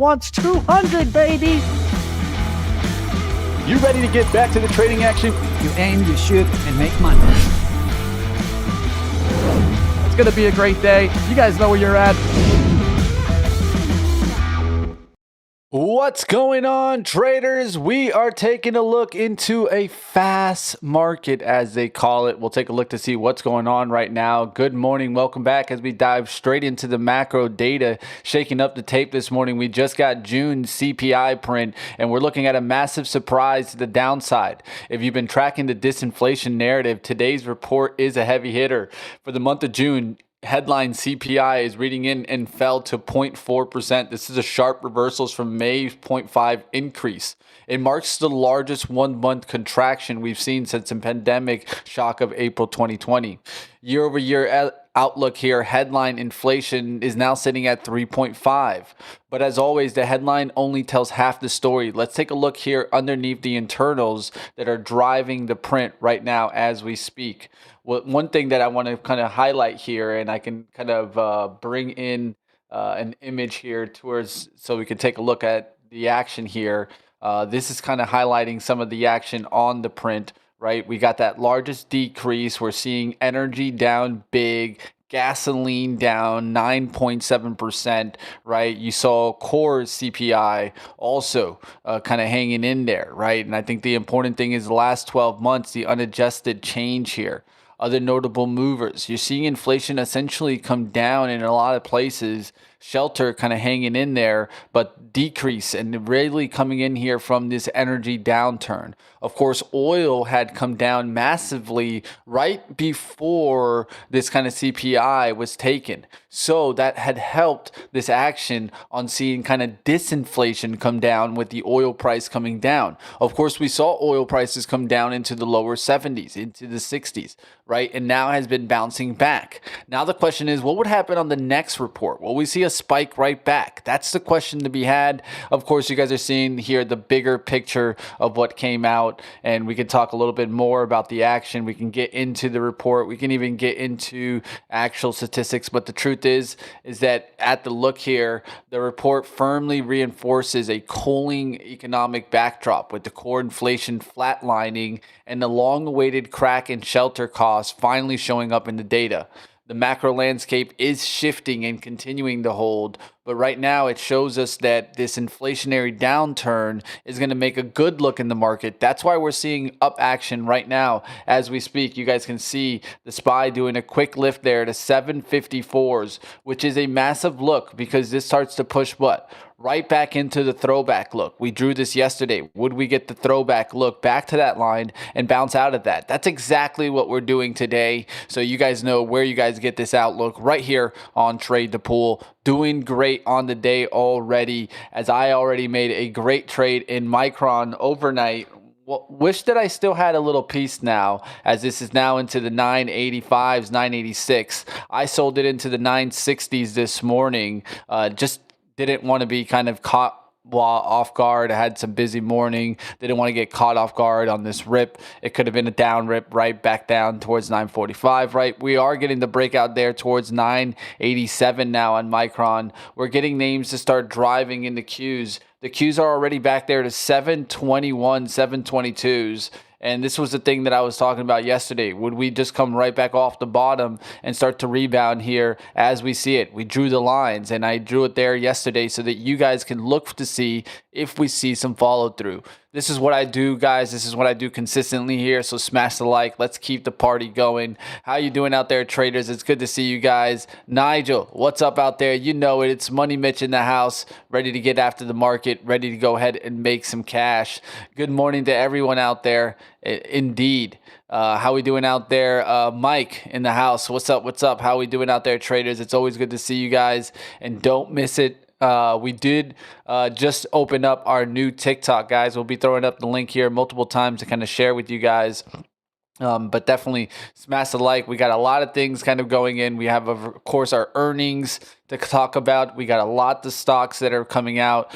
wants 200, baby. You ready to get back to the trading action? You aim, you shoot, and make money. It's going to be a great day. You guys know where you're at. What's going on, traders? We are taking a look into a fast market, as they call it. We'll take a look to see what's going on right now. Good morning. Welcome back as we dive straight into the macro data. Shaking up the tape this morning. We just got June CPI print, and we're looking at a massive surprise to the downside. If you've been tracking the disinflation narrative, today's report is a heavy hitter. For the month of June, headline CPI is reading in and fell to 0.4%. This is a sharp reversals from May's 0.5 increase. It marks the largest 1 month contraction we've seen since the pandemic shock of April 2020. Year over year outlook here, headline inflation is now sitting at 3.5. But as always, the headline only tells half the story. Let's take a look here underneath the internals that are driving the print right now as we speak. Well, one thing that I want to kind of highlight here, and I can kind of bring in an image here towards so we can take a look at the action here. This is kind of highlighting some of the action on the print, right? We got that largest decrease. We're seeing energy down big, gasoline down 9.7%, right? You saw core CPI also kind of hanging in there, right? And I think the important thing is the last 12 months, the unadjusted change here. Other notable movers, you're seeing inflation essentially come down in a lot of places, shelter kind of hanging in there, but decrease and really coming in here from this energy downturn. Of course, oil had come down massively right before this kind of CPI was taken. So that had helped this action on seeing kind of disinflation come down with the oil price coming down. Of course, we saw oil prices come down into the lower 70s, into the 60s, right? And now has been bouncing back. Now the question is, what would happen on the next report? Will we see a spike right back? That's the question to be had. Of course, you guys are seeing here the bigger picture of what came out, and we can talk a little bit more about the action. We can get into the report. We can even get into actual statistics, but the truth is that at the look here, the report firmly reinforces a cooling economic backdrop with the core inflation flatlining and the long-awaited crack in shelter costs finally showing up in the data. The macro landscape is shifting and continuing to hold, but right now it shows us that this inflationary downturn is going to make a good look in the market. That's why we're seeing up action right now as we speak. You guys can see the SPY doing a quick lift there to 754s, which is a massive look because this starts to push what? Right back into the throwback look. We drew this yesterday. Would we get the throwback look back to that line and bounce out of that? That's exactly what we're doing today. So you guys know where you guys get this outlook right here on Trade the Pool. Doing great on the day already, as I already made a great trade in Micron overnight. Well, wish that I still had a little piece now, as this is now into the 985s, 986. I sold it into the 960s this morning. Just didn't want to be kind of caught off guard. I had some busy morning. Didn't want to get caught off guard on this rip. It could have been a down rip right back down towards 945, right? We are getting the breakout there towards 987 now on Micron. We're getting names to start driving in the Qs. The Qs are already back there to 721, 722s. And this was the thing that I was talking about yesterday. Would we just come right back off the bottom and start to rebound here as we see it? We drew the lines, and I drew it there yesterday so that you guys can look to see if we see some follow through. This is what I do, guys. This is what I do consistently here. So smash the like. Let's keep the party going. How you doing out there, traders? It's good to see you guys. Nigel, what's up out there? You know it. It's Money Mitch in the house, ready to get after the market, ready to go ahead and make some cash. Good morning to everyone out there. Indeed. How we doing out there? Mike in the house. What's up? What's up? How we doing out there, traders? It's always good to see you guys, and don't miss it. We did just open up our new TikTok, guys. We'll be throwing up the link here multiple times to kind of share with you guys. But definitely smash the like. We got a lot of things kind of going in. We have, of course, our earnings to talk about. We got a lot of stocks that are coming out.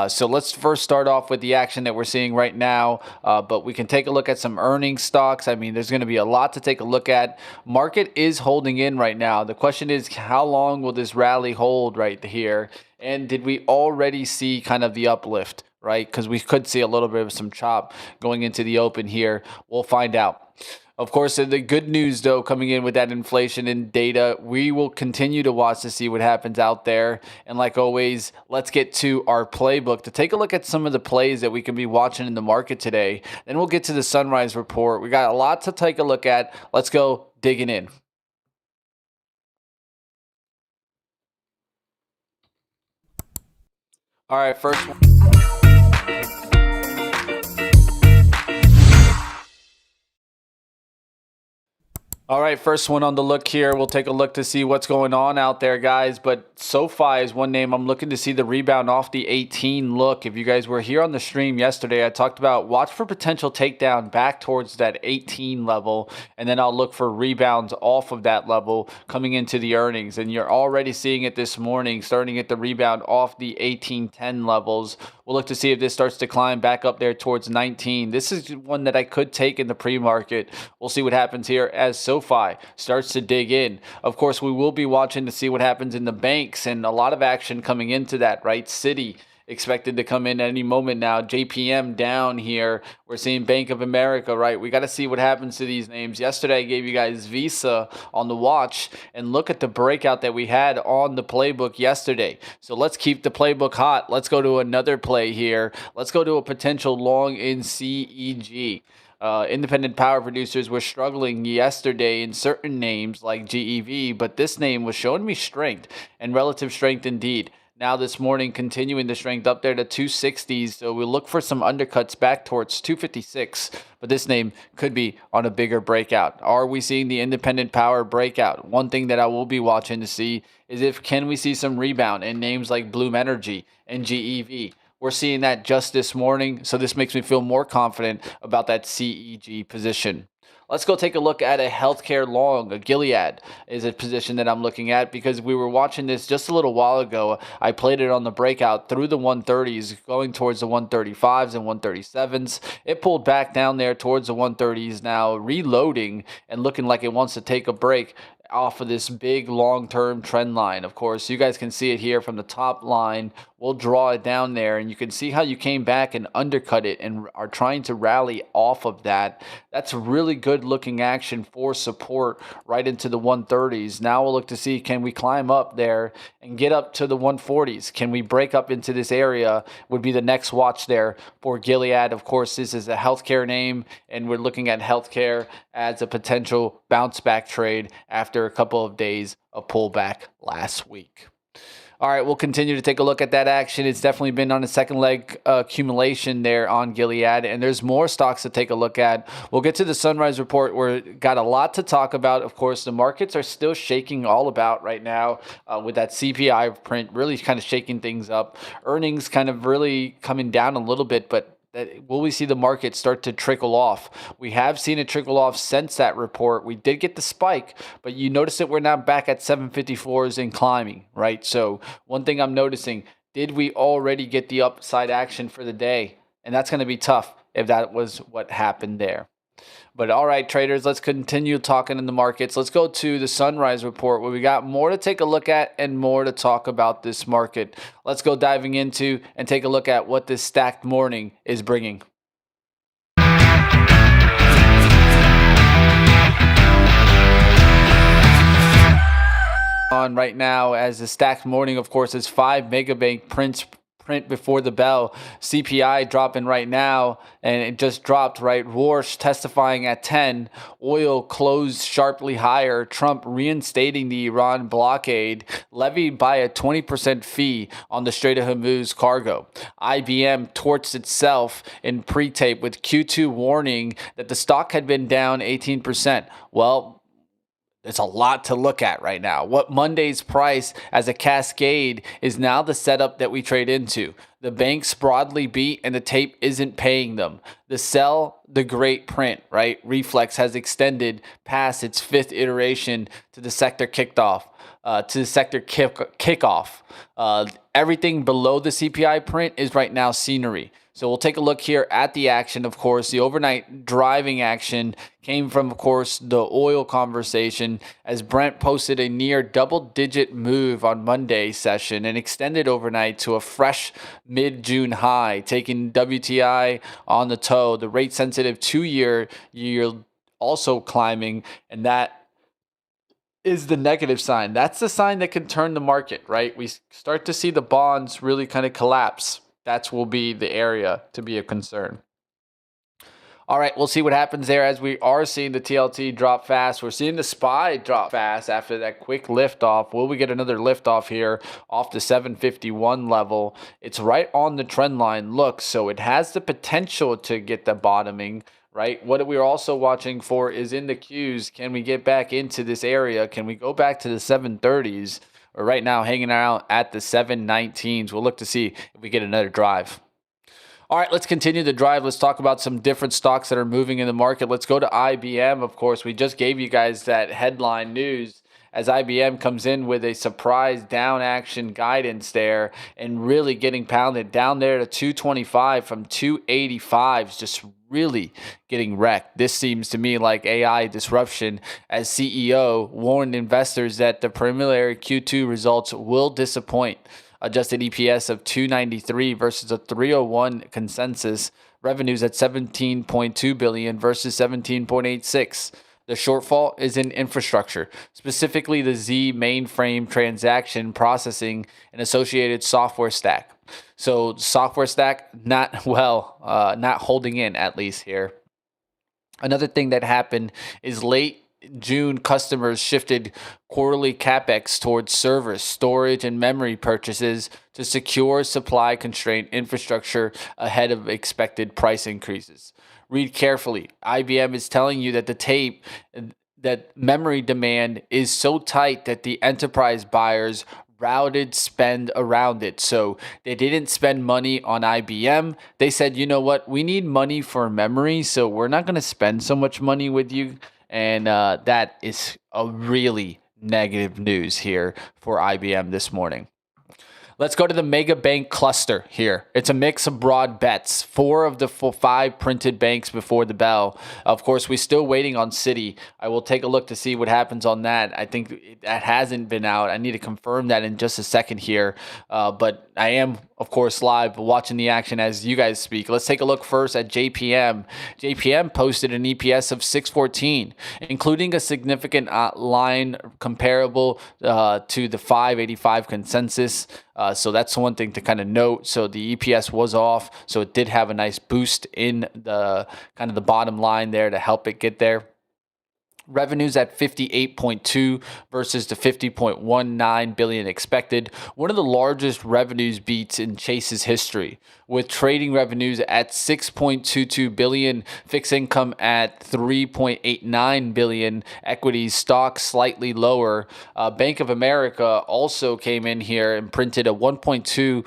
So let's first start off with the action that we're seeing right now. But we can take a look at some earnings stocks. I mean, there's going to be a lot to take a look at. Market is holding in right now. The question is, how long will this rally hold right here? And did we already see kind of the uplift, right? Because we could see a little bit of some chop going into the open here. We'll find out. Of course, the good news, though, coming in with that inflation and data, we will continue to watch to see what happens out there. And like always, let's get to our playbook to take a look at some of the plays that we can be watching in the market today. Then we'll get to the sunrise report. We got a lot to take a look at. Let's go digging in. All right, first one. All right, first one on the look here. We'll take a look to see what's going on out there, guys. But SoFi is one name I'm looking to see the rebound off the 18 look. If you guys were here on the stream yesterday, I talked about watch for potential takedown back towards that 18 level, and then I'll look for rebounds off of that level coming into the earnings. And you're already seeing it this morning, starting at the rebound off the 1810 levels. We'll look to see if this starts to climb back up there towards 19. This is one that I could take in the pre-market. We'll see what happens here as SoFi starts to dig in. Of course, we will be watching to see what happens in the banks, and a lot of action coming into that, right? Citi expected to come in at any moment now. JPM down here. We're seeing Bank of America, right? We got to see what happens to these names. Yesterday, I gave you guys Visa on the watch, and look at the breakout that we had on the playbook yesterday. So let's keep the playbook hot. Let's go to another play here. Let's go to a potential long in CEG. Independent power producers were struggling yesterday in certain names like GEV, but this name was showing me strength and relative strength indeed. Now this morning, continuing the strength up there to 260s. So we'll look for some undercuts back towards 256. But this name could be on a bigger breakout. Are we seeing the independent power breakout? One thing that I will be watching to see is if can we see some rebound in names like Bloom Energy and GEV. We're seeing that just this morning. So this makes me feel more confident about that CEG position. Let's go take a look at a healthcare long. A Gilead is a position that I'm looking at because we were watching this just a little while ago. I played it on the breakout through the 130s, going towards the 135s and 137s. It pulled back down there towards the 130s now, reloading and looking like it wants to take a break off of this big long-term trend line. Of course, you guys can see it here from the top line. We'll draw it down there, and you can see how you came back and undercut it and are trying to rally off of that. That's really good looking action for support right into the 130s. Now we'll look to see, can we climb up there and get up to the 140s? Can we break up into this area would be the next watch there for Gilead. Of course, this is a healthcare name, and we're looking at healthcare as a potential bounce back trade after a couple of days of pullback last week. All right, we'll continue to take a look at that action. It's definitely been on a second leg accumulation there on Gilead, and there's more stocks to take a look at. We'll get to the sunrise report where we got a lot to talk about. Of course, the markets are still shaking all about right now with that CPI print really kind of shaking things up. Earnings kind of really coming down a little bit, but will we see the market start to trickle off? We have seen it trickle off since that report. We did get the spike, but you notice that we're now back at 754s and climbing, right? So one thing I'm noticing, did we already get the upside action for the day? And that's going to be tough if that was what happened there. But all right, traders, let's continue talking in the markets. Let's go to the sunrise report where we got more to take a look at and more to talk about this market. Let's go diving into and take a look at what this stacked morning is bringing. On right now as the stacked morning, of course, is 5 megabank print before the bell. CPI dropping right now, and it just dropped, right? Warsh testifying at 10. Oil closed sharply higher. Trump reinstating the Iran blockade, levied by a 20% fee on the Strait of Hormuz cargo. IBM torched itself in pre-tape with Q2 warning that the stock had been down 18%. Well, It's a lot to look at right now. What Monday's price as a cascade is now the setup that we trade into. The banks broadly beat and the tape isn't paying them. The sell, the great print, right? Reflex has extended past its fifth iteration to the sector kickoff. Everything below the CPI print is right now scenery. So we'll take a look here at the action. Of course, the overnight driving action came from, of course, the oil conversation as Brent posted a near double-digit move on Monday's session and extended overnight to a fresh mid-June high, taking WTI on the toe. The rate-sensitive 2-year yield also climbing, and that is the negative sign. That's the sign that can turn the market, right? We start to see the bonds really kind of collapse. That will be the area to be a concern. All right, we'll see what happens there as we are seeing the TLT drop fast. We're seeing the SPY drop fast after that quick liftoff. Will we get another liftoff here off the 751 level? It's right on the trend line. Look, so it has the potential to get the bottoming, right? What we're also watching for is in the Qs. Can we get back into this area? Can we go back to the 730s? We're right now hanging out at the 719s. We'll look to see if we get another drive. All right, let's continue the drive. Let's talk about some different stocks that are moving in the market. Let's go to IBM. Of course, we just gave you guys that headline news as IBM comes in with a surprise down action guidance there and really getting pounded down there to 225 from 285, just really getting wrecked. This seems to me like AI disruption as CEO warned investors that the preliminary Q2 results will disappoint. Adjusted EPS of 293 versus a 301 consensus. Revenues at 17.2 billion versus 17.86. The shortfall is in infrastructure, specifically the Z mainframe transaction processing and associated software stack. So software stack, not holding in at least here. Another thing that happened is late June, customers shifted quarterly capex towards servers, storage, and memory purchases to secure supply-constrained infrastructure ahead of expected price increases. Read carefully. IBM is telling you that the tape that memory demand is so tight that the enterprise buyers routed spend around it. So they didn't spend money on IBM. They said, you know what, we need money for memory, so we're not going to spend so much money with you. And that is a really negative news here for IBM this morning. Let's go to the megabank cluster here. It's a mix of broad bets. 4 of the 5 printed banks before the bell. Of course, we're still waiting on Citi. I will take a look to see what happens on that. I think that hasn't been out. I need to confirm that in just a second here. But I am, of course, live watching the action as you guys speak. Let's take a look first at JPM. JPM posted an EPS of 614, including a significant line comparable to the 585 consensus. So that's one thing to kind of note. So the EPS was off, so it did have a nice boost in the kind of the bottom line there to help it get there. Revenues at 58.2 versus the 50.19 billion expected. One of the largest revenues beats in Chase's history, with trading revenues at 6.22 billion, fixed income at 3.89 billion, equities, stocks slightly lower. Bank of America also came in here and printed a 1.2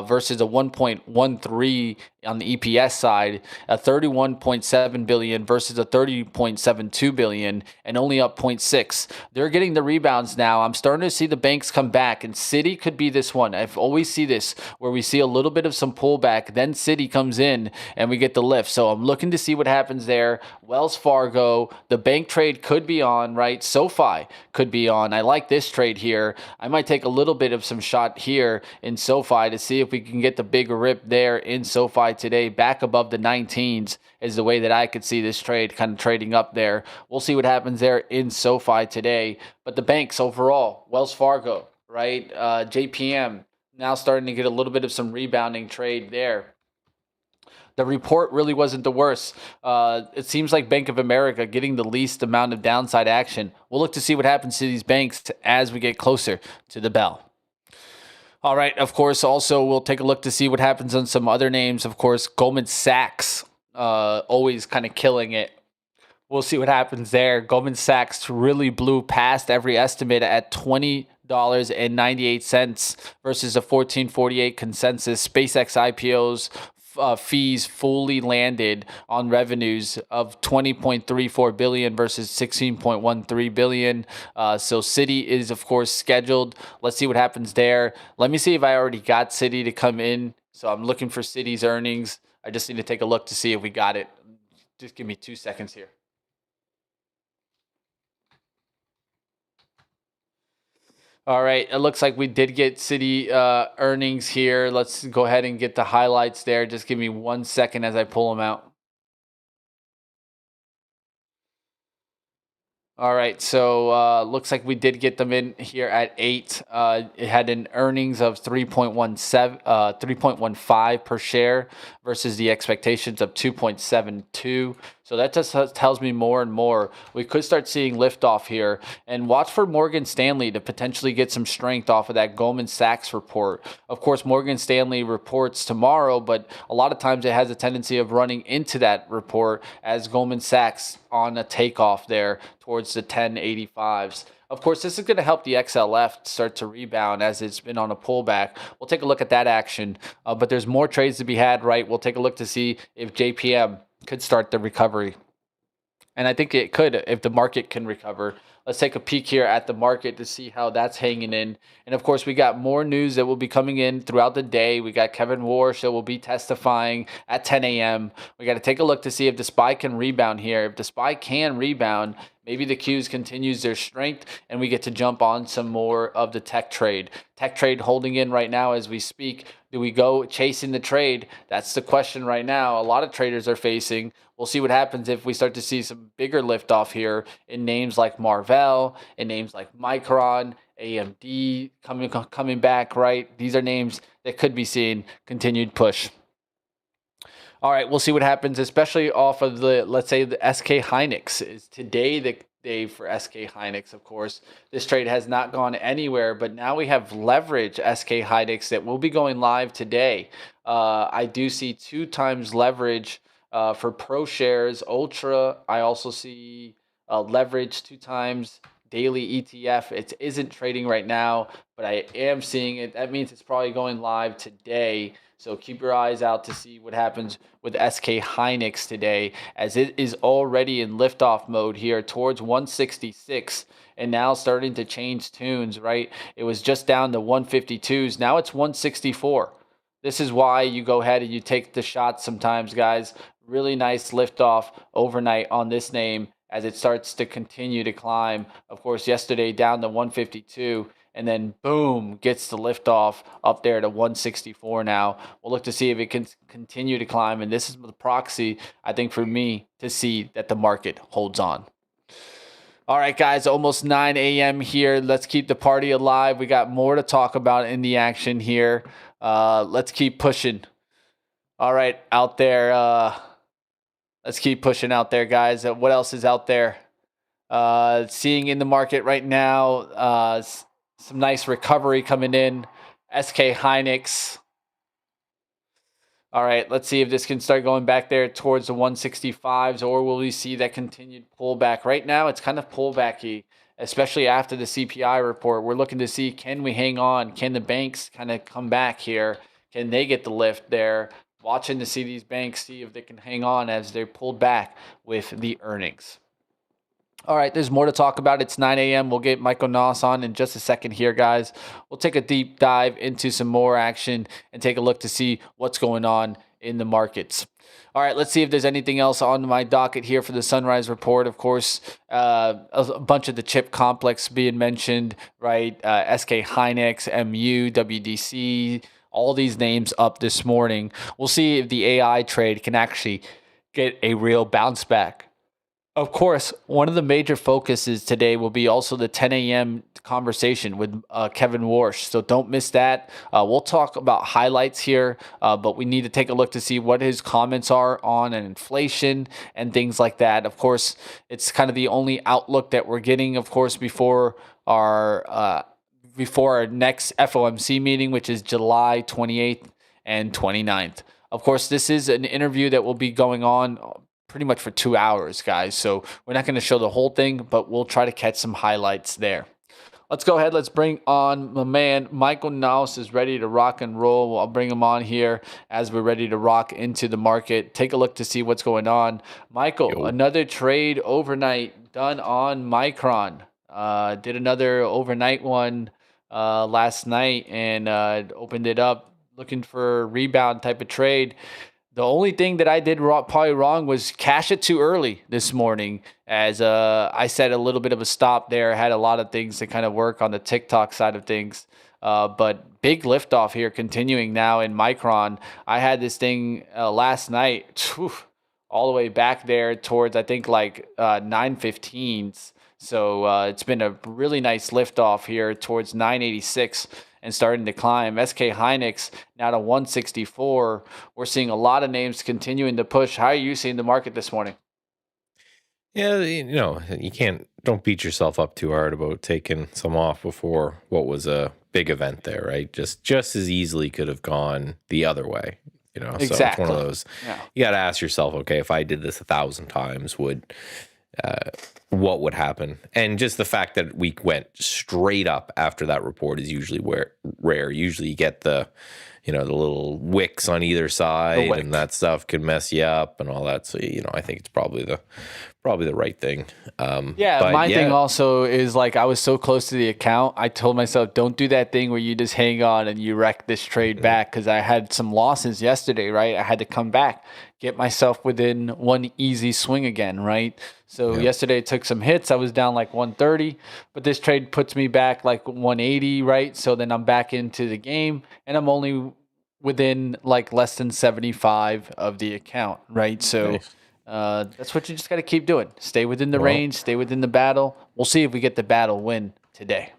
versus a 1.13 on the EPS side, a 31.7 billion versus a 30.72 billion, and only up 0.6. They're getting the rebounds now. I'm starting to see the banks come back, and Citi could be this one. I've always see this where we see a little bit of some pullback, then Citi comes in and we get the lift. So I'm looking to see what happens there. Wells Fargo, the bank trade could be on, right? SoFi could be on. I like this trade here. I might take a little bit of some shot here in SoFi to see if we can get the bigger rip there in SoFi today. Back above the 19s is the way that I could see this trade kind of trading up there. We'll see what happens there in SoFi today. But the banks overall, Wells Fargo, right? JPM now starting to get a little bit of some rebounding trade there. The report really wasn't the worst. It seems like Bank of America getting the least amount of downside action. We'll look to see what happens to these banks as we get closer to the bell. All right, of course, also we'll take a look to see what happens on some other names. Of course, Goldman Sachs, always kind of killing it. we'll see what happens there. Goldman Sachs really blew past every estimate at $20.98 versus a 14.48 consensus. SpaceX IPOs fees fully landed on revenues of 20.34 billion versus 16.13 billion. So Citi is of course scheduled. Let's see what happens there. Let me see if I already got Citi to come in. So I'm looking for Citi's earnings. I just need to take a look to see if we got it. Just give me 2 seconds here. All right, it looks like we did get Citi earnings here. Let's go ahead and get the highlights there. Just give me 1 second as I pull them out. All right, so looks like we did get them in here at 8. It had an earnings of 3.15 per share versus the expectations of 2.72. So that just tells me more and more we could start seeing liftoff here. And watch for Morgan Stanley to potentially get some strength off of that Goldman Sachs report. Of course, Morgan Stanley reports tomorrow, but a lot of times it has a tendency of running into that report as Goldman Sachs on a takeoff there towards the 1085s. Of course, this is going to help the XLF start to rebound as it's been on a pullback. We'll take a look at that action, but there's more trades to be had, right? We'll take a look to see if JPM could start the recovery. And I think it could if the market can recover. Let's take a peek here at the market to see how that's hanging in. And of course, we got more news that will be coming in throughout the day. We got Kevin Warsh that will be testifying at 10 a.m. We got to take a look to see if the SPY can rebound here. If the SPY can rebound, maybe the Qs continues their strength and we get to jump on some more of the tech trade. Tech trade holding in right now as we speak. Do we go chasing the trade? That's the question right now. A lot of traders are facing. We'll see what happens if we start to see some bigger liftoff here in names like Marvell, in names like Micron, AMD coming back, right? These are names that could be seeing continued push. All right, we'll see what happens, especially off of the, let's say, the SK Hynix. Is today the day for SK Hynix, of course. This trade has not gone anywhere, but now we have leverage SK Hynix that will be going live today. I do see 2 times leverage for Pro Shares Ultra. I also see leverage 2 times daily ETF. It isn't trading right now, but I am seeing it. That means it's probably going live today. So keep your eyes out to see what happens with SK Hynix today, as it is already in liftoff mode here towards 166 and now starting to change tunes, right? It was just down to 152s. Now it's 164. This is why you go ahead and you take the shots sometimes, guys. Really nice liftoff overnight on this name as it starts to continue to climb. Of course, yesterday down to 152. And then boom, gets the liftoff up there to 164 now. We'll look to see if it can continue to climb. And this is the proxy, I think, for me to see that the market holds on. All right, guys, almost 9 a.m. here. Let's keep the party alive. We got more to talk about in the action here. Let's keep pushing. All right, out there. Let's keep pushing out there, guys. What else is out there? Seeing in the market right now, some nice recovery coming in. SK Hynix. All right, let's see if this can start going back there towards the 165s, or will we see that continued pullback? Right now, it's kind of pullbacky, especially after the CPI report. We're looking to see, can we hang on? Can the banks kind of come back here? Can they get the lift there? Watching to see these banks, see if they can hang on as they're pulled back with the earnings. All right, there's more to talk about. It's 9 a.m. We'll get Michael Noss on in just a second here, guys. We'll take a deep dive into some more action and take a look to see what's going on in the markets. All right, let's see if there's anything else on my docket here for the Sunrise Report. Of course, a bunch of the chip complex being mentioned, right? SK Hynix, MU, WDC, all these names up this morning. We'll see if the AI trade can actually get a real bounce back. Of course, one of the major focuses today will be also the 10 a.m. conversation with Kevin Warsh. So don't miss that. We'll talk about highlights here, but we need to take a look to see what his comments are on inflation and things like that. Of course, it's kind of the only outlook that we're getting, of course, before our next FOMC meeting, which is July 28th and 29th. Of course, this is an interview that will be going on pretty much for 2 hours, guys. So we're not going to show the whole thing, but we'll try to catch some highlights there. Let's go ahead. Let's bring on my man. Michael Naus is ready to rock and roll. I'll bring him on here as we're ready to rock into the market. Take a look to see what's going on. Michael, another trade overnight done on Micron. Did another overnight one last night and opened it up looking for a rebound type of trade. The only thing that I did probably wrong was cash it too early this morning, as I set a little bit of a stop there. Had a lot of things to kind of work on the TikTok side of things. But big liftoff here continuing now in Micron. I had this thing last night all the way back there towards, I think, like 9:15s. So it's been a really nice liftoff here towards 986 and starting to climb. SK Hynix now to 164. We're seeing a lot of names continuing to push. How are you seeing the market this morning? Yeah, don't beat yourself up too hard about taking some off before what was a big event there, right? Just as easily could have gone the other way, Exactly. So it's one of those, You got to ask yourself, okay, if I did this 1,000 times, what would happen? And just the fact that we went straight up after that report is usually rare. Usually you get the little wicks on either side, and that stuff can mess you up and all that. So, I think it's probably the right thing. My thing also is, like, I was so close to the account. I told myself, don't do that thing where you just hang on and you wreck this trade back, because I had some losses yesterday, right? I had to come back, get myself within one easy swing again, right? So yesterday I took some hits. I was down like 130, but this trade puts me back like 180, right? So then I'm back into the game, and I'm only within like less than 75 of the account, right? So that's what you just got to keep doing. Stay within the range, stay within the battle. We'll see if we get the battle win today.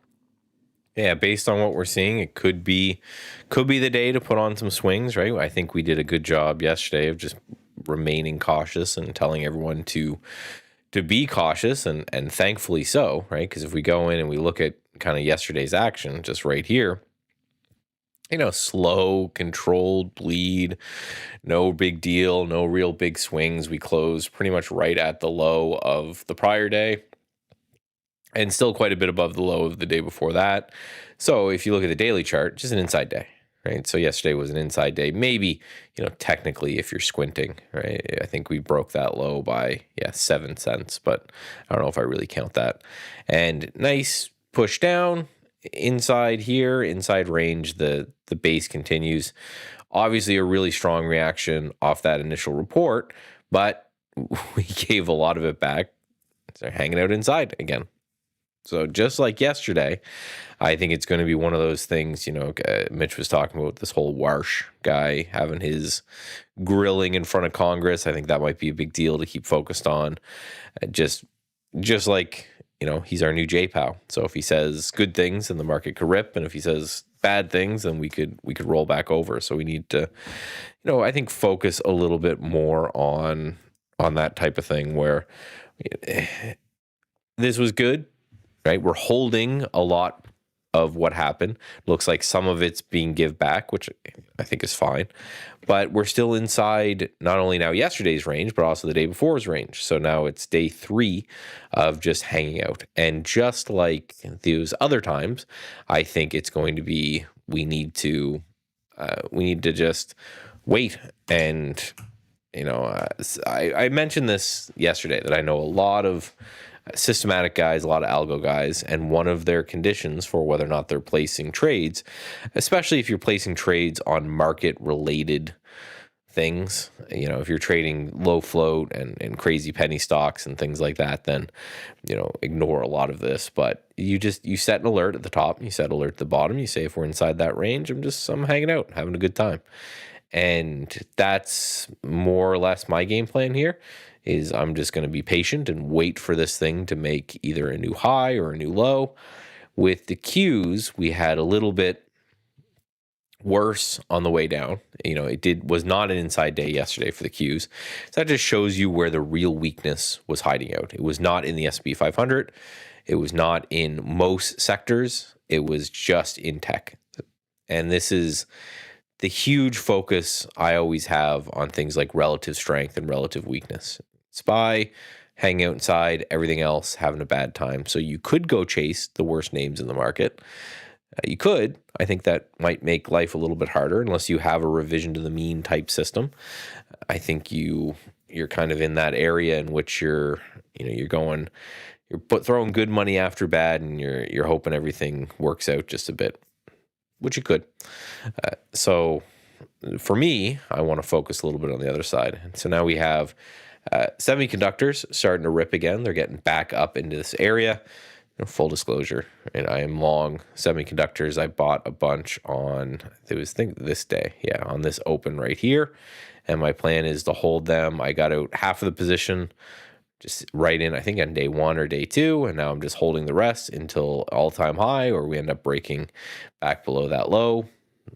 Yeah, based on what we're seeing, it could be the day to put on some swings, right? I think we did a good job yesterday of just remaining cautious and telling everyone to be cautious, and thankfully so, right? Because if we go in and we look at kind of yesterday's action, just right here, slow, controlled bleed, no big deal, no real big swings. We closed pretty much right at the low of the prior day, and still quite a bit above the low of the day before that. So if you look at the daily chart, just an inside day, right? So yesterday was an inside day. Maybe, technically if you're squinting, right? I think we broke that low by, 7 cents, but I don't know if I really count that. And nice push down inside here, inside range, the base continues. Obviously a really strong reaction off that initial report, but we gave a lot of it back. So hanging out inside again. So just like yesterday, I think it's going to be one of those things, Mitch was talking about this whole Warsh guy having his grilling in front of Congress. I think that might be a big deal to keep focused on. Just like, he's our new J-Pow. So if he says good things, then the market could rip. And if he says bad things, then we could roll back over. So we need to, I think focus a little bit more on that type of thing where this was good. Right, we're holding a lot of what happened. Looks like some of it's being give back, which I think is fine. But we're still inside not only now yesterday's range, but also the day before's range. So now it's day 3 of just hanging out. And just like those other times, I think it's going to be we need to just wait. And I mentioned this yesterday that I know a lot of systematic guys, a lot of algo guys, and one of their conditions for whether or not they're placing trades, especially if you're placing trades on market related things, if you're trading low float and crazy penny stocks and things like that, then ignore a lot of this. But you set an alert at the top, you set alert at the bottom, you say if we're inside that range, I'm hanging out, having a good time. And that's more or less my game plan here. Is I'm just going to be patient and wait for this thing to make either a new high or a new low. With the Qs, we had a little bit worse on the way down. It was not an inside day yesterday for the Qs. So that just shows you where the real weakness was hiding out. It was not in the S&P 500. It was not in most sectors. It was just in tech. And this is the huge focus I always have on things like relative strength and relative weakness. SPY, hanging out inside, everything else having a bad time. So you could go chase the worst names in the market. You could. I think that might make life a little bit harder unless you have a revision to the mean type system. I think you're kind of in that area in which you're throwing good money after bad, and you're hoping everything works out just a bit, which it could. So for me, I want to focus a little bit on the other side. And so now we have semiconductors starting to rip again. They're getting back up into this area. Full disclosure, and I am long semiconductors. I bought a bunch on, this day. Yeah, on this open right here. And my plan is to hold them. I got out half of the position just right in, I think on day 1 or day 2. And now I'm just holding the rest until all-time high, or we end up breaking back below that low.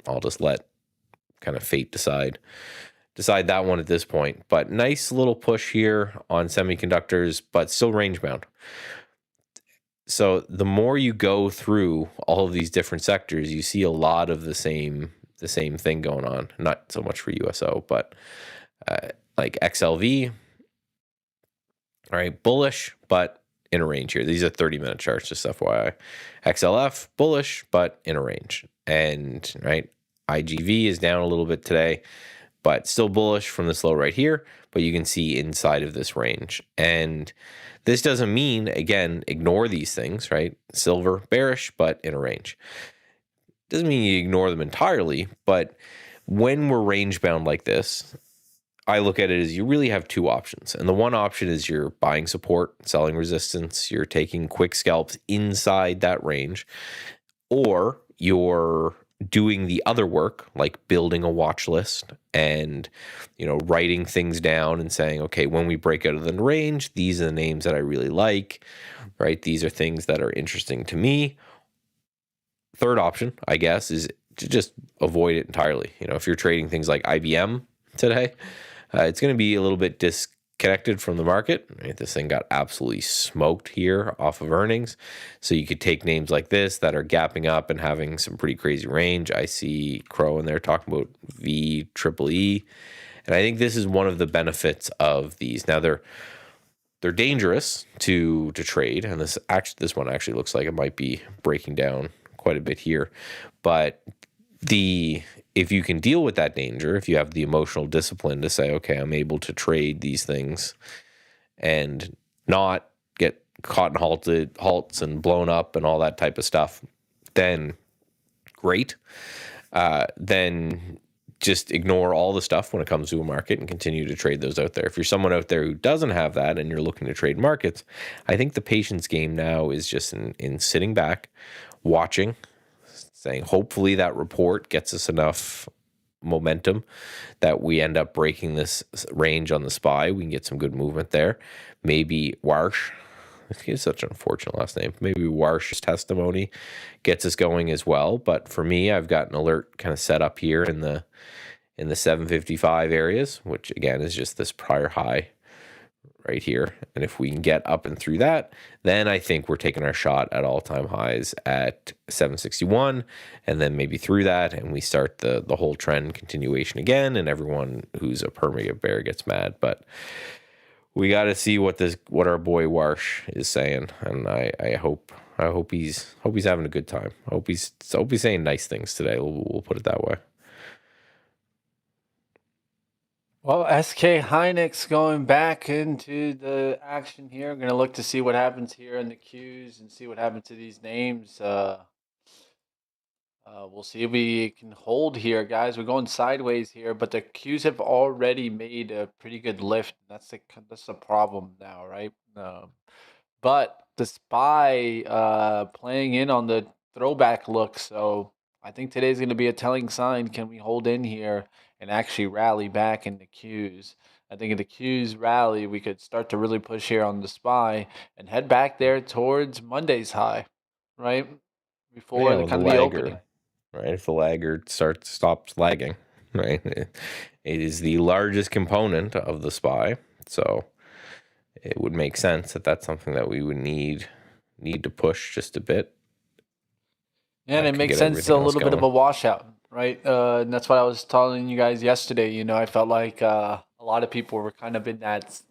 I'll just let kind of fate decide that one at this point. But nice little push here on semiconductors, but still range bound. So the more you go through all of these different sectors, you see a lot of the same thing going on. Not so much for USO, but like XLV, all right, bullish, but in a range here. These are 30-minute charts, just FYI. XLF, bullish, but in a range. And right, IGV is down a little bit today, but still bullish from this low right here. But you can see inside of this range. And this doesn't mean, again, ignore these things, right? Silver, bearish, but in a range. Doesn't mean you ignore them entirely, but when we're range bound like this, I look at it as you really have 2 options. And the one option is you're buying support, selling resistance, you're taking quick scalps inside that range, or you're doing the other work, like building a watch list and, writing things down and saying, okay, when we break out of the range, these are the names that I really like, right? These are things that are interesting to me. Third option, I guess, is to just avoid it entirely. If you're trading things like IBM today, it's going to be a little bit disconnected from the market. Right? This thing got absolutely smoked here off of earnings. So you could take names like this that are gapping up and having some pretty crazy range. I see Crow in there talking about VEEE. And I think this is one of the benefits of these. Now they're dangerous to trade, and this one actually looks like it might be breaking down quite a bit here. But if you can deal with that danger, if you have the emotional discipline to say, okay, I'm able to trade these things and not get caught in halts and blown up and all that type of stuff, then great. Then just ignore all the stuff when it comes to a market and continue to trade those out there. If you're someone out there who doesn't have that and you're looking to trade markets, I think the patience game now is just in sitting back, watching, saying hopefully that report gets us enough momentum that we end up breaking this range on the SPY. We can get some good movement there. Maybe Warsh, it's such an unfortunate last name. Maybe Warsh's testimony gets us going as well. But for me, I've got an alert kind of set up here in the 755 areas, which again is just this prior high right here. And if we can get up and through that, then I think we're taking our shot at all-time highs at 761, and then maybe through that, and we start the whole trend continuation again, and everyone who's a permanent bear gets mad. But we got to see what our boy Warsh is saying, and I hope he's having a good time. I hope he's saying nice things today. We'll put it that way. Well, SK Hynix going back into the action here. I'm going to look to see what happens here in the Qs and see what happens to these names. We'll see if we can hold here, guys. We're going sideways here, but the Qs have already made a pretty good lift. That's the problem now, right? But the SPY playing in on the throwback look, so I think today's going to be a telling sign. Can we hold in here and actually rally back in the Qs? I think if the Qs rally, we could start to really push here on the SPY and head back there towards Monday's high, right? Before the opening. Right, if the laggard stops lagging, right? It is the largest component of the SPY, so it would make sense that that's something that we would need to push just a bit. Yeah, and it makes sense. It's a little bit of a washout, right? And that's what I was telling you guys yesterday. I felt like a lot of people were kind of in that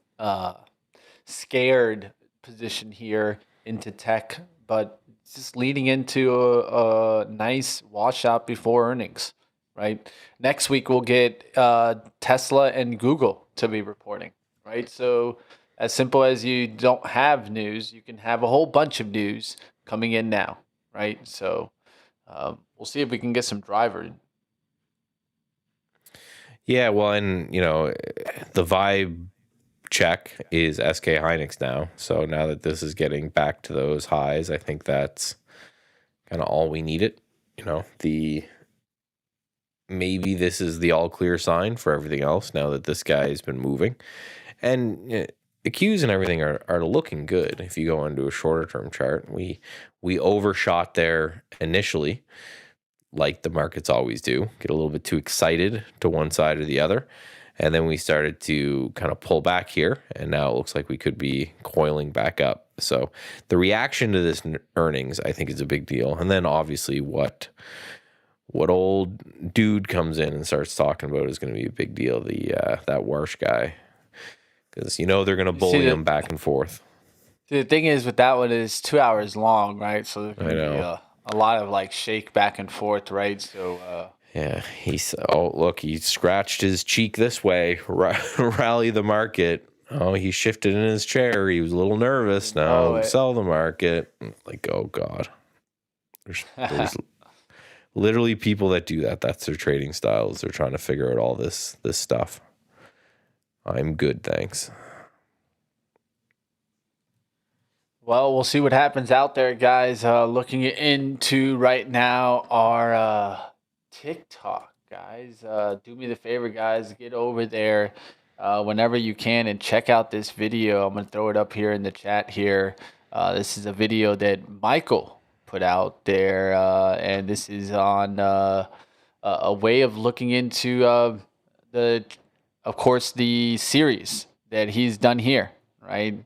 scared position here into tech, but just leading into a nice washout before earnings, right? Next week we'll get Tesla and Google to be reporting, right? So as simple as you don't have news, you can have a whole bunch of news coming in now, right? So we'll see if we can get some driver. Yeah, well, and the vibe check is SK Hynix now. So now that this is getting back to those highs, I think that's kind of all we needed. Maybe this is the all clear sign for everything else now that this guy has been moving. And the Qs and everything are looking good. If you go into a shorter term chart, we overshot there initially, like the markets always do, get a little bit too excited to one side or the other. And then we started to kind of pull back here, and now it looks like we could be coiling back up. So the reaction to this earnings, I think, is a big deal. And then obviously what old dude comes in and starts talking about is going to be a big deal. That Warsh guy, because they're going to bully him back and forth. The thing is with that one is 2 hours long, right? So there's going to be a lot of like shake back and forth, right? So yeah, he scratched his cheek this way, rally the market. Oh, he shifted in his chair. He was a little nervous. Now sell the market. Like, oh God, there's literally people that do that. That's their trading styles. They're trying to figure out all this stuff. I'm good, thanks. Well, we'll see what happens out there, guys. Looking into right now our TikTok, guys. Do me the favor, guys. Get over there whenever you can and check out this video. I'm going to throw it up here in the chat here. This is a video that Michael put out there, and this is on a way of looking into of course, the series that he's done here, right?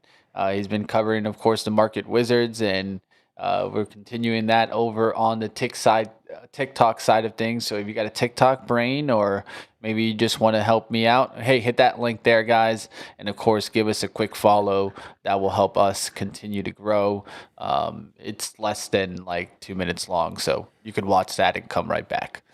He's been covering, of course, the market wizards, and we're continuing that over on the TikTok side of things. So if you got a TikTok brain, or maybe you just want to help me out, hey, hit that link there, guys. And of course, give us a quick follow. That will help us continue to grow. It's less than like 2 minutes long, so you can watch that and come right back.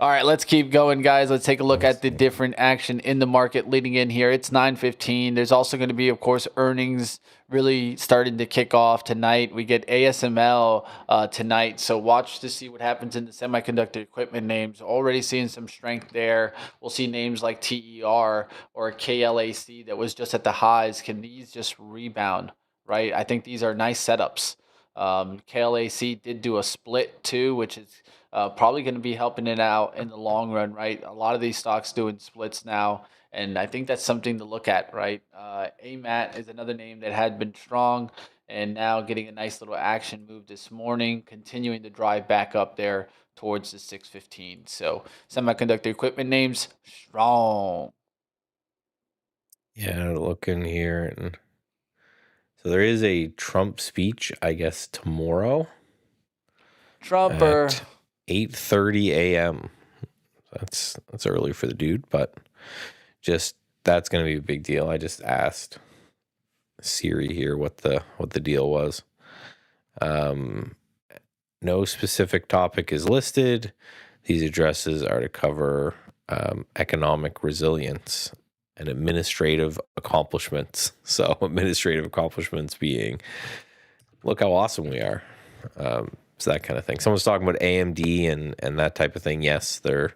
All right, let's keep going, guys. Let's take a look at the different action in the market leading in here. It's 9:15. There's also going to be, of course, earnings really starting to kick off tonight. We get ASML tonight, so watch to see what happens in the semiconductor equipment names. Already seeing some strength there. We'll see names like TER or KLAC that was just at the highs. Can these just rebound, right? I think these are nice setups. KLAC did do a split too, which is probably going to be helping it out in the long run, right? A lot of these stocks doing splits now, and I think that's something to look at, right? AMAT is another name that had been strong, and now getting a nice little action move this morning, continuing to drive back up there towards the 615. So semiconductor equipment names, strong. Yeah, looking here. And so there is a Trump speech, I guess, tomorrow. Trumper. 8:30 a.m. That's early for the dude, but just that's going to be a big deal. I just asked Siri here what the deal was. No specific topic is listed. These addresses are to cover economic resilience and administrative accomplishments. So administrative accomplishments being, look how awesome we are. So that kind of thing. Someone's talking about AMD and that type of thing. Yes, they're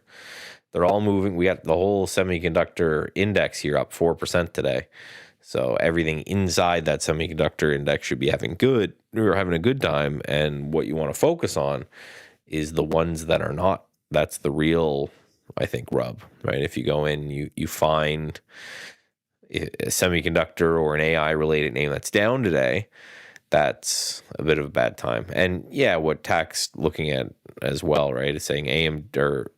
all moving. We got the whole semiconductor index here up 4% today. So everything inside that semiconductor index should be having a good time. And what you want to focus on is the ones that are not. That's the real, I think, rub, right? If you go in, you find a semiconductor or an AI related name that's down today, that's a bit of a bad time. And yeah, what Tack's looking at as well, right, is saying AMD or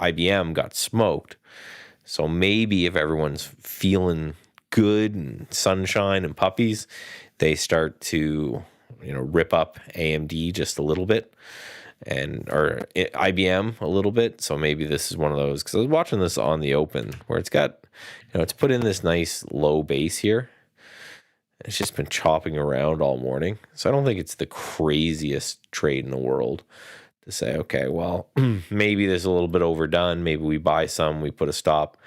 IBM got smoked. So maybe if everyone's feeling good and sunshine and puppies, they start to rip up AMD just a little bit. or IBM a little bit. So maybe this is one of those, because I was watching this on the open where it's got, it's put in this nice low base here. It's just been chopping around all morning. So I don't think it's the craziest trade in the world to say, okay, well, maybe this is a little bit overdone. Maybe we buy some, we put a stop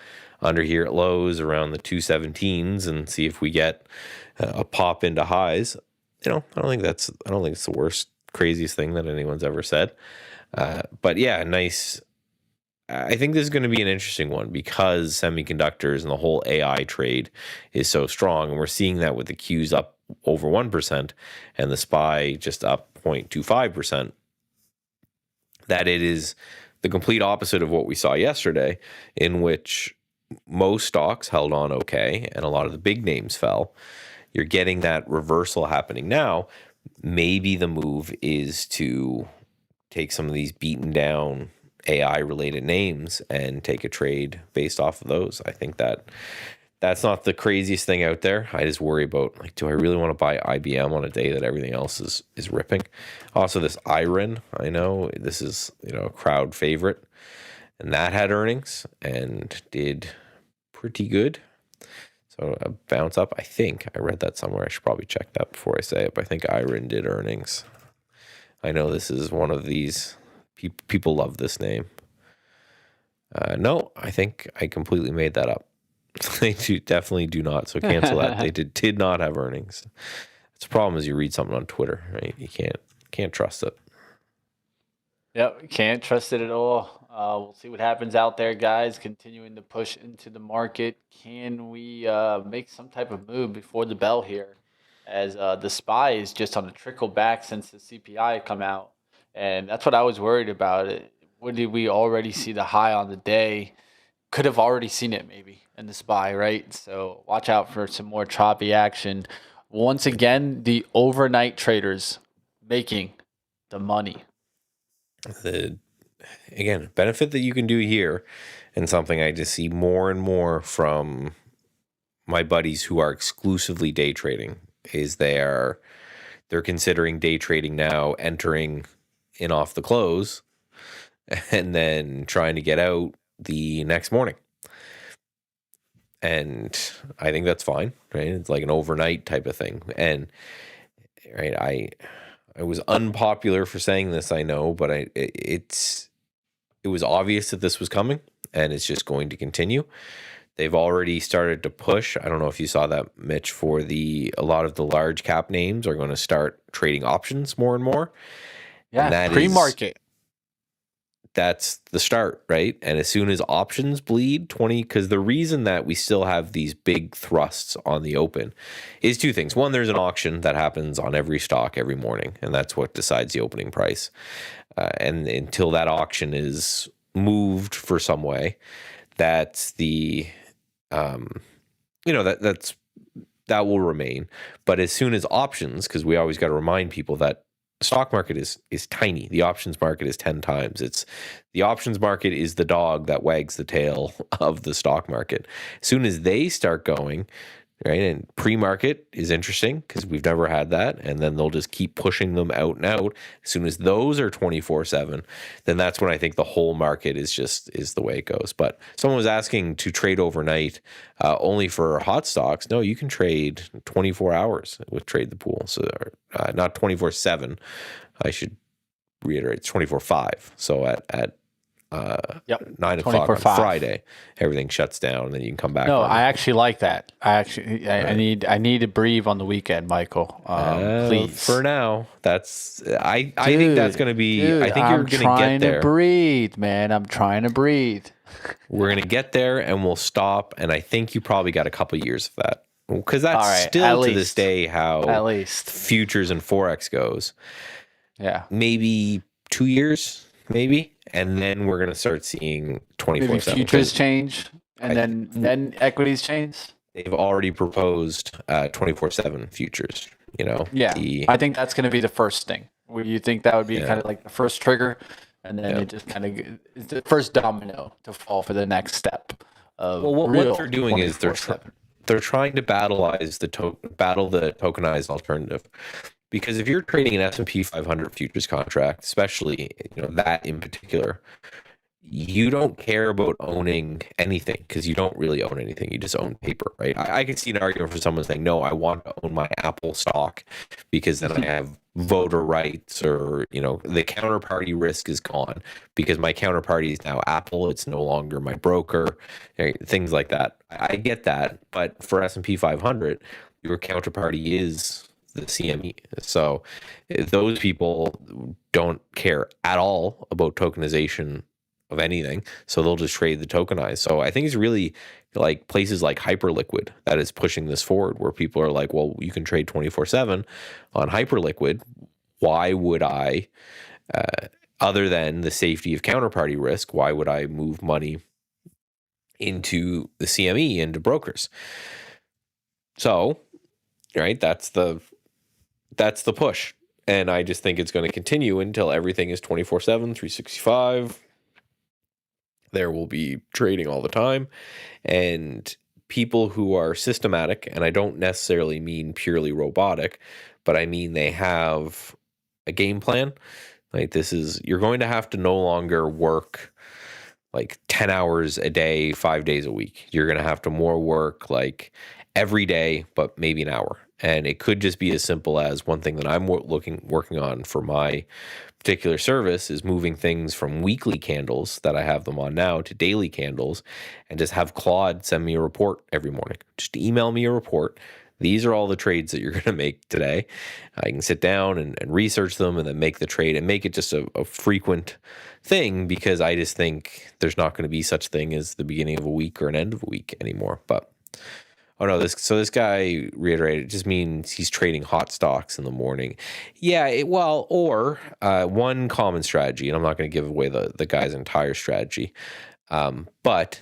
under here at lows around the 217s and see if we get a pop into highs. I don't think it's the worst, craziest thing that anyone's ever said. But yeah, nice. I think this is going to be an interesting one because semiconductors and the whole AI trade is so strong. And we're seeing that with the Qs up over 1% and the SPY just up 0.25%, that it is the complete opposite of what we saw yesterday, in which most stocks held on okay and a lot of the big names fell. You're getting that reversal happening now. Maybe the move is to take some of these beaten down AI related names and take a trade based off of those. I think that's not the craziest thing out there. I just worry about, like, do I really want to buy IBM on a day that everything else is ripping? Also, this IREN, I know this is, a crowd favorite, and that had earnings and did pretty good. So a bounce up. I think I read that somewhere. I should probably check that before I say it, but I think IREN did earnings. I know this is one of these. People love this name. No, I think I completely made that up. They definitely do not. So cancel that. They did not have earnings. It's a problem is you read something on Twitter, right? You can't trust it. Yep, can't trust it at all. We'll see what happens out there, guys. Continuing to push into the market. Can we make some type of move before the bell here? As the SPY is just on a trickle back since the CPI come out. And that's what I was worried about. When did we already see the high on the day? Could have already seen it maybe in the SPY, right? So watch out for some more choppy action. Once again, the overnight traders making the money. Again, benefit that you can do here, and something I just see more and more from my buddies who are exclusively day trading, is they're considering day trading now, entering in off the close and then trying to get out the next morning. And I think that's fine, right? It's like an overnight type of thing. And right, I was unpopular for saying this, I know, but it was obvious that this was coming and it's just going to continue. They've already started to push. I don't know if you saw that, Mitch, for a lot of the large cap names are going to start trading options more and more. Yeah, pre-market. That's the start, right? And as soon as options bleed 20, because the reason that we still have these big thrusts on the open is two things. One, there's an auction that happens on every stock every morning, and that's what decides the opening price. And until that auction is moved for some way, that's the, that will remain. But as soon as options, because we always got to remind people that the stock market is tiny. The options market is 10 times. The options market is the dog that wags the tail of the stock market. As soon as they start going, right, and pre-market is interesting because we've never had that, and then they'll just keep pushing them out and out. As soon as those are 24/7, then that's when I think the whole market is the way it goes. But someone was asking to trade overnight only for hot stocks. No, you can trade 24 hours with Trade the Pool. So not 24/7. I should reiterate, it's 24/5. So at 9 o'clock on Friday, everything shuts down, and then you can come back. No, I actually like that. I need to breathe on the weekend, Michael. Please. For now, I think that's going to be. Dude, I think you're going to get there. I'm trying to breathe, man. I'm trying to breathe. We're going to get there, and we'll stop. And I think you probably got a couple years of that, because that's still to this day how at least futures and forex goes. Yeah, maybe 2 years. Maybe, and then we're going to start seeing 24/7. Futures change, and then equities change. They've already proposed 24/7 futures. Yeah, I think that's going to be the first thing. Where you think that would be kind of like the first trigger, and then it just kind of is the first domino to fall for the next step. What they're doing is they're trying to battle the tokenized alternative. Because if you're trading an S&P 500 futures contract, especially that in particular, you don't care about owning anything because you don't really own anything. You just own paper, right? I can see an argument for someone saying, no, I want to own my Apple stock because then I have voter rights, or, the counterparty risk is gone because my counterparty is now Apple. It's no longer my broker, things like that. I get that. But for S&P 500, your counterparty is the CME. So those people don't care at all about tokenization of anything, so they'll just trade the tokenized. So I think it's really like places like Hyperliquid that is pushing this forward, where people are like, well, you can trade 24/7 on Hyperliquid. Why would I, other than the safety of counterparty risk, why would I move money into the CME, into brokers? So, right, that's the push. And I just think it's going to continue until everything is 24/7, 365. There will be trading all the time, and people who are systematic, and I don't necessarily mean purely robotic, but I mean they have a game plan. Like, you're going to have to no longer work like 10 hours a day, 5 days a week. You're going to have to more work like every day, but maybe an hour. And it could just be as simple as one thing that I'm working on for my particular service is moving things from weekly candles that I have them on now to daily candles, and just have Claude send me a report every morning. Just email me a report. These are all the trades that you're going to make today. I can sit down and research them and then make the trade and make it just a frequent thing, because I just think there's not going to be such thing as the beginning of a week or an end of a week anymore. But oh no, this guy reiterated, it just means he's trading hot stocks in the morning. Yeah, or one common strategy, and I'm not going to give away the guy's entire strategy, but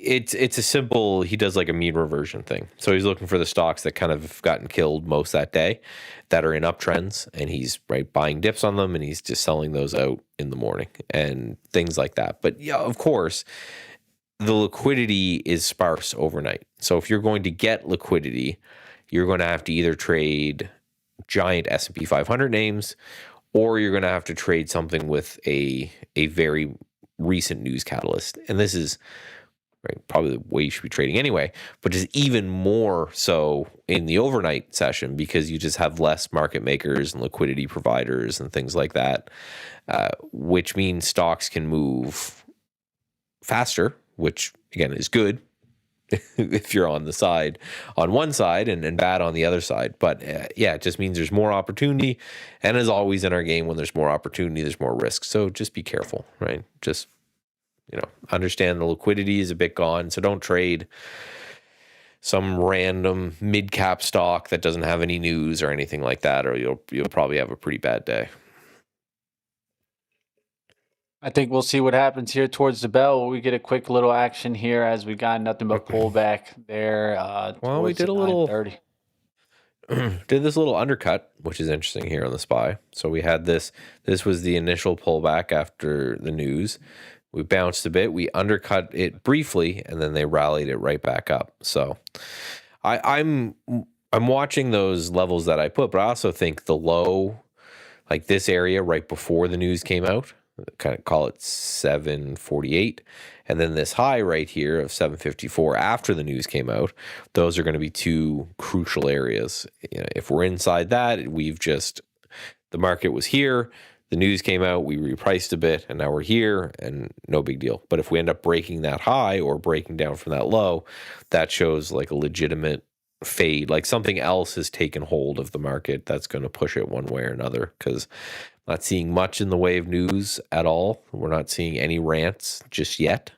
it's a simple, he does like a mean reversion thing. So he's looking for the stocks that kind of gotten killed most that day, that are in uptrends, and he's buying dips on them, and he's just selling those out in the morning and things like that. But yeah, of course, the liquidity is sparse overnight. So if you're going to get liquidity, you're going to have to either trade giant S&P 500 names, or you're going to have to trade something with a very recent news catalyst. And this is probably the way you should be trading anyway, but just even more so in the overnight session, because you just have less market makers and liquidity providers and things like that, which means stocks can move faster, which again is good if you're on one side and bad on the other side. But it just means there's more opportunity. And as always in our game, when there's more opportunity, there's more risk. So just be careful, right? Just, understand the liquidity is a bit gone. So don't trade some random mid-cap stock that doesn't have any news or anything like that, or you'll probably have a pretty bad day. I think we'll see what happens here towards the bell. We get a quick little action here as we got nothing but pullback there. Well, we did a little did this little undercut, which is interesting here on the SPY. So we had this was the initial pullback after the news. We bounced a bit, we undercut it briefly, and then they rallied it right back up. So I'm watching those levels that I put, but I also think the low, like this area right before the news came out, kind of call it 748, and then this high right here of 754 after the news came out, those are going to be two crucial areas. If we're inside that, the market was here, the news came out, we repriced a bit, and now we're here, and no big deal. But if we end up breaking that high or breaking down from that low, that shows like a legitimate fade, like something else has taken hold of the market that's going to push it one way or another, because not seeing much in the way of news at all. We're not seeing any rants just yet.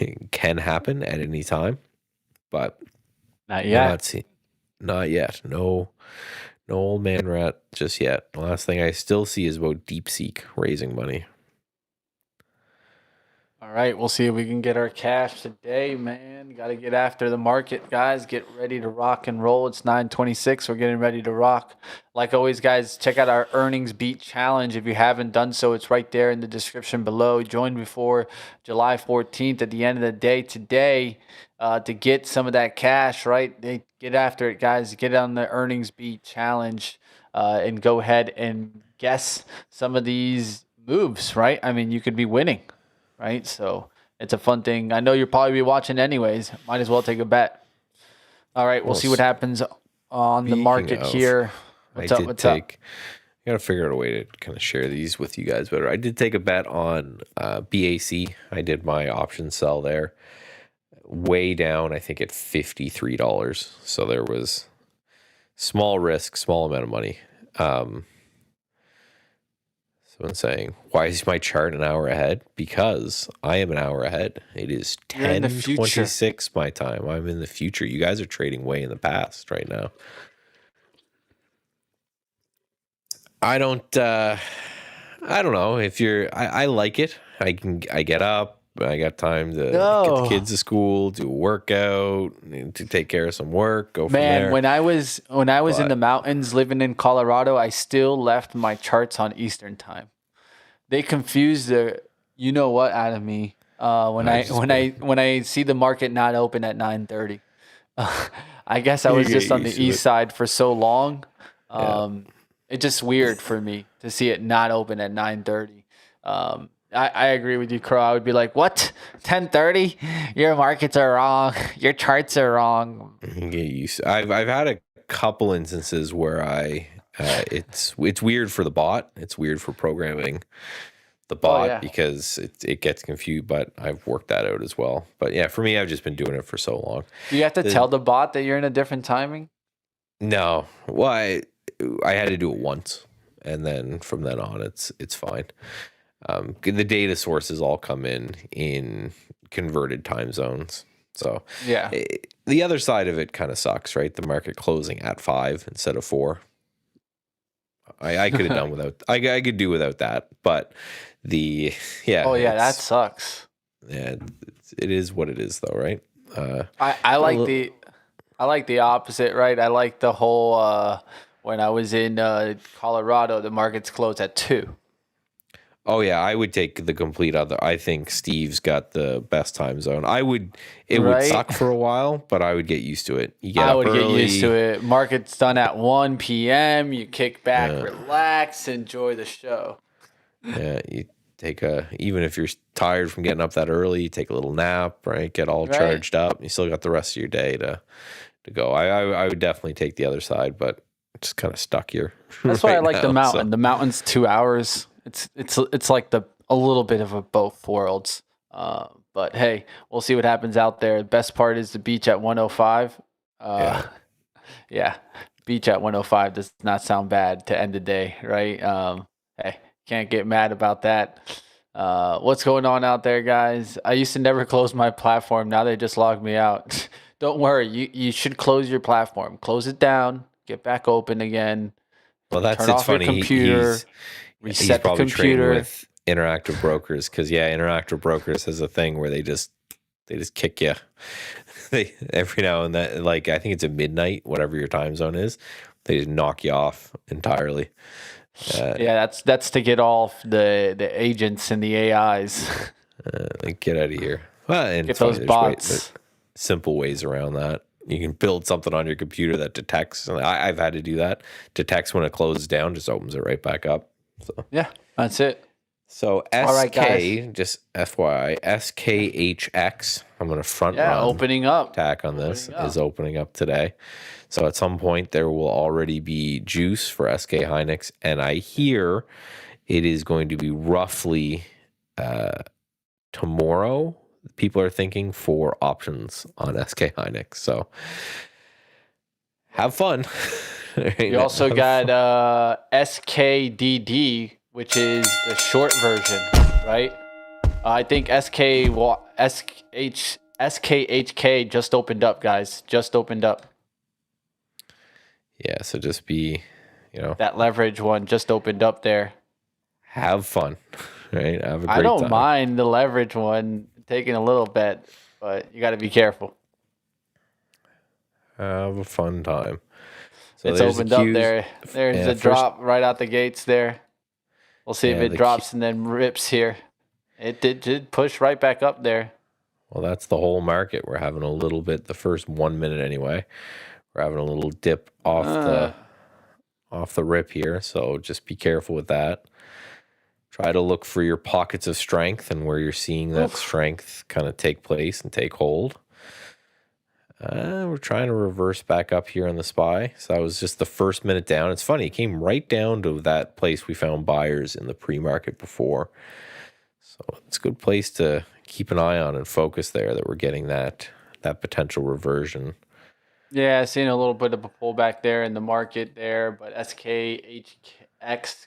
It can happen at any time, but not yet. Not yet. No old man rat just yet. The last thing I still see is about DeepSeek raising money. All right, we'll see if we can get our cash today, man. Got to get after the market, guys. Get ready to rock and roll. It's 9:26. We're getting ready to rock. Like always, guys, check out our earnings beat challenge. If you haven't done so, it's right there in the description below. Join before July 14th at the end of the day today to get some of that cash, right? Get after it, guys. Get on the earnings beat challenge and go ahead and guess some of these moves, right? I mean, you could be winning. Right, so it's a fun thing. I know you'll probably be watching anyways. Might as well take a bet. All right, we'll see what happens on the market here. What's up? I gotta figure out a way to kind of share these with you guys better. I did take a bet on BAC. I did my option sell there, way down. I think at $53. So there was small risk, small amount of money. Someone saying, why is my chart an hour ahead? Because I am an hour ahead. It is 10:26 my time. I'm in the future. You guys are trading way in the past right now. I don't know if I like it. I get up. I got time to get the kids to school, do a workout, to take care of some work, go from there. When I was in the mountains living in Colorado, I still left my charts on Eastern time. They confused the you know what out of me when I see the market not open at 9:30. I guess I was just on the east side for so long. It's just weird for me to see it not open at 9:30. I agree with you, Crow. I would be like, what? 10:30? Your markets are wrong. Your charts are wrong. Get used. I've had a couple instances where it's weird for the bot. It's weird for programming the bot because it gets confused, but I've worked that out as well. But yeah, for me, I've just been doing it for so long. Do you have to tell the bot that you're in a different timing? No. Well, I had to do it once, and then from then on, it's fine. The data sources all come in converted time zones. So yeah, the other side of it kind of sucks, right? The market closing at 5 instead of 4. I could have done without. I could do without that, but that sucks. Yeah, it is what it is, though, right? I like the opposite, right? I like the whole when I was in Colorado, the markets closed at 2. Oh yeah, I would take the complete other. I think Steve's got the best time zone. It would suck for a while, but I would get used to it. I would get used to it. Market's done at 1 p.m. You kick back, relax, enjoy the show. Yeah, you take even if you're tired from getting up that early, you take a little nap, right? Get all charged up. You still got the rest of your day to go. I would definitely take the other side, but just kind of stuck here. That's why I like the mountain. So. The mountain's 2 hours. It's like a little bit of a both worlds. But hey, we'll see what happens out there. The best part is the beach at 105. Yeah, beach at 105 does not sound bad to end the day, right? Hey, can't get mad about that. What's going on out there, guys? I used to never close my platform. Now they just logged me out. Don't worry. You should close your platform. Close it down. Get back open again. Well, turn off your computer. Reset the computer with Interactive Brokers because Interactive Brokers has a thing where they just kick you. They every now and then, like I think it's at midnight, whatever your time zone is, they just knock you off entirely. That's to get off the agents and the AIs. Like get out of here. Well, and get those bots. Simple ways around that. You can build something on your computer that detects. And I've had to do that. Detects when it closes down, just opens it right back up. So yeah, that's it. So SK, just FYI, SKHX. I'm going to front run. Opening up. Attack on this is opening up today. So at some point there will already be juice for SK Hynix, and I hear it is going to be roughly tomorrow. People are thinking for options on SK Hynix. So have fun. You also got SKDD, which is the short version, right? I think SKHK just opened up, guys. Just opened up. Yeah, so just be, that leverage one just opened up there. Have fun. right? Have a great I don't time. mind the leverage one taking a little bet, but you got to be careful. Have a fun time. So It's there's opened the up cues. there. There's Yeah, the first, drop right out the gates there. We'll see if yeah, it drops and then rips here. It did push right back up there. well, that's the whole market. We're having a little bit, the first 1 minute anyway. We're having a little dip off the rip here, so just be careful with that. Try to look for your pockets of strength and where you're seeing that strength kind of take place and take hold. We're trying to reverse back up here on the SPY. So that was just the first minute down. It's funny, it came right down to that place we found buyers in the pre-market before. So it's a good place to keep an eye on and focus there that we're getting that potential reversion. Yeah, seeing a little bit of a pullback there in the market there, but SKHX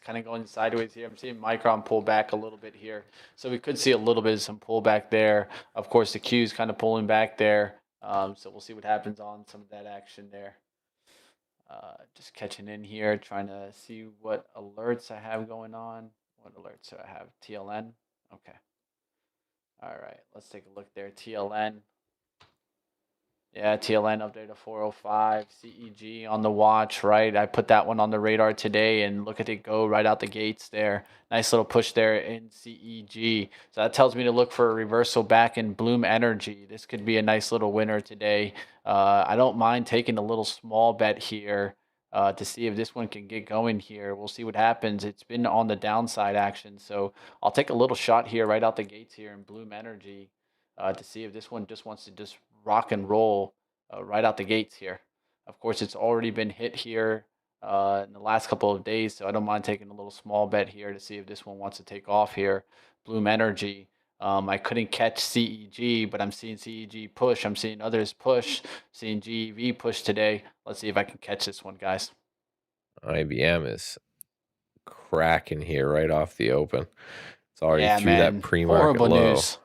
kind of going sideways here. I'm seeing Micron pull back a little bit here. So we could see a little bit of some pullback there. Of course, the Q's kind of pulling back there. So we'll see what happens on some of that action there. Just catching in here, trying to see what alerts I have going on. What alerts do I have? TLN? Okay. All right, let's take a look there. TLN. Yeah, TLN update of 405, CEG on the watch, right? I put that one on the radar today and look at it go right out the gates there. Nice little push there in CEG. So that tells me to look for a reversal back in Bloom Energy. This could be a nice little winner today. I don't mind taking a little small bet here to see if this one can get going here. We'll see what happens. It's been on the downside action. So I'll take a little shot here right out the gates here in Bloom Energy to see if this one just wants to just rock and roll right out the gates here. Of course, it's already been hit here in the last couple of days, so I don't mind taking a little small bet here to see if this one wants to take off here. Bloom Energy. I couldn't catch CEG, but I'm seeing CEG push. I'm seeing others push. Seeing GEV push today. Let's see if I can catch this one, guys. IBM is cracking here right off the open. It's already through man. that pre-market Horrible low. news.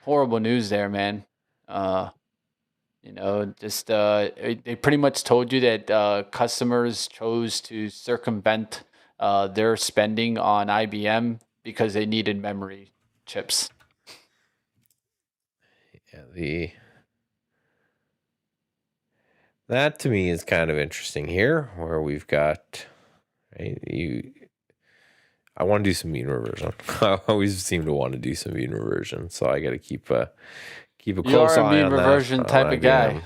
Horrible news there, man. You know, just they pretty much told you that customers chose to circumvent their spending on IBM because they needed memory chips. Yeah, that to me is kind of interesting here, where we've got I want to do some mean reversion. I always seem to want to do some mean reversion, so I got to keep a close eye on that. You are a mean reversion type of guy.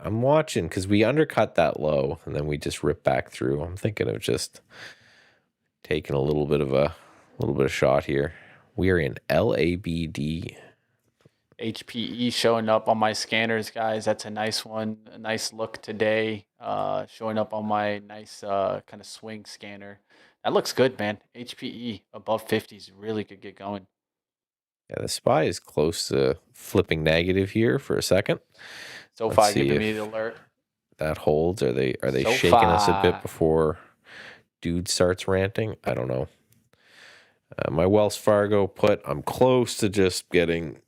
I'm watching because we undercut that low and then we just rip back through. I'm thinking of just taking a little bit of shot here. We are in LABD. HPE showing up on my scanners, guys. That's a nice one. A nice look today. Showing up on my nice kind of swing scanner. That looks good, man. HPE above 50s really could get going. Yeah, the SPY is close to flipping negative here for a second. So far, giving me the alert. That holds. Are they shaking us a bit before dude starts ranting? I don't know. My Wells Fargo put, I'm close to just getting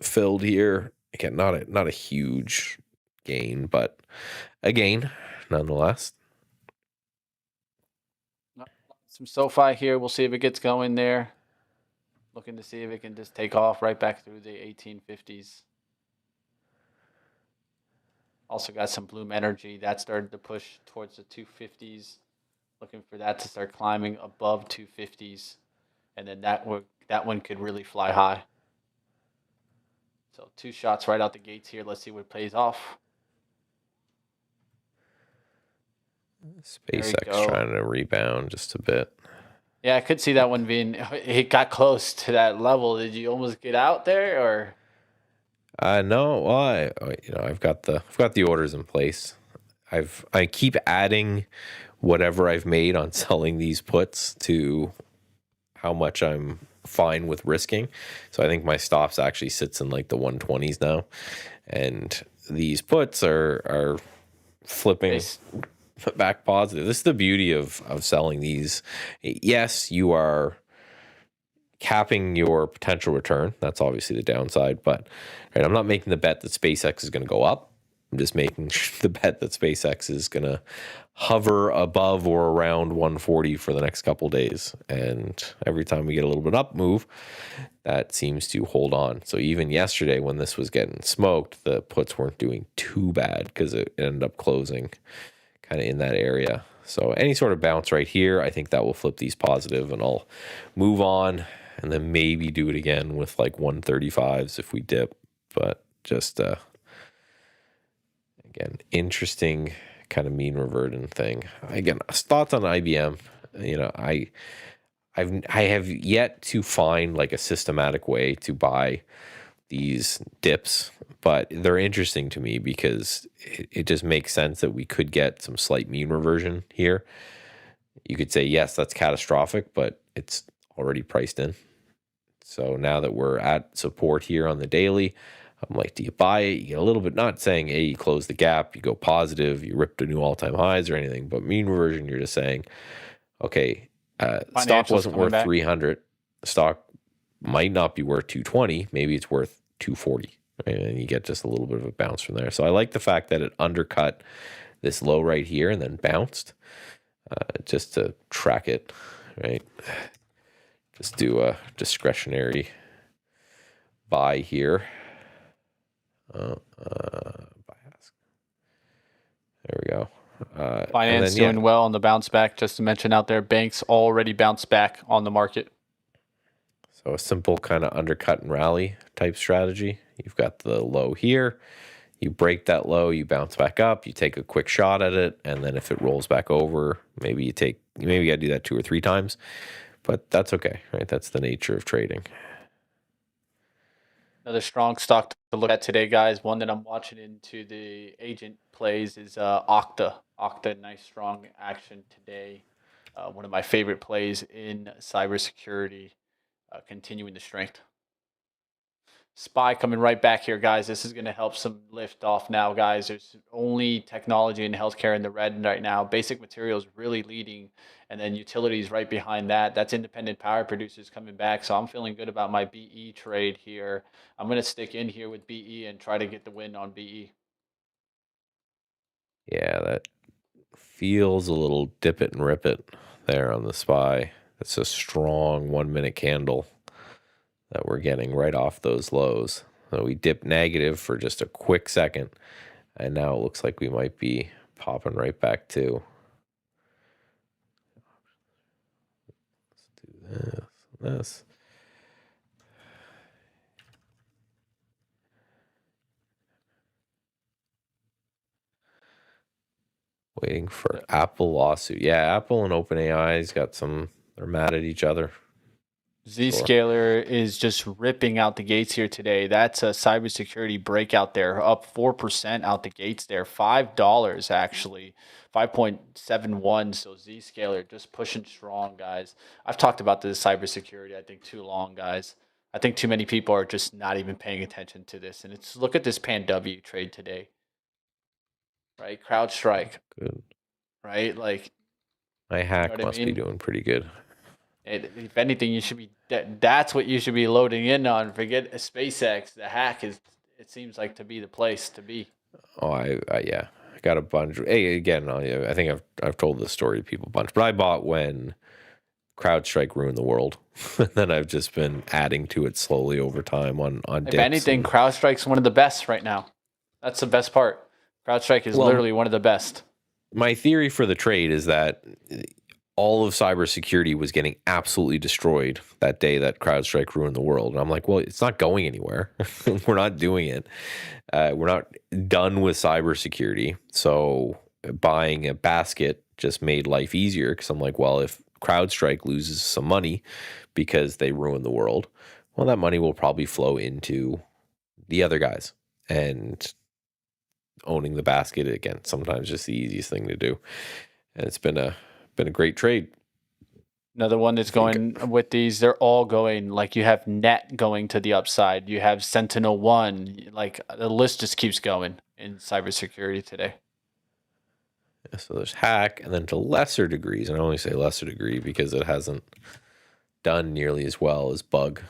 filled here. Again, not a huge gain, but a gain nonetheless. Some SoFi here. We'll see if it gets going there. Looking to see if it can just take off right back through the 1850s. Also got some Bloom Energy. That started to push towards the 250s. Looking for that to start climbing above 250s. And then that one could really fly high. So 2 shots right out the gates here. Let's see what plays off. SpaceX trying to rebound just a bit. Yeah, I could see that one being. It got close to that level. Did you almost get out there, or? No. Well, I've got the orders in place. I keep adding whatever I've made on selling these puts to how much I'm fine with risking. So I think my stops actually sits in like the 120s now, and these puts are flipping back positive. This is the beauty of selling these. Yes, you are capping your potential return. That's obviously the downside, but right, I'm not making the bet that SpaceX is going to go up. I'm just making the bet that SpaceX is going to hover above or around 140 for the next couple days. And every time we get a little bit up move, that seems to hold on. So even yesterday when this was getting smoked, the puts weren't doing too bad because it ended up closing kind of in that area. So any sort of bounce right here, I think that will flip these positive, and I'll move on and then maybe do it again with like 135s if we dip. But just again, interesting kind of mean reverting thing. Again, thoughts on IBM. You know, I have yet to find like a systematic way to buy these dips, but they're interesting to me because it just makes sense that we could get some slight mean reversion here. You could say, yes, that's catastrophic, but it's already priced in. So now that we're at support here on the daily, I'm like, do you buy it? You get a little bit, not saying, hey, you close the gap, you go positive, you rip to new all-time highs or anything, but mean reversion, you're just saying, okay, stock wasn't worth 300. Stock might not be worth 220. Maybe it's worth 240. Right? And you get just a little bit of a bounce from there. So I like the fact that it undercut this low right here and then bounced just to track it, right? Just do a discretionary buy here. Buy ask. There we go. Finance doing well on the bounce back. Just to mention out there, banks already bounced back on the market. So a simple kind of undercut and rally type strategy. You've got the low here. You break that low, you bounce back up, you take a quick shot at it, and then if it rolls back over, maybe you got to do that 2 or 3 times. But that's okay, right? That's the nature of trading. Another strong stock to look at today, guys. One that I'm watching into the agent plays is Okta. Okta, nice strong action today. One of my favorite plays in cybersecurity, continuing the strength. SPY coming right back here, guys. This is going to help some lift off now, guys. There's only technology and healthcare in the red right now. Basic materials really leading, and then utilities right behind that. That's independent power producers coming back. So I'm feeling good about my BE trade here. I'm going to stick in here with BE and try to get the win on BE. Yeah, that feels a little dip it and rip it there on the SPY. It's a strong 1 minute candle that we're getting right off those lows. So we dipped negative for just a quick second, and now it looks like we might be popping right back to. Let's do this. Waiting for Apple lawsuit. Yeah, Apple and OpenAI's got some, they're mad at each other. Zscaler is just ripping out the gates here today. That's a cybersecurity breakout there, up 4% out the gates there. $5 actually, 5.71. So Zscaler just pushing strong, guys. I've talked about this cybersecurity, I think, too long, guys. I think too many people are just not even paying attention to this. And it's look at this PanW trade today, right? CrowdStrike, Good. right? Like my hack must be doing pretty good. If anything, you should be. That's what you should be loading in on. Forget SpaceX. The hack is. It seems like to be the place to be. Oh, yeah, I got a bunch. Hey, again, I think I've told this story to people a bunch, but I bought when CrowdStrike ruined the world, and then I've just been adding to it slowly over time on dips. If anything, CrowdStrike's one of the best right now. That's the best part. CrowdStrike is literally one of the best. My theory for the trade is that all of cybersecurity was getting absolutely destroyed that day that CrowdStrike ruined the world. And I'm like, well, it's not going anywhere. We're not doing it. We're not done with cybersecurity. So buying a basket just made life easier because I'm like, well, if CrowdStrike loses some money because they ruined the world, well, that money will probably flow into the other guys. And owning the basket, again, sometimes just the easiest thing to do. And it's been a great trade. Another one that's going with these, they're all going, like you have Net going to the upside. You have Sentinel-1. Like the list just keeps going in cybersecurity today. Yeah, so there's hack, and then to lesser degrees, and I only say lesser degree because it hasn't done nearly as well as Bug.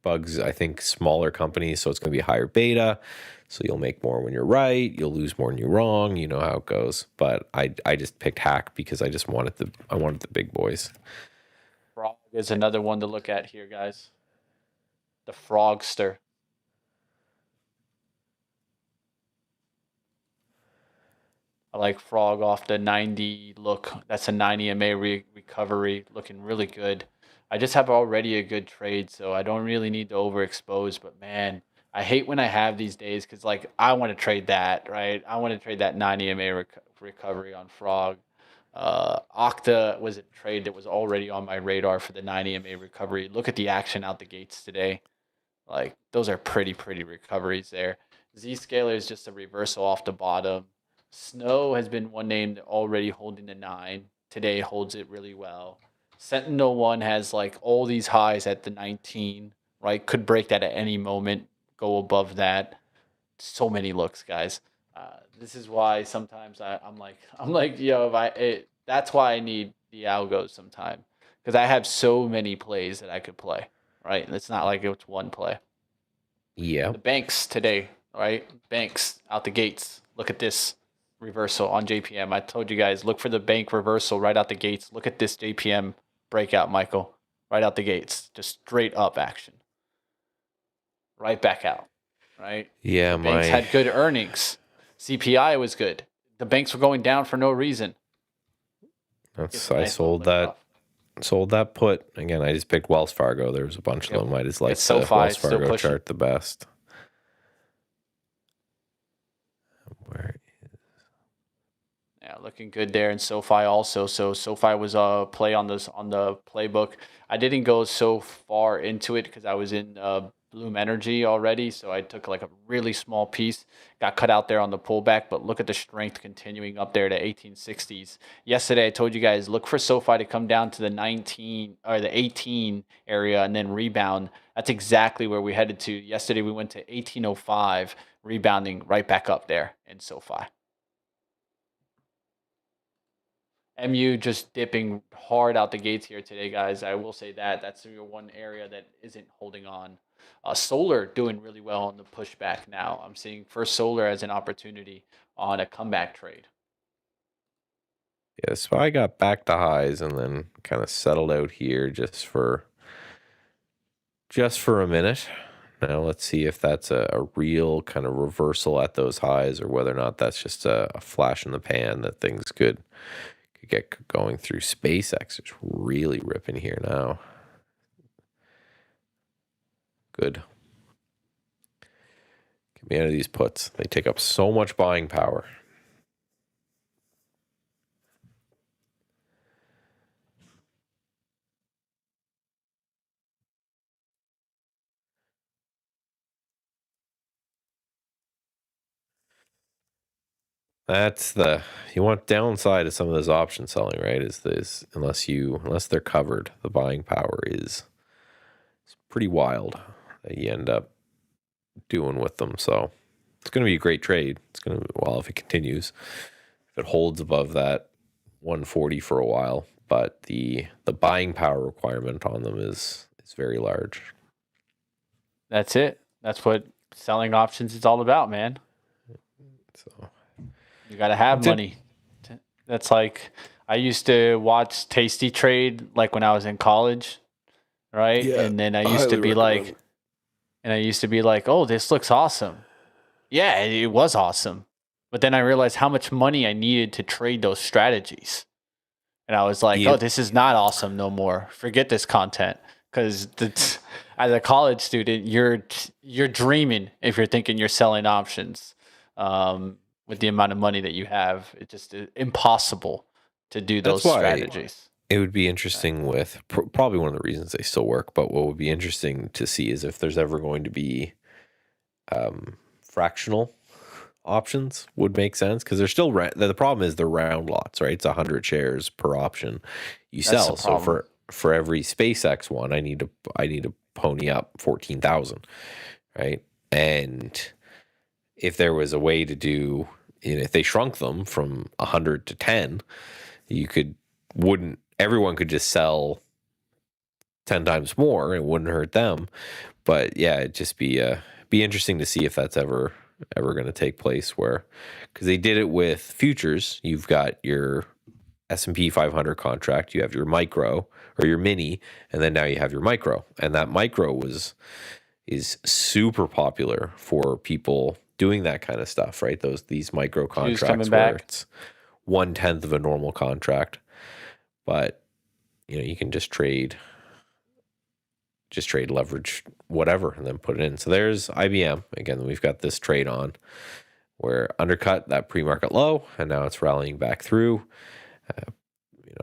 Bug's, I think, smaller companies, so it's going to be higher beta. So you'll make more when you're right. You'll lose more when you're wrong. You know how it goes. But I just picked hack because I just wanted the big boys. Frog is another one to look at here, guys. The Frogster. I like Frog off the 90 look. That's a 90 MA recovery, looking really good. I just have already a good trade, so I don't really need to overexpose. But man, I hate when I have these days because like I want to trade that, right? I want to trade that 90 MA recovery on Frog. Okta was a trade that was already on my radar for the 90 MA recovery. Look at the action out the gates today. Like those are pretty recoveries there. Zscaler is just a reversal off the bottom. Snow has been one name that already holding the 9. Today holds it really well. Sentinel-1 has like all these highs at the 19, right? Could break that at any moment, go above that. So many looks, guys. This is why sometimes I'm like, yo, that's why I need the algos sometime because I have so many plays that I could play, right? It's not like it's one play. Yeah. The banks today, right? Banks out the gates. Look at this reversal on JPM. I told you guys, look for the bank reversal right out the gates. Look at this JPM breakout, Michael. Right out the gates. Just straight up action. Right back out. Right? Yeah, Banks had good earnings. CPI was good. The banks were going down for no reason. I sold that put. Again, I just picked Wells Fargo. There was a bunch of them. I just like the Wells Fargo chart the best. Where Yeah, looking good there in SoFi also. So SoFi was a play on the playbook. I didn't go so far into it because I was in Bloom Energy already. So I took like a really small piece, got cut out there on the pullback. But look at the strength continuing up there to 1860s. Yesterday I told you guys look for SoFi to come down to the 19 or the 18 area and then rebound. That's exactly where we headed to. Yesterday we went to 1805, rebounding right back up there in SoFi. MU just dipping hard out the gates here today, guys. I will say that. That's your one area that isn't holding on. Solar doing really well on the pushback now. I'm seeing First Solar as an opportunity on a comeback trade. Yeah, so I got back to highs and then kind of settled out here just for a minute. Now let's see if that's a real kind of reversal at those highs or whether or not that's just a flash in the pan that things could get going through. SpaceX is really ripping here now. Good. Get me out of these puts. They take up so much buying power. That's you want downside of some of this option selling, right? Unless they're covered, the buying power is pretty wild that you end up doing with them. So it's going to be a great trade. It's going to be, well, if it continues, if it holds above that 140 for a while, but the buying power requirement on them is very large. That's it. That's what selling options is all about, man. So you got to have money. That's like I used to watch Tasty Trade like when I was in college, right? Yeah, and then I used to be like, oh, this looks awesome. Yeah, it was awesome. But then I realized how much money I needed to trade those strategies. And I was like, oh, this is not awesome no more. Forget this content. Because as a college student, you're dreaming if you're thinking you're selling options. With the amount of money that you have, it's just impossible to do those strategies. It would be interesting with probably one of the reasons they still work, but what would be interesting to see is if there's ever going to be fractional options would make sense because they're still the problem is they're round lots, right? It's 100 shares per option you sell. So for every SpaceX one, I need to pony up 14,000, right? And if there was a way to do, if they shrunk them from 100 to 10, everyone could just sell 10 times more. It wouldn't hurt them. But yeah, it'd just be interesting to see if that's ever ever going to take place, where, because they did it with futures. You've got your S&P 500 contract, you have your micro or your mini, and then now you have your micro. And that micro is super popular for people doing that kind of stuff, right? These micro contracts where it's 1/10 of a normal contract, but you can just trade leverage whatever and then put it in. So there's IBM again. We've got this trade on where undercut that pre-market low, and now it's rallying back through.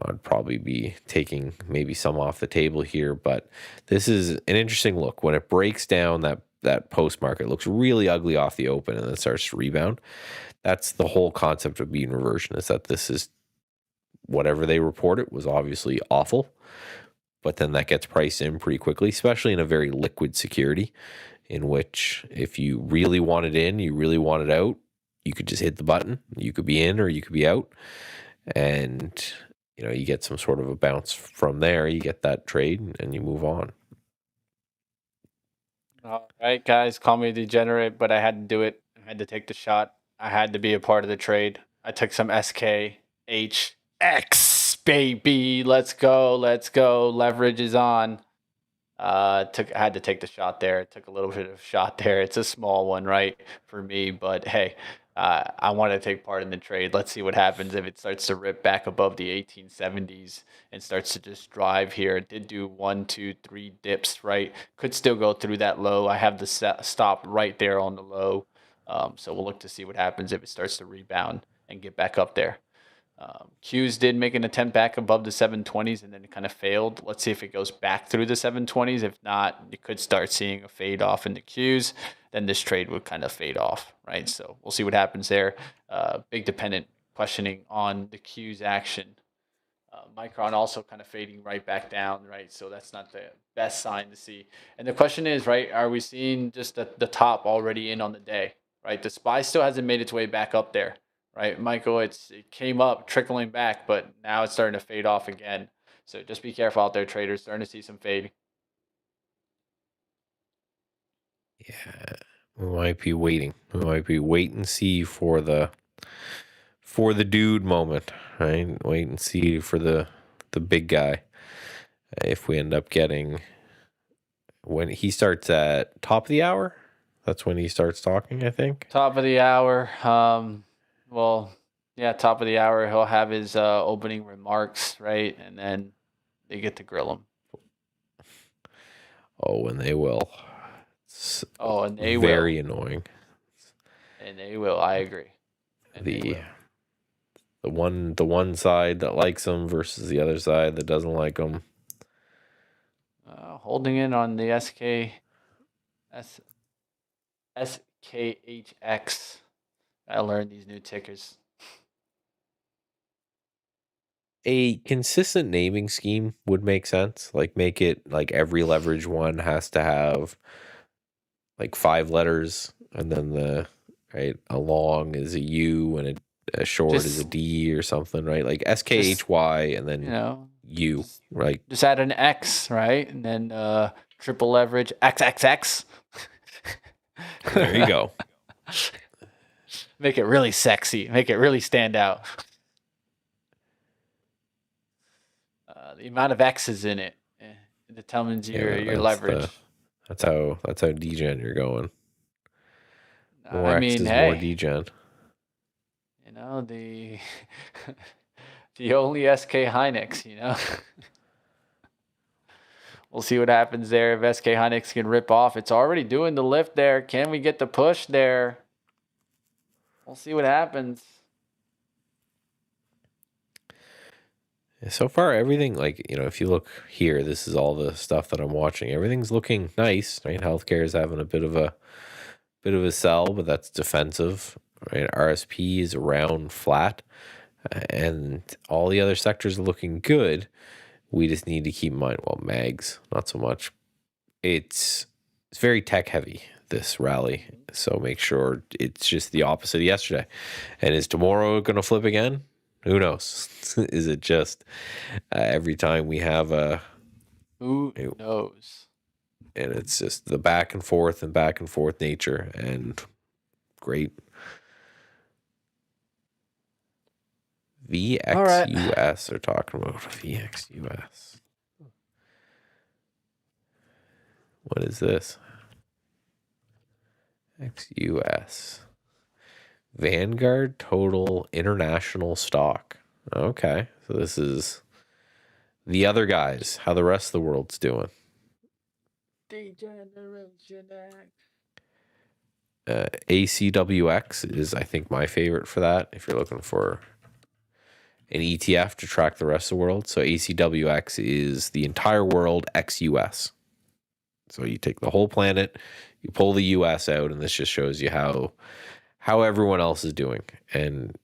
I'd probably be taking maybe some off the table here, but this is an interesting look. When it breaks down that post-market, looks really ugly off the open and then starts to rebound. That's the whole concept of mean reversion, is that this is whatever they reported was obviously awful, but then that gets priced in pretty quickly, especially in a very liquid security, in which if you really want it in, you really want it out, you could just hit the button. You could be in or you could be out. And you get some sort of a bounce from there. You get that trade and you move on. All right, guys, call me a degenerate, but I had to do it. I had to take the shot. I had to be a part of the trade. I took some SKHX, baby. Let's go. Leverage is on. I had to take the shot there. Took a little bit of a shot there. It's a small one, right, for me, but hey, I want to take part in the trade. Let's see what happens if it starts to rip back above the 1870s and starts to just drive here. It did do 1, 2, 3 dips, right? Could still go through that low. I have the stop right there on the low. So we'll look to see what happens if it starts to rebound and get back up there. Qs did make an attempt back above the 720s and then it kind of failed. Let's see if it goes back through the 720s. If not, you could start seeing a fade off in the Qs. Then this trade would kind of fade off, right? So we'll see what happens there. Big dependent questioning on the Qs action. Micron also kind of fading right back down, right? So that's not the best sign to see. And the question is, right, are we seeing just the top already in on the day, right? The SPY still hasn't made its way back up there, right? Michael, it came up trickling back, but now it's starting to fade off again. So just be careful out there, traders. Starting to see some fade. Yeah, we might be waiting. We might be wait and see for the dude moment, right? Wait and see for the big guy. If we end up getting, when he starts at top of the hour, that's when he starts talking, I think. Top of the hour. Well, yeah, top of the hour. He'll have his opening remarks, right? And then they get to grill him. Oh, and they will. And they will. Very annoying. And they will. I agree. And the one side that likes them versus the other side that doesn't like them. Holding in on the SKHX. I learned these new tickers. A consistent naming scheme would make sense. Like make it like every leverage one has to have like 5 letters, and then a long is a U and a short is a D or something, right? Like SKHY and then U, right? Just add an X, right? And then triple leverage XXX. There you go. Make it really sexy. Make it really stand out. The amount of X's in it determines your leverage. That's how degen you're going. More I X mean, is hey, more degen. The only SK Hynix, We'll see what happens there if SK Hynix can rip off. It's already doing the lift there. Can we get the push there? We'll see what happens. So far, everything, if you look here, this is all the stuff that I'm watching. Everything's looking nice, right? Healthcare is having a bit of a sell, but that's defensive, right? RSP is around flat, and all the other sectors are looking good. We just need to keep in mind, mags, not so much. It's very tech heavy, this rally. So make sure it's just the opposite of yesterday. And is tomorrow going to flip again? Who knows? Is it just every time we have a... Who knows? And it's just the back and forth nature. And Great. VXUS are talking about VXUS. What is this? XUS. Vanguard Total International Stock. Okay. So this is the other guys, how the rest of the world's doing. ACWX is, I think, my favorite for that if you're looking for an ETF to track the rest of the world. So ACWX is the entire world XUS. So you take the whole planet, you pull the US out, and this just shows you how everyone else is doing. And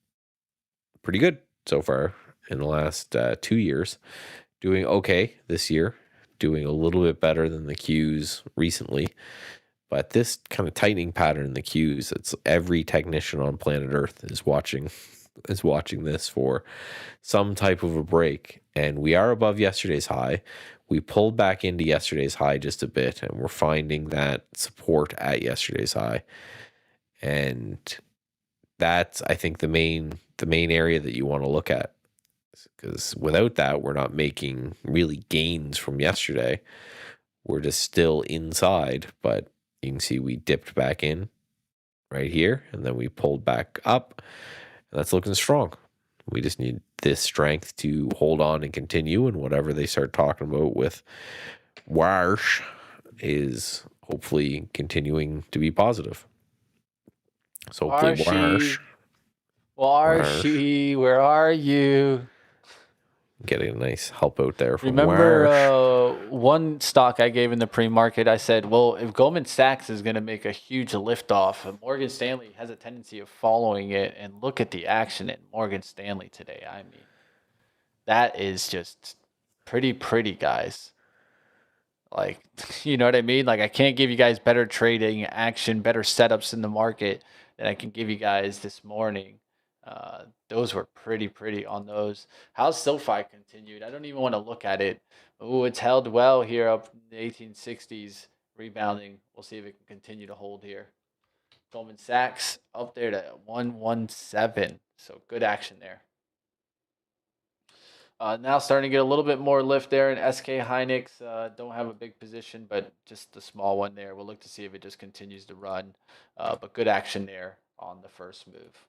pretty good so far in the last 2 years. Doing okay this year, doing a little bit better than the Qs recently. But this kind of tightening pattern in the Qs, it's every technician on planet Earth is watching this for some type of a break. And we are above yesterday's high. We pulled back into yesterday's high just a bit, and we're finding that support at yesterday's high. And that's, I think, the main area that you want to look at. Because without that, we're not making really gains from yesterday. We're just still inside, but you can see we dipped back in right here, and then we pulled back up. And that's looking strong. We just need this strength to hold on and continue, and whatever they start talking about with Warsh is hopefully continuing to be positive. So hopefully Warshy, where are you? Getting a nice help out there from Remember one stock I gave in the pre-market, I said, well, if Goldman Sachs is going to make a huge liftoff, Morgan Stanley has a tendency of following it, and look at the action in Morgan Stanley today. I mean, that is just pretty, guys. Like, you know what I mean? Like, I can't give you guys better trading action, better setups in the market than I can give you guys this morning. Those were pretty on those. How's SoFi continued? I don't even want to look at it. Oh, it's held well here up in the 1860s, rebounding. We'll see if it can continue to hold here. Goldman Sachs up there to 117. So good action there. Now starting to get a little bit more lift there in SK Hynix. Don't have a big position, but just the small one there. We'll look to see if it just continues to run. But good action there on the first move.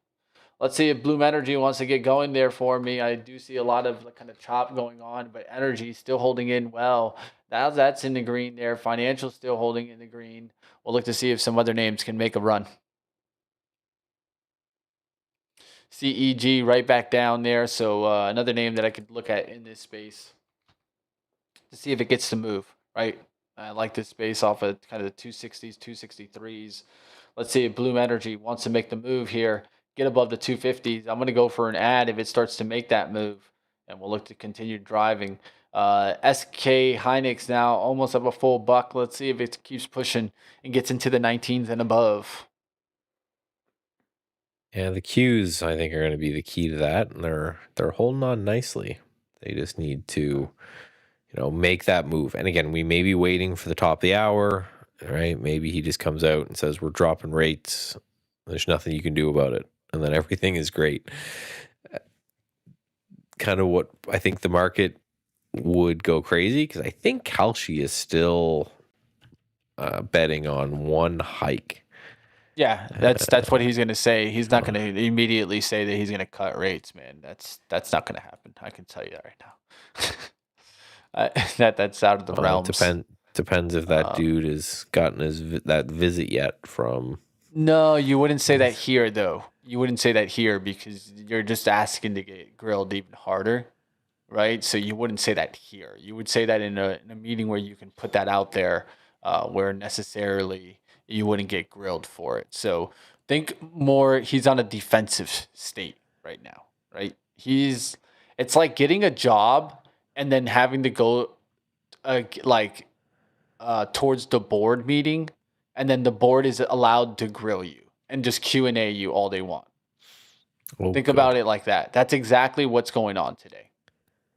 Let's see if Bloom Energy wants to get going there for me. I do see a lot of kind of chop going on, but energy still holding in well. Now that's in the green there. Financial still holding in the green. We'll look to see if some other names can make a run. CEG right back down there. So another name that I could look at in this space to see if it gets to move, right? I like this space off of kind of the 260s, 263s. Let's see if Bloom Energy wants to make the move here. Get above the 250s. I'm going to go for an add if it starts to make that move, and we'll look to continue driving. SK Hynix now almost up a full buck. Let's see if it keeps pushing and gets into the 19s and above. Yeah, the Qs I think are going to be the key to that, and they're holding on nicely. They just need to, make that move. And again, we may be waiting for the top of the hour, right? Maybe he just comes out and says we're dropping rates. There's nothing you can do about it. And then everything is great. Kind of what I think the market would go crazy, because I think Kalshi is still betting on one hike. Yeah, that's what he's going to say. He's not going to immediately say that he's going to cut rates, man. That's not going to happen. I can tell you that right now. That's out of the realms. Depends if that dude has gotten that visit yet from. No, you wouldn't say that here, though. You wouldn't say that here because you're just asking to get grilled even harder, right? So you wouldn't say that here. You would say that in a meeting where you can put that out there, where necessarily you wouldn't get grilled for it. So think more. He's on a defensive state right now, right? It's like getting a job and then having to go, towards the board meeting. And then the board is allowed to grill you and just Q&A you all they want. Think about it like that. That's exactly what's going on today.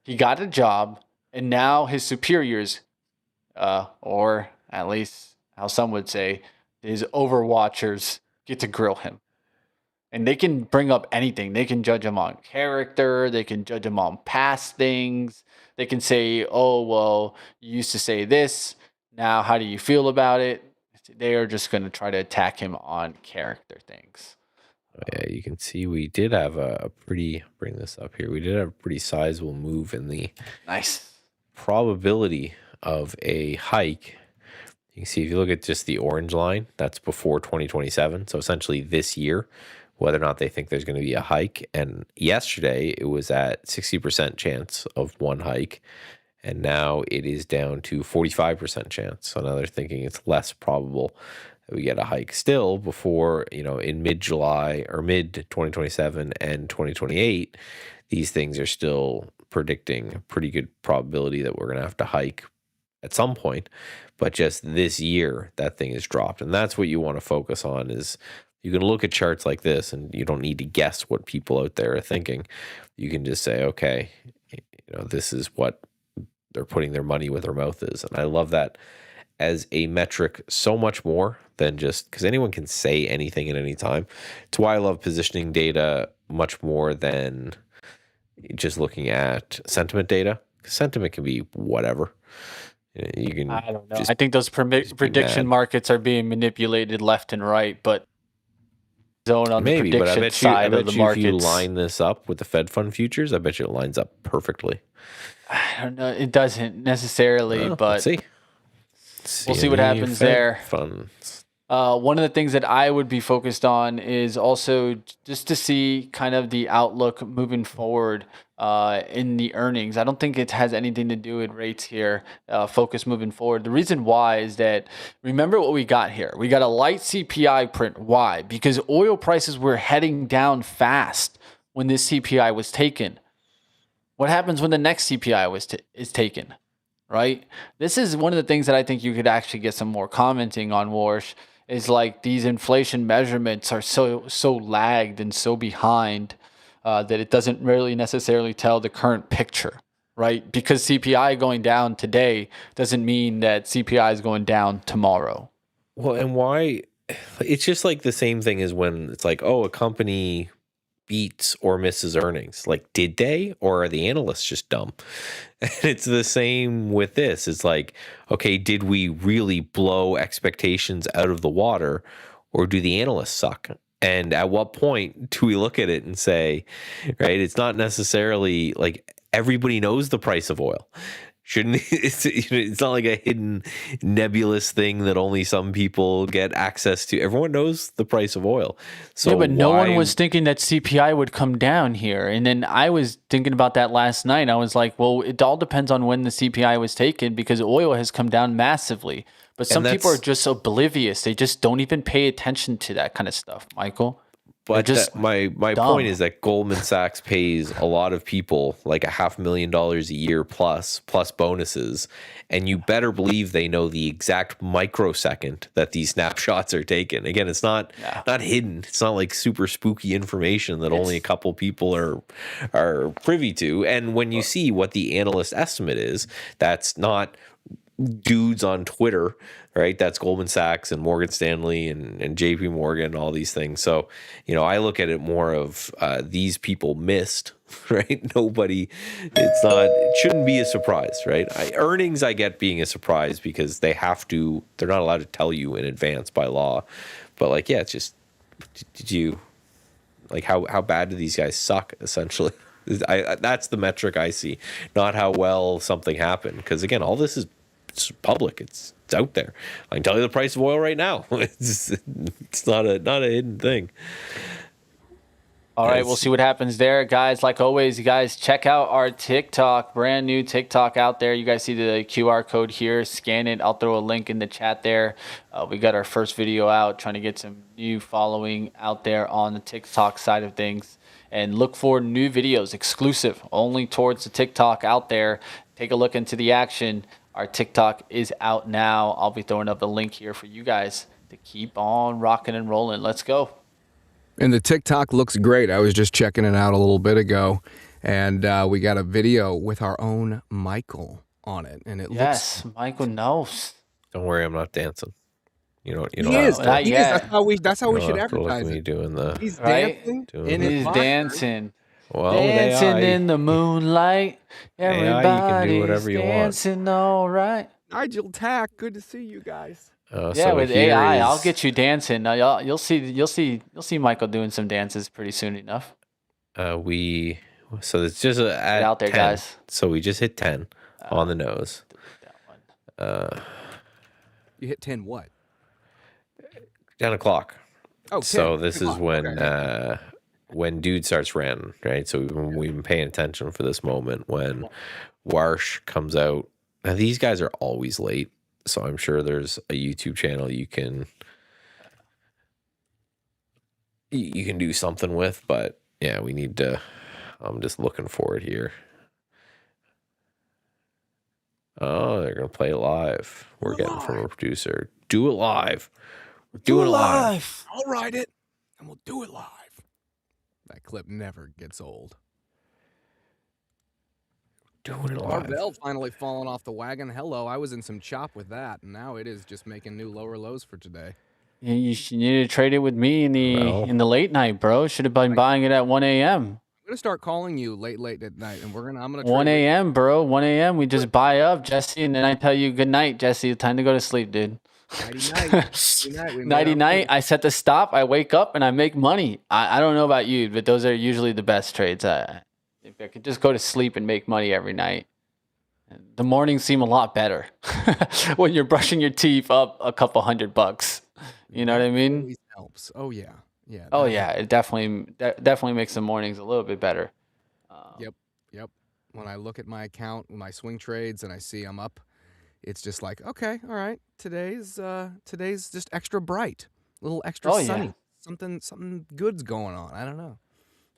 He got a job, and now his superiors, or at least how some would say, his overwatchers, get to grill him. And they can bring up anything. They can judge him on character. They can judge him on past things. They can say, oh, well, you used to say this. Now, how do you feel about it? They are just going to try to attack him on character things. Yeah, you can see we did have a pretty, bring this up here, we did have a pretty sizable move in the probability of a hike. You can see if you look at just the orange line, that's before 2027. So essentially this year, whether or not they think there's going to be a hike. And yesterday it was at 60% chance of one hike. And now it is down to 45% chance. So now they're thinking it's less probable that we get a hike still before, in mid-July or mid-2027 and 2028. These things are still predicting a pretty good probability that we're going to have to hike at some point. But just this year, that thing is dropped. And that's what you want to focus on is you can look at charts like this and you don't need to guess what people out there are thinking. You can just say, okay, this is what they're putting their money where their mouth is. And I love that as a metric so much more than just because anyone can say anything at any time. It's why I love positioning data much more than just looking at sentiment data. Sentiment can be whatever. You can. I don't know. I think those prediction markets are being manipulated left and right, but zone on maybe, the but prediction side of the markets. If you line this up with the Fed fund futures, I bet you it lines up perfectly. I don't know. It doesn't necessarily, but we'll see what happens there. Funds. One of the things that I would be focused on is also just to see kind of the outlook moving forward in the earnings. I don't think it has anything to do with rates here, focus moving forward. The reason why is that, remember what we got here. We got a light CPI print. Why? Because oil prices were heading down fast when this CPI was taken. What happens when the next CPI is taken, right? This is one of the things that I think you could actually get some more commenting on, Warsh, is like these inflation measurements are so lagged and so behind that it doesn't really necessarily tell the current picture, right? Because CPI going down today doesn't mean that CPI is going down tomorrow. Well, and why? It's just like the same thing as when it's like, oh, a company beats or misses earnings. Like, did they, or are the analysts just dumb? And it's the same with this. It's like, okay, did we really blow expectations out of the water, or do the analysts suck? And at what point do we look at it and say, right, it's not necessarily like everybody knows the price of oil. Shouldn't it's not like a hidden nebulous thing that only some people get access to. Everyone knows the price of oil. So yeah, but no one was thinking that CPI would come down here. And then I was thinking about that last night. I was like, well, it all depends on when the CPI was taken because oil has come down massively. But some people are just oblivious. They just don't even pay attention to that kind of stuff, Michael. But just my point is that Goldman Sachs pays a lot of people like $500,000 a year plus bonuses, and you better believe they know the exact microsecond that these snapshots are taken. Again, it's not hidden. It's not like super spooky information that only a couple people are privy to. And when you see what the analyst estimate is, that's not dudes on Twitter, right? That's Goldman Sachs and Morgan Stanley and JPMorgan and all these things. So, I look at it more of these people missed, right? It shouldn't be a surprise, right? Earnings I get being a surprise because they're not allowed to tell you in advance by law. But it's just, did you, how bad do these guys suck essentially? That's the metric I see, not how well something happened. Because again, all this is public. It's out there. I can tell you the price of oil right now. It's not a hidden thing. All right, we'll see what happens there, guys. Like always, you guys check out our TikTok, brand new TikTok out there. You guys see the QR code here. Scan it. I'll throw a link in the chat there. We got our first video out, trying to get some new following out there on the TikTok side of things. And look for new videos, exclusive, only towards the TikTok out there. Take a look into the action. Our TikTok is out now. I'll be throwing up a link here for you guys to keep on rocking and rolling. Let's go. And the TikTok looks great. I was just checking it out a little bit ago, and we got a video with our own Michael on it. And it looks... Michael knows. Don't worry, I'm not dancing. You don't He have is. to. Not He is. yet. That's how You we don't should have to look at advertise me it. doing the. He's Right? dancing Doing in it. his He's locker. dancing. Well, with Dancing AI, in the moonlight. AI, you can do whatever Everybody's you want. dancing all right. Nigel Tack, good to see you guys. Yeah, So with here AI, I'll is, get you dancing. You'll see Michael doing some dances pretty soon enough. So it's just at out there, 10. guys. So we just hit 10 on the nose. That one. You hit 10 what? 10 o'clock. Oh, 10. So this 10 is o'clock. Okay. when dude starts ranting, right? So we've been paying attention for this moment when Warsh comes out. Now these guys are always late, so I'm sure there's a YouTube channel you can do something with, but yeah, we need to. I'm just looking for it here. Oh, they're gonna play it live. We're getting from a producer. Do it live. We're doing it live. I'll write it, and we'll do it live. That clip never gets old. Doing it live. Marvell finally falling off the wagon. Hello, I was in some chop with that, and now it is just making new lower lows for today. You need to trade it with me in the late night, bro. Should have been buying it at 1 a.m. I'm gonna start calling you late at night, and I'm gonna 1 a.m., bro. 1 a.m. We just buy up, Jesse, and then I tell you good night, Jesse. Time to go to sleep, dude. Nighty night. I set the stop. I wake up and I make money. I don't know about you, but those are usually the best trades. If I could just go to sleep and make money every night, the mornings seem a lot better when you're brushing your teeth up a couple $100. You know what I mean? Always helps. Oh yeah. Oh yeah, it definitely makes the mornings a little bit better. Yep. When I look at my account, my swing trades, and I see I'm up, it's just like, okay, all right, today's just extra bright, a little extra sunny. Yeah. Something good's going on. I don't know.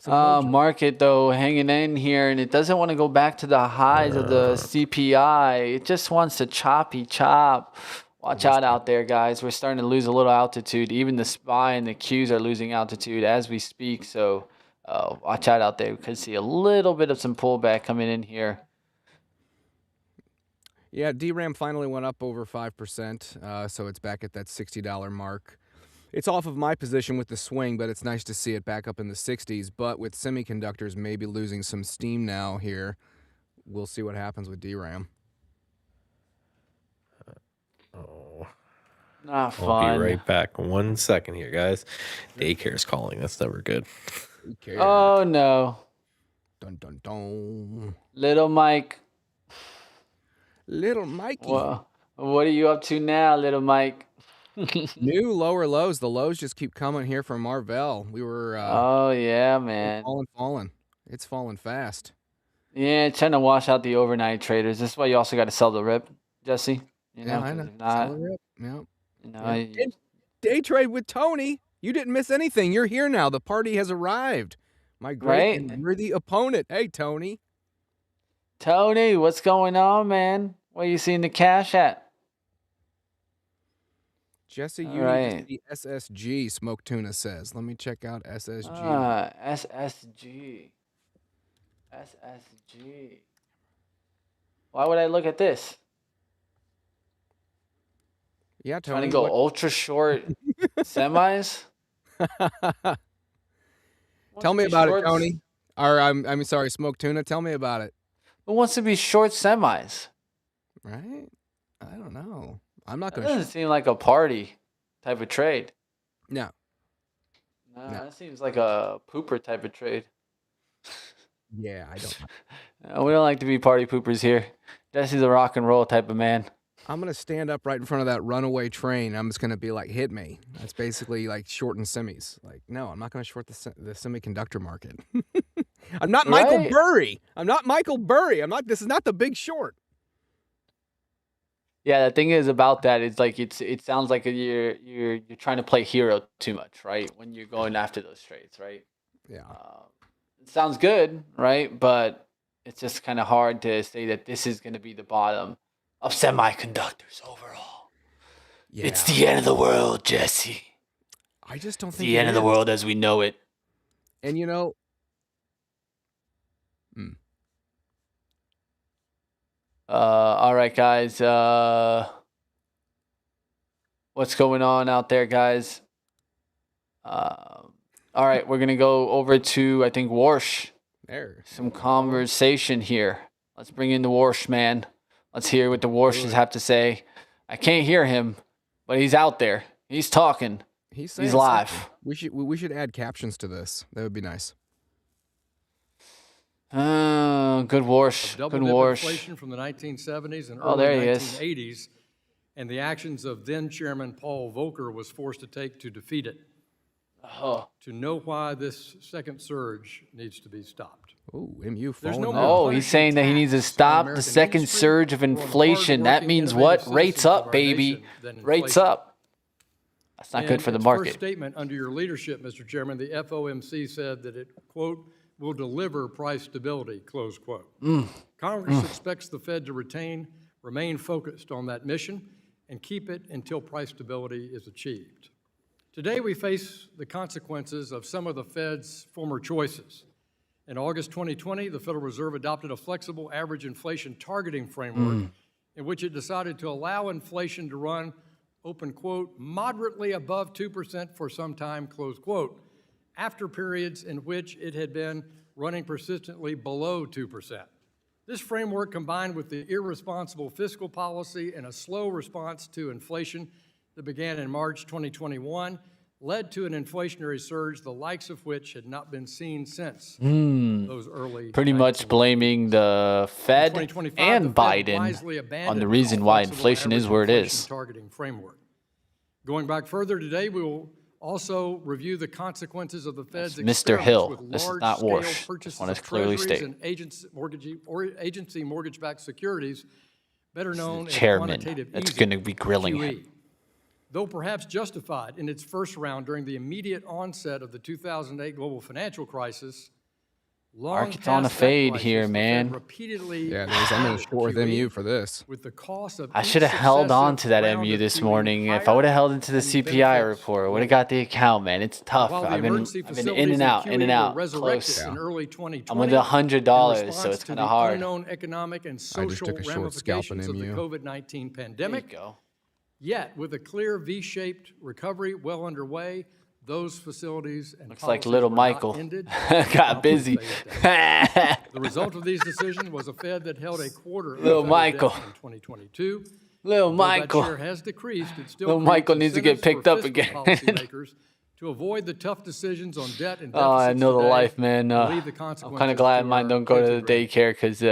Market though hanging in here, and it doesn't want to go back to the highs of the CPI. It just wants to choppy chop. Watch out there, guys. We're starting to lose a little altitude. Even the SPY and the Qs are losing altitude as we speak. So watch out there. We could see a little bit of some pullback coming in here. Yeah, DRAM finally went up over 5%, so it's back at that $60 mark. It's off of my position with the swing, but it's nice to see it back up in the 60s. But with semiconductors maybe losing some steam now here, we'll see what happens with DRAM. Not fun. I'll be right back. 1 second here, guys. Daycare's calling. That's never good. Oh no. Dun dun dun. Little Mike. Little Mikey. Well, what are you up to now, little Mike? New lower lows. The lows just keep coming here from Marvell. We were Oh yeah, man. falling. It's falling fast. Yeah, trying to wash out the overnight traders. This is why you also got to sell the rip, Jesse. You know, Yeah, I know. if not, Sell the rip. Yep. you know, Yeah. And day trade with Tony. You didn't miss anything. You're here now. The party has arrived. My great and worthy opponent. Hey, Tony. Tony, what's going on, man? Where you seeing the cash at? Jesse, you need to see SSG, Smoke Tuna says. Let me check out SSG. SSG. SSG. Why would I look at this? Yeah, Tony. Trying to go ultra short semis? Tell me about it, Tony. Or I'm sorry, Smoke Tuna. Tell me about it. Who wants to be short semis? Right? I don't know. I'm not going to. Doesn't seem like a party type of trade. No. No, that seems like a pooper type of trade. Yeah, I don't. We don't like to be party poopers here. Jesse's a rock and roll type of man. I'm going to stand up right in front of that runaway train. I'm just going to be like, hit me. That's basically like shorting semis. Like, no, I'm not going to short the semiconductor market. I'm not Michael Burry. This is not the Big Short. Yeah, the thing is about that is like it sounds like you're trying to play hero too much, right? When you're going after those trades, right? Yeah. It sounds good, right? But it's just kind of hard to say that this is going to be the bottom of semiconductors overall. Yeah. It's the end of the world, Jesse. I just don't think it's the end of the world as we know it. And you know, all right, guys. what's going on out there, guys. All right, we're gonna go over to I think Warsh. There. Some conversation here. Let's bring in the Warsh man. Let's hear what the Warshes have to say. I can't hear him, but he's out there. He's talking. He's live. something. We should add captions to this. That would be nice. Good Warsh. Good Warsh. Inflation from the 1970s and Oh, there early he is. 1980s, and the actions of then Chairman Paul Volcker was forced to take to defeat it. Oh, To know why this second surge needs to be stopped. Ooh, MU There's falling no off. more oh, he's saying that he needs to stop the American second industry surge of or the inflation. That hardworking, means what? innovative Rates citizens of up, our baby. nation than Rates inflation. up. That's not good for the its market. First statement under your leadership, Mr. Chairman, the FOMC said that it, quote, will deliver price stability, close quote. Congress expects the Fed to remain focused on that mission and keep it until price stability is achieved. Today, we face the consequences of some of the Fed's former choices. In August 2020, the Federal Reserve adopted a flexible average inflation targeting framework in which it decided to allow inflation to run, open quote, moderately above 2% for some time, close quote, after periods in which it had been running persistently below 2%. This framework, combined with the irresponsible fiscal policy and a slow response to inflation that began in March 2021, led to an inflationary surge, the likes of which had not been seen since those early. Pretty much blaming the Fed 2025, and the Fed Biden wisely on abandoned the its reason why flexible inflation is average where it inflation is. targeting framework. Going back further today, we will also review the consequences of the Fed's That's Mr. Hill. with This is not large-scale Warsh. purchases Just want to of clearly treasuries state. and agency mortgage-backed securities, better known as Chairman quantitative that's easing, going to be grilling QE. him. Though perhaps justified in its first round during the immediate onset of the 2008 global financial crisis, long Market's on a past that fade crisis, here, the Fed man. repeatedly Yeah, I'm going to short with QE MU for this. with the cost of I each should have held on to that successive round MU of this QE morning. If I higher would have held into the than CPI benefits. report, I would have got the account, man. It's tough. While the I've been emergency in facilities and out, QE in and were out, resurrected close. in early 2020 I'm with $100, in so response it's to kind the of hard. unknown economic and I just social took a short scalp in ramifications of the MU. COVID-19 There you pandemic. go. Yet, with a clear V-shaped recovery well underway, those facilities and Looks like policies little were not Michael ended, got busy. The result of these decisions was a Fed that held a quarter of Little federal Michael. debt in 2022. Little Though Michael. that share has decreased, it still Little creates Michael needs to get incentives picked for up fiscal again. policymakers to avoid the tough decisions on debt and deficits Oh, I know the today life, man. and leave the I'm consequences kind of glad to mine our don't go to kids the and grandkids. daycare because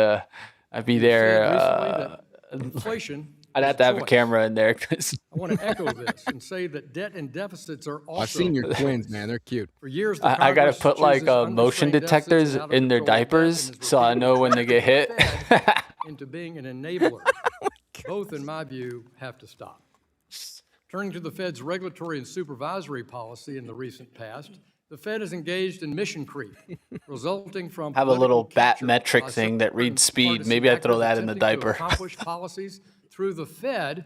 I'd be You've there. said recently that inflation I'd is have to have a choice. camera in there because I want to echo this and say that debt and deficits are also I've seen your twins, man. They're cute. For years, the I gotta Congress put like chooses motion unrestrained deficits detectors and in their out-of-control debt diapers and has so I repeatedly know when they get hit. pressured the Fed into being an enabler. Both, in my view, have to stop. Turning to the Fed's regulatory and supervisory policy in the recent past, the Fed is engaged in mission creep, resulting from Have a little political bat capture metric by thing that certain reads speed. partisan Maybe I throw actors that in the attempting to diaper. accomplish policies through the Fed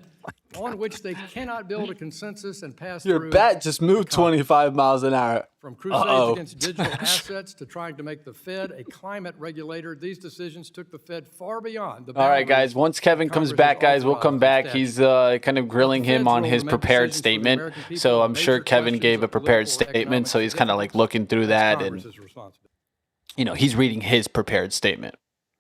on which they cannot build a consensus and pass through just moved 25 miles an hour. from crusades Uh-oh. against digital assets to trying to make the Fed a climate regulator, these decisions took the Fed far beyond the All right, boundaries guys. Once Kevin comes Congress back, has guys, we'll come authorized back. in He's statute. kind of grilling The Fed's him on role his to make prepared decisions for the statement. American people So on I'm sure major Kevin questions gave a of prepared political or statement. So he's kind of like economic looking through That's that and, Congress's responsibility. he's reading his prepared statement,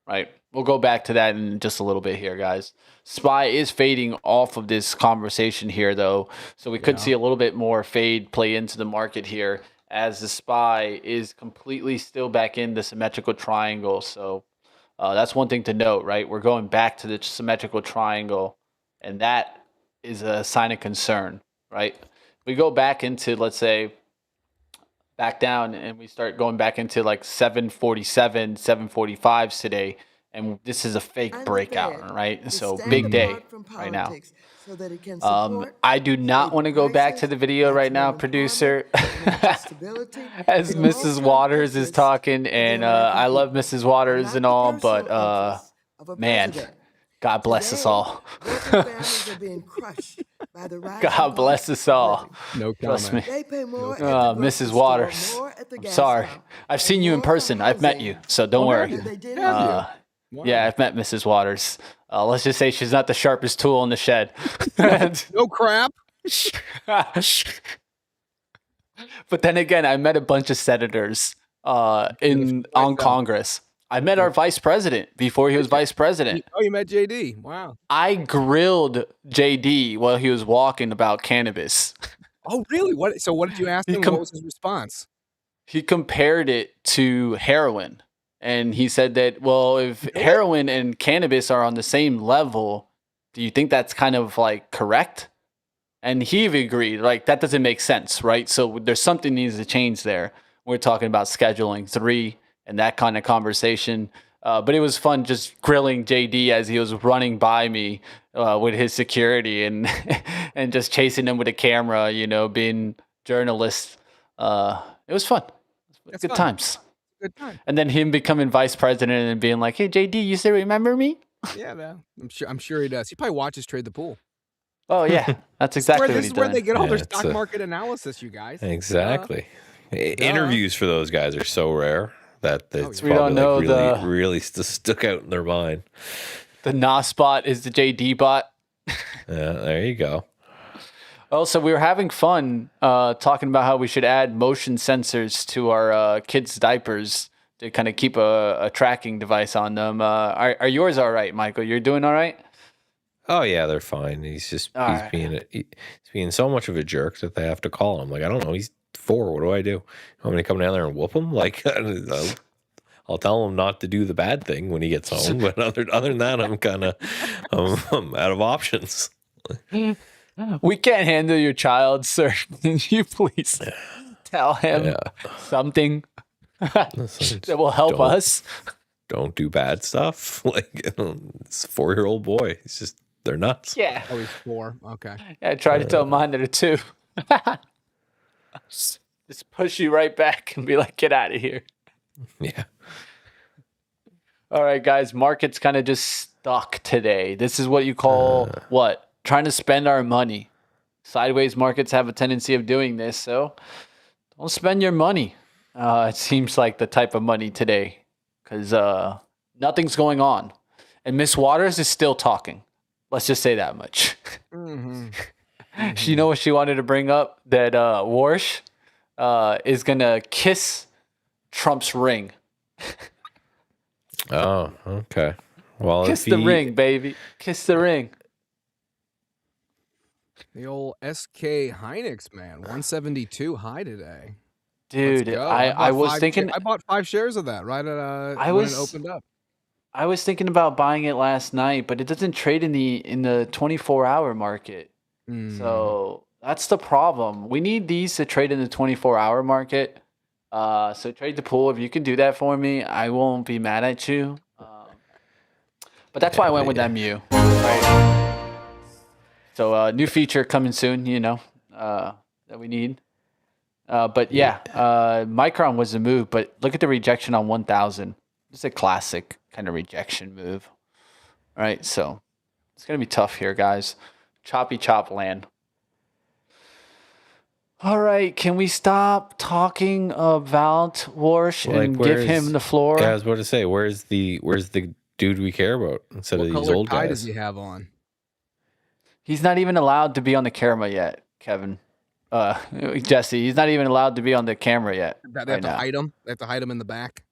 right? We'll go back to that in just a little bit here, guys. SPY is fading off of this conversation here, though. So we could see a little bit more fade play into the market here as the SPY is completely still back in the symmetrical triangle. So that's one thing to note, right? We're going back to the symmetrical triangle, and that is a sign of concern, right? We go back into, let's say, back down and we start going back into like 747, 745s today. And this is a fake breakout, right? So big day right now. I do not want to go back to the video right now, producer, as Mrs. Waters is talking. And I love Mrs. Waters and all, but man, God bless us all. God bless us all. No Trust me. comment. Mrs. Waters, I'm sorry. I've seen you in person. I've met you, so don't worry. Yeah, I've met Mrs. Waters. Let's just say she's not the sharpest tool in the shed. No crap. But then again, I met a bunch of senators on Congress. I met our vice president before he was vice president. Oh, you met JD. Wow. I grilled JD while he was walking about cannabis. Oh, really? What? So what did you ask him? What was his response? He compared it to heroin. And he said that, well, if heroin and cannabis are on the same level, do you think that's kind of like correct? And he agreed, like, that doesn't make sense, right? So there's something needs to change there. We're talking about scheduling 3 and that kind of conversation. But it was fun just grilling JD as he was running by me with his security and and just chasing him with a camera, you know, being journalist. It was fun. That's Good fun. times. Good time. And then him becoming vice president and being like, "Hey JD, you still remember me?" Yeah, man. I'm sure he does. He probably watches Trade the Pool. Oh yeah, that's exactly what This he's is where doing. they get all their Yeah, stock market analysis, you guys. Exactly. Interviews for those guys are so rare that it's We don't probably know like the- really stuck out in their mind. The NOS bot is the JD bot. Yeah, there you go. Also, we were having fun talking about how we should add motion sensors to our kids' diapers to kind of keep a tracking device on them. Are yours all right, Michael? You're doing all right? Oh yeah, they're fine. He's right. being so much of a jerk that they have to call him. Like, I don't know, he's 4. What do I do? You want me to come down there and whoop him? Like, I'll tell him not to do the bad thing when he gets home. But other than that, I'm kind of I'm out of options. We can't handle your child, sir. Can you please tell him something that will help us? Don't do bad stuff. Like, it's a 4-year-old boy. He's just, they're nuts. Yeah. Oh, he's 4. Okay. Yeah, I tried to tell mine that are 2. Just push you right back and be like, get out of here. Yeah. All right, guys, market's kind of just stuck today. This is what you call what? Trying to spend our money. Sideways markets have a tendency of doing this, so don't spend your money. It seems like the type of money today because nothing's going on. And Miss Waters is still talking. Let's just say that much. You know what she wanted to bring up? That Warsh is going to kiss Trump's ring. Oh, okay. Well, Kiss the ring, baby. Kiss the ring. The old SK Hynix, man. 172 high today. Dude, Let's go. I was thinking I bought 5 shares of that right at I when was- it opened up. I was thinking about buying it last night, but it doesn't trade in the 24-hour market. So that's the problem. We need these to trade in the 24-hour market. So Trade the Pool, if you can do that for me, I won't be mad at you. But that's why I went with MU. Right? So new feature coming soon, you know, that we need. But yeah, Micron was the move, but look at the rejection on 1,000. It's a classic kind of rejection move. All right, so it's going to be tough here, guys. Choppy chop land. All right, can we stop talking about Warsh and give him the floor? Yeah, I was about to say, where's the dude we care about instead What of these color old tie guys? does he have on? He's not even allowed to be on the camera yet, Kevin. Jesse, he's not even allowed to be on the camera yet. They have right to now. hide him. They have to hide him in the back.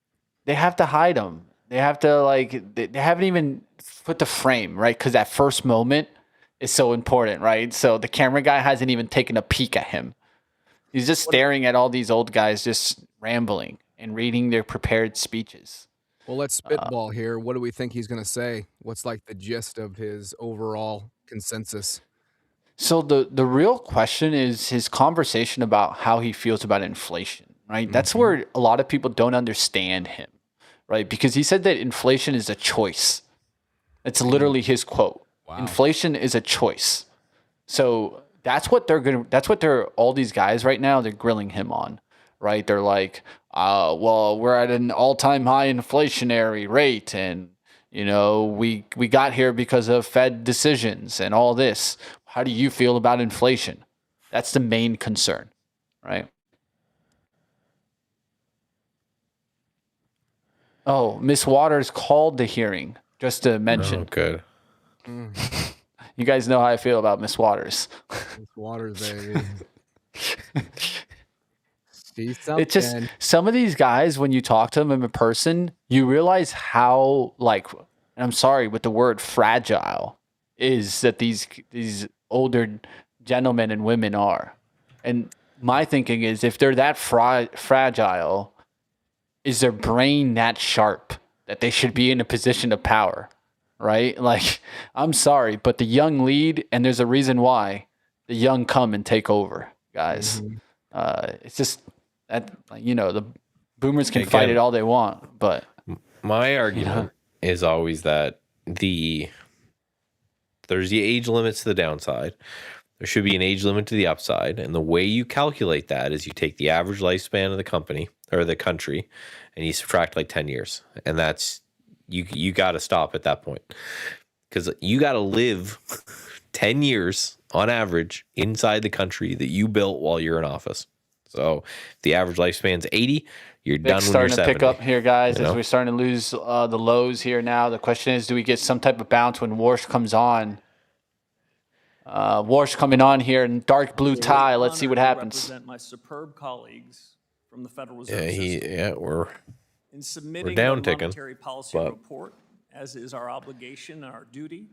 They have to hide him. They have to they haven't even put the frame, right? Because that first moment is so important, right? So the camera guy hasn't even taken a peek at him. He's just staring at all these old guys just rambling and reading their prepared speeches. Well, let's spitball here. What do we think he's going to say? What's like the gist of his overall consensus? So the real question is his conversation about how he feels about inflation, right? That's where a lot of people don't understand him, right? Because he said that inflation is a choice. It's literally his quote. Wow. Inflation is a choice. So that's what all these guys right now, they're grilling him on, right? They're like, well, we're at an all-time high inflationary rate and you know, we got here because of Fed decisions and all this. How do you feel about inflation? That's the main concern, right? Oh, Miss Waters called the hearing, just to mention. Oh, good. You guys know how I feel about Miss Waters. This water's baby. See something. It's just some of these guys, when you talk to them in person, you realize how, like, and I'm sorry with the word fragile, is that these older gentlemen and women are. And my thinking is, if they're that fragile, is their brain that sharp that they should be in a position of power, right? Like, I'm sorry, but the young lead, and there's a reason why the young come and take over, guys. It's just that, you know, the boomers can fight it all they want, but my argument is always that there's the age limits to the downside. There should be an age limit to the upside, and the way you calculate that is you take the average lifespan of the company or the country, and you subtract like 10 years, and that's you got to stop at that point, because you got to live 10 years on average inside the country that you built while you're in office. So if the average lifespan's 80, you're done when you're 70. Starting to pick up here, guys, as we're starting to lose the lows here now. The question is, do we get some type of bounce when Warsh comes on? Warsh coming on here in dark blue tie. Let's see what happens. Represent my superb colleagues from the Federal Reserve System. We're submitting down the ticking, monetary policy report, as is our obligation and our duty.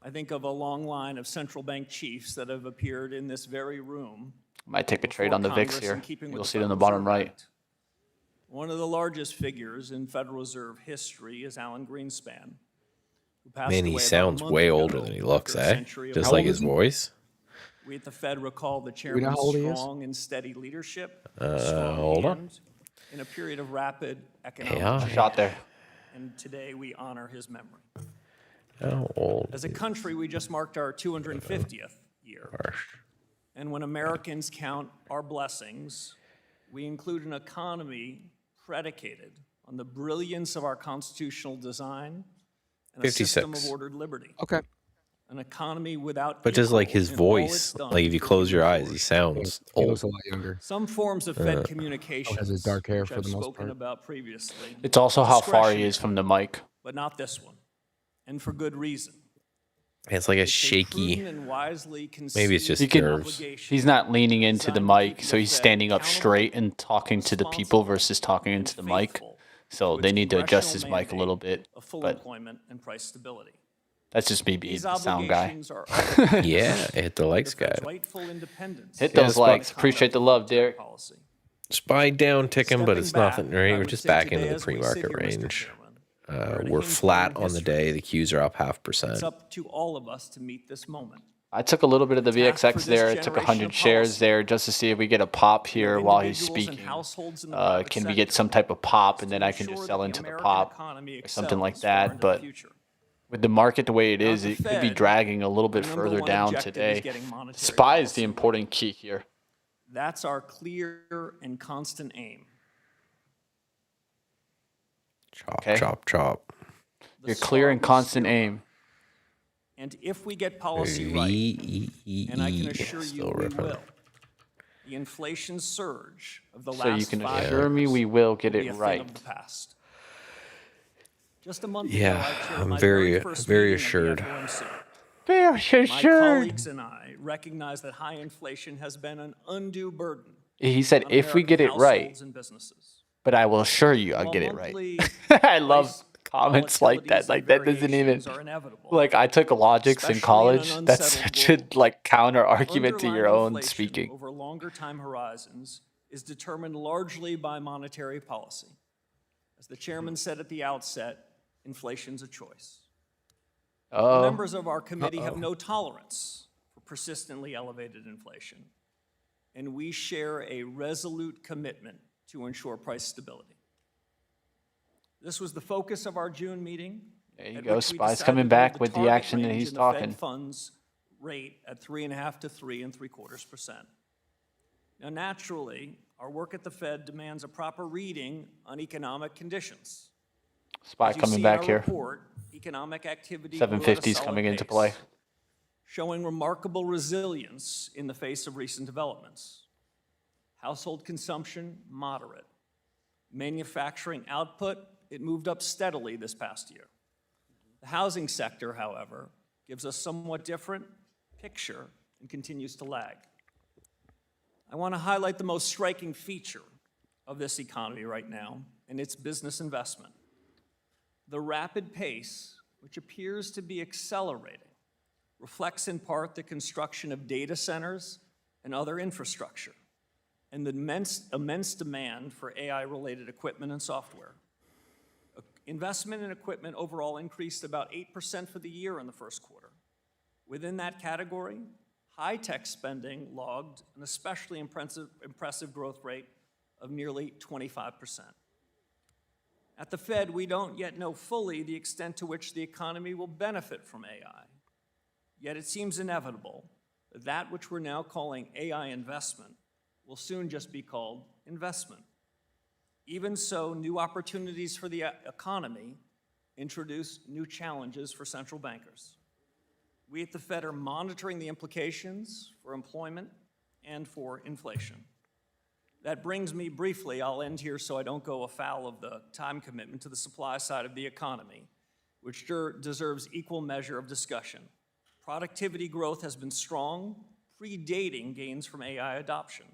I think of a long line of central bank chiefs that have appeared in this very room. Might take a trade on the VIX here. You'll see it on the bottom right. One of the largest figures in Federal Reserve history is Alan Greenspan, who passed Man, away he about a sounds month way ago older than he looks, after a eh? century of Just like his voice. We at the Fed recall the know chairman's how old he is? strong and steady leadership, Hold on. in a period of rapid economic change. Shot there. And today we honor his memory. How old? As a country, we just marked our 250th year. And when Americans count our blessings, we include an economy predicated on the brilliance of our constitutional design and a system 56. of ordered liberty. Okay. An economy without But just like equal his in all voice, it's done like if you for close your human eyes, he flourishing. sounds He old. looks a lot younger. Some forms of Fed communications, has his dark hair which for I've the most spoken part. about previously, It's also how far he discretionary, is from the mic. but not this one, and for good reason. It's like a It's a shaky. prudent and wisely Maybe it's conceived just He can, nerves. obligation he's not leaning into the designed to keep mic, so the he's Fed standing up accountable, straight and talking to the people versus talking into the mic. faithful So to they its need to adjust his congressional mic a little mandate bit. of full But employment and price stability. that's just me being These the sound guy. obligations are Yeah, hit the likes, the Fed's guy. rightful independence. Hit Yeah, those spot- likes. Appreciate the love, Derek. Policy. Spy down ticking, but it's Stepping back, nothing, right? I We're would just say back today into the as we sit pre-market here, Mr. range. Chairman, we're at a We're hinge flat point in on the history. day. The Qs are up 0.5%. It's up to all of us to meet this moment. I took a little bit of the Task for VXX this there. I took generation 100 of shares policy. there just to see if we get a pop here while he's Individuals and speaking. households in the private Can we get sector some type of pop, and to then I can ensure just that sell the into the American pop economy or something like excels far that? into the But future. with the market the way it Now, is, the it could be Fed, dragging a little bit our number further one down objective is today. getting monetary SPY is the policy important key here. That's our clear and constant aim. Chop, Okay. chop, chop. The Your clear and star will constant steer aim. us. And if we get policy right, and I can assure you we will, the inflation surge of the So you last can 5 assure me years we will get will be it a thing right. of the past. Just a month Yeah, ago, I chaired I'm my very- first very meeting of the assured. FOMC. Very My colleagues and I recognize that high inflation has been an undue burden He said, on if we American get it right, households and businesses. but I will assure you I'll While get it right. monthly I love price comments like that. volatilities Like and that doesn't even, variations are inevitable. like I took logics Especially in in college. an That's unsettled such a world. like counter argument to your Underlying own inflation speaking. over longer time horizons is determined largely by monetary policy. As the chairman said at the outset, inflation's a choice. Oh, Members of our committee have no tolerance for persistently elevated inflation, and we share a resolute commitment to ensure price stability. This was the focus of our June meeting. there you at go. which we SPY's decided coming to back hold with the target action that range he's in the Fed talking. funds rate at 3.5 to 3.75%. Now, naturally, our work at the Fed demands a proper reading on economic conditions. SPY As you coming see in back our here. report, economic activity grew at a 750's solid coming into pace, play. showing remarkable resilience in the face of recent developments. Household consumption, moderate. Manufacturing output, it moved up steadily this past year. The housing sector, however, gives a somewhat different picture and continues to lag. I want to highlight the most striking feature of this economy right now, and it's business investment. The rapid pace, which appears to be accelerating, reflects in part the construction of data centers and other infrastructure, and the immense demand for AI-related equipment and software. Investment in equipment overall increased about 8% for the year in the first quarter. Within that category, high-tech spending logged an especially impressive growth rate of nearly 25%. At the Fed, we don't yet know fully the extent to which the economy will benefit from AI. Yet it seems inevitable that that which we're now calling AI investment will soon just be called investment. Even so, new opportunities for the economy introduce new challenges for central bankers. We at the Fed are monitoring the implications for employment and for inflation. That brings me briefly, I'll end here so I don't go afoul of the time commitment, to the supply side of the economy, which deserves equal measure of discussion. Productivity growth has been strong, predating gains from AI adoption.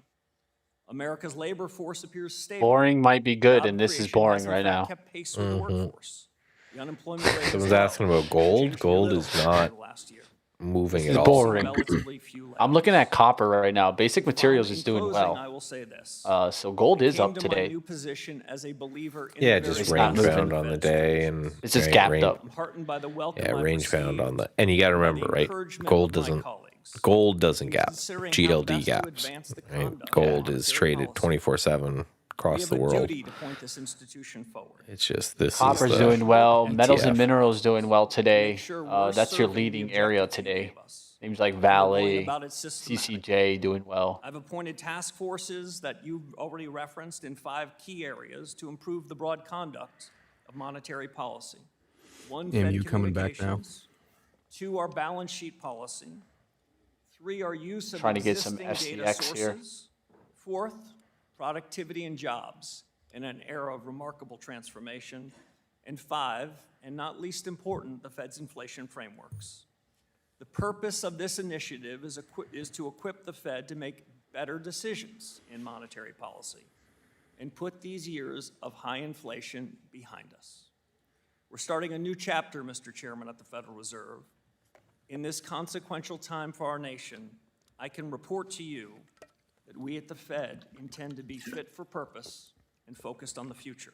America's labor force appears stable. Boring might be good, Job and this is creation boring has, in right fact, now. kept pace with the workforce. The unemployment rate is Someone's low. asking about gold. Changed Gold little is over not the last year. moving This at is all. boring. Relatively few I'm looking at copper right now. Basic Materials In is doing closing, I well. will say this. So gold is Came up to my today. new position as a believer in Yeah, the just It's very not range moving. found on the day, and It's just right, gapped up. I'm heartened by the welcome Yeah, I've range found received on the. And you got to by the remember, right? encouragement Gold of my doesn't. colleagues Gold doesn't in gap. considering how GLD best to gaps. advance the Right? conduct Gold of is monetary traded policy. 24/7 We across have the a world. duty to point this institution forward. It's just this Copper's is the doing well. Metals and ETF. minerals doing well Make today. sure we're That's your serving the leading area objectives you today. gave us. Names like And we're going Vale, about it systematically. CCJ doing well. I've appointed task forces that you've already referenced in 5 key areas to improve the broad conduct of monetary policy. 1, Damn, Fed you coming back now? communications. 2, our balance sheet policy. 3, our use of Trying to get some existing data SPCX here. sources. 4th, productivity and jobs in an era of remarkable transformation. And 5, and not least important, the Fed's inflation frameworks. The purpose of this initiative is to equip the Fed to make better decisions in monetary policy and put these years of high inflation behind us. We're starting a new chapter, Mr. Chairman, at the Federal Reserve. In this consequential time for our nation, I can report to you that we at the Fed intend to be fit for purpose and focused on the future.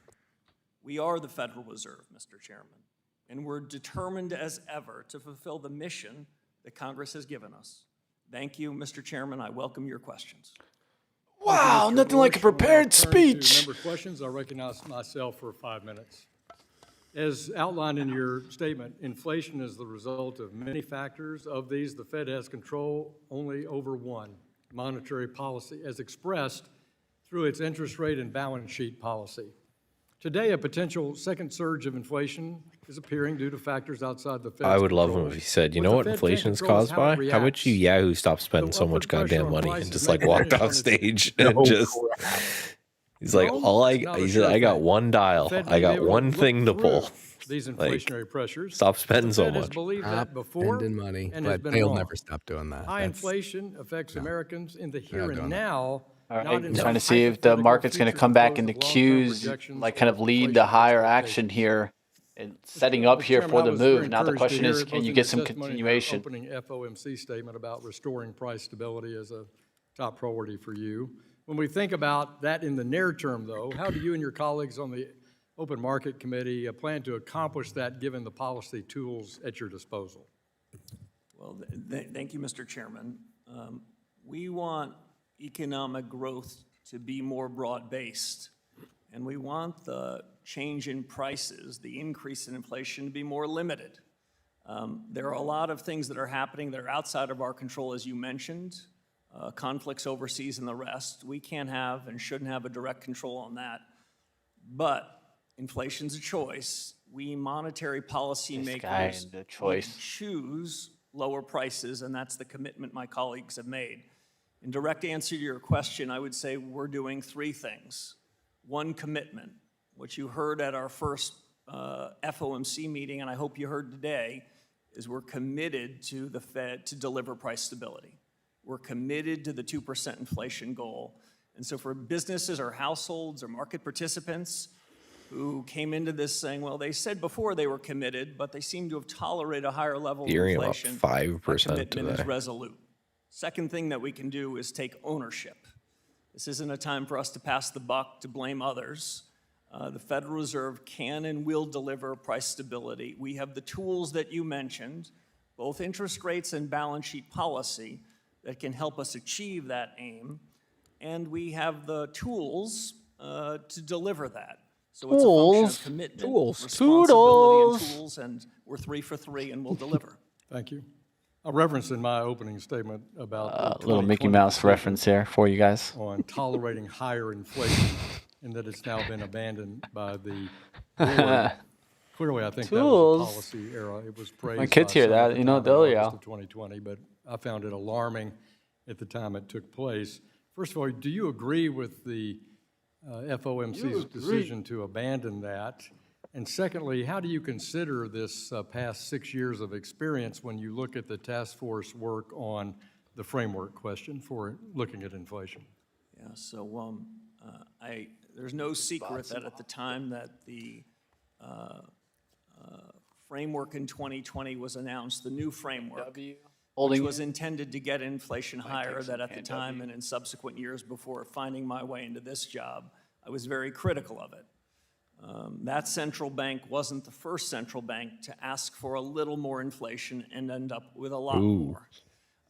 We are the Federal Reserve, Mr. Chairman, and we're determined as ever to fulfill the mission that Congress has given us. Thank you, Mr. Chairman. I welcome your questions. Wow, nothing like a prepared speech. Member questions. I recognize myself for 5 minutes. As outlined in your statement, inflation is the result of many factors. Of these, the Fed has control only over one: monetary policy, as expressed through its interest rate and balance sheet policy. Today, a potential second surge of inflation is appearing due to factors outside the Fed's I would love him control. if he said, "You What know the what Fed inflation can't is control is caused how it by? How about you reacts. Yahoo stop spending so upward much pressure goddamn on money prices and just may like walked diminish on off its- stage and just." He's like, No, he said, I got one dial. Fed I may be got able to one look thing to through pull. These Like, inflationary pressures. stop spending The so Fed has much. believed Stop that before spending money, and has but been they'll wrong. never stop doing that. High That's- inflation affects Americans in the here not and doing that. now. All not right, in trying to some see if the hypothetical market's going to future come back composed in the of long-term cues, projections like kind or of lead inflation to higher expectations. action here and setting up here Chairman, for I the was very move. Now the encouraged to question is, hear can both you in get your some testimony and your continuation? Opening FOMC statement about restoring price stability as a top priority for you. When we think about that in the near term, though, how do you and your colleagues on the Open Market Committee plan to accomplish that given the policy tools at your disposal? Well, thank you, Mr. Chairman. We want economic growth to be more broad-based, and we want the change in prices, the increase in inflation, to be more limited. There are a lot of things that are happening that are outside of our control, as you mentioned, conflicts overseas and the rest. We can't have and shouldn't have a direct control on that. But inflation's a choice. We monetary policymakers and the choice. choose lower prices, and that's the commitment my colleagues have made. In direct answer to your question, I would say we're doing 3 things. 1, commitment, which you heard at our first FOMC meeting, and I hope you heard today, is we're committed to the Fed to deliver price stability. We're committed to the 2% inflation goal. And so for businesses or households or market participants who came into this saying, well, they said before they were committed, but they seem to have tolerated a higher level of Gearing up inflation, 5% that commitment today. is resolute. Second thing that we can do is take ownership. This isn't a time for us to pass the buck, to blame others. The Federal Reserve can and will deliver price stability. We have the tools that you mentioned, both interest rates and balance sheet policy, that can help us achieve that aim. And we have the tools to deliver that. So it's a function of commitment, responsibility, and tools, and we're 3 for 3, and we'll deliver. Thank you. I referenced in my opening statement about the Little Mickey 2020 Mouse decision reference here for you guys. on tolerating higher inflation, and that it's now been abandoned by the board. Clearly, I think that was a policy error. It was praised. My kids by hear some that, at the you know, time in they'll yell. August of 2020, but I found it alarming at the time it took place. First of all, do you agree with the FOMC's decision to abandon that? And secondly, how do you consider this past 6 years of experience when you look at the task force work on the framework question for looking at inflation? Yeah, so there's no secret that at the time that the framework in 2020 was announced, the new framework, which was intended to get inflation higher, that at the time and in subsequent years before finding my way into this job, I was very critical of it. That central bank wasn't the first central bank to ask for a little more inflation and end up with a lot more.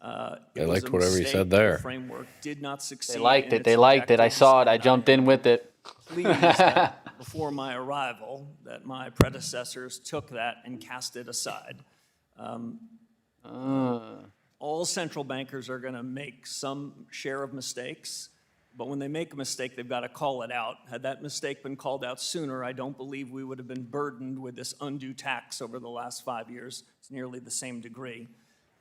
I liked whatever you said there. The framework did not succeed. They liked in it. They its liked it. I objectives, saw it. I and jumped in with it. Pleased that before my arrival that my predecessors took that and cast it aside. All central bankers are going to make some share of mistakes, but when they make a mistake, they've got to call it out. Had that mistake been called out sooner, I don't believe we would have been burdened with this undue tax over the last 5 years. It's nearly the same degree.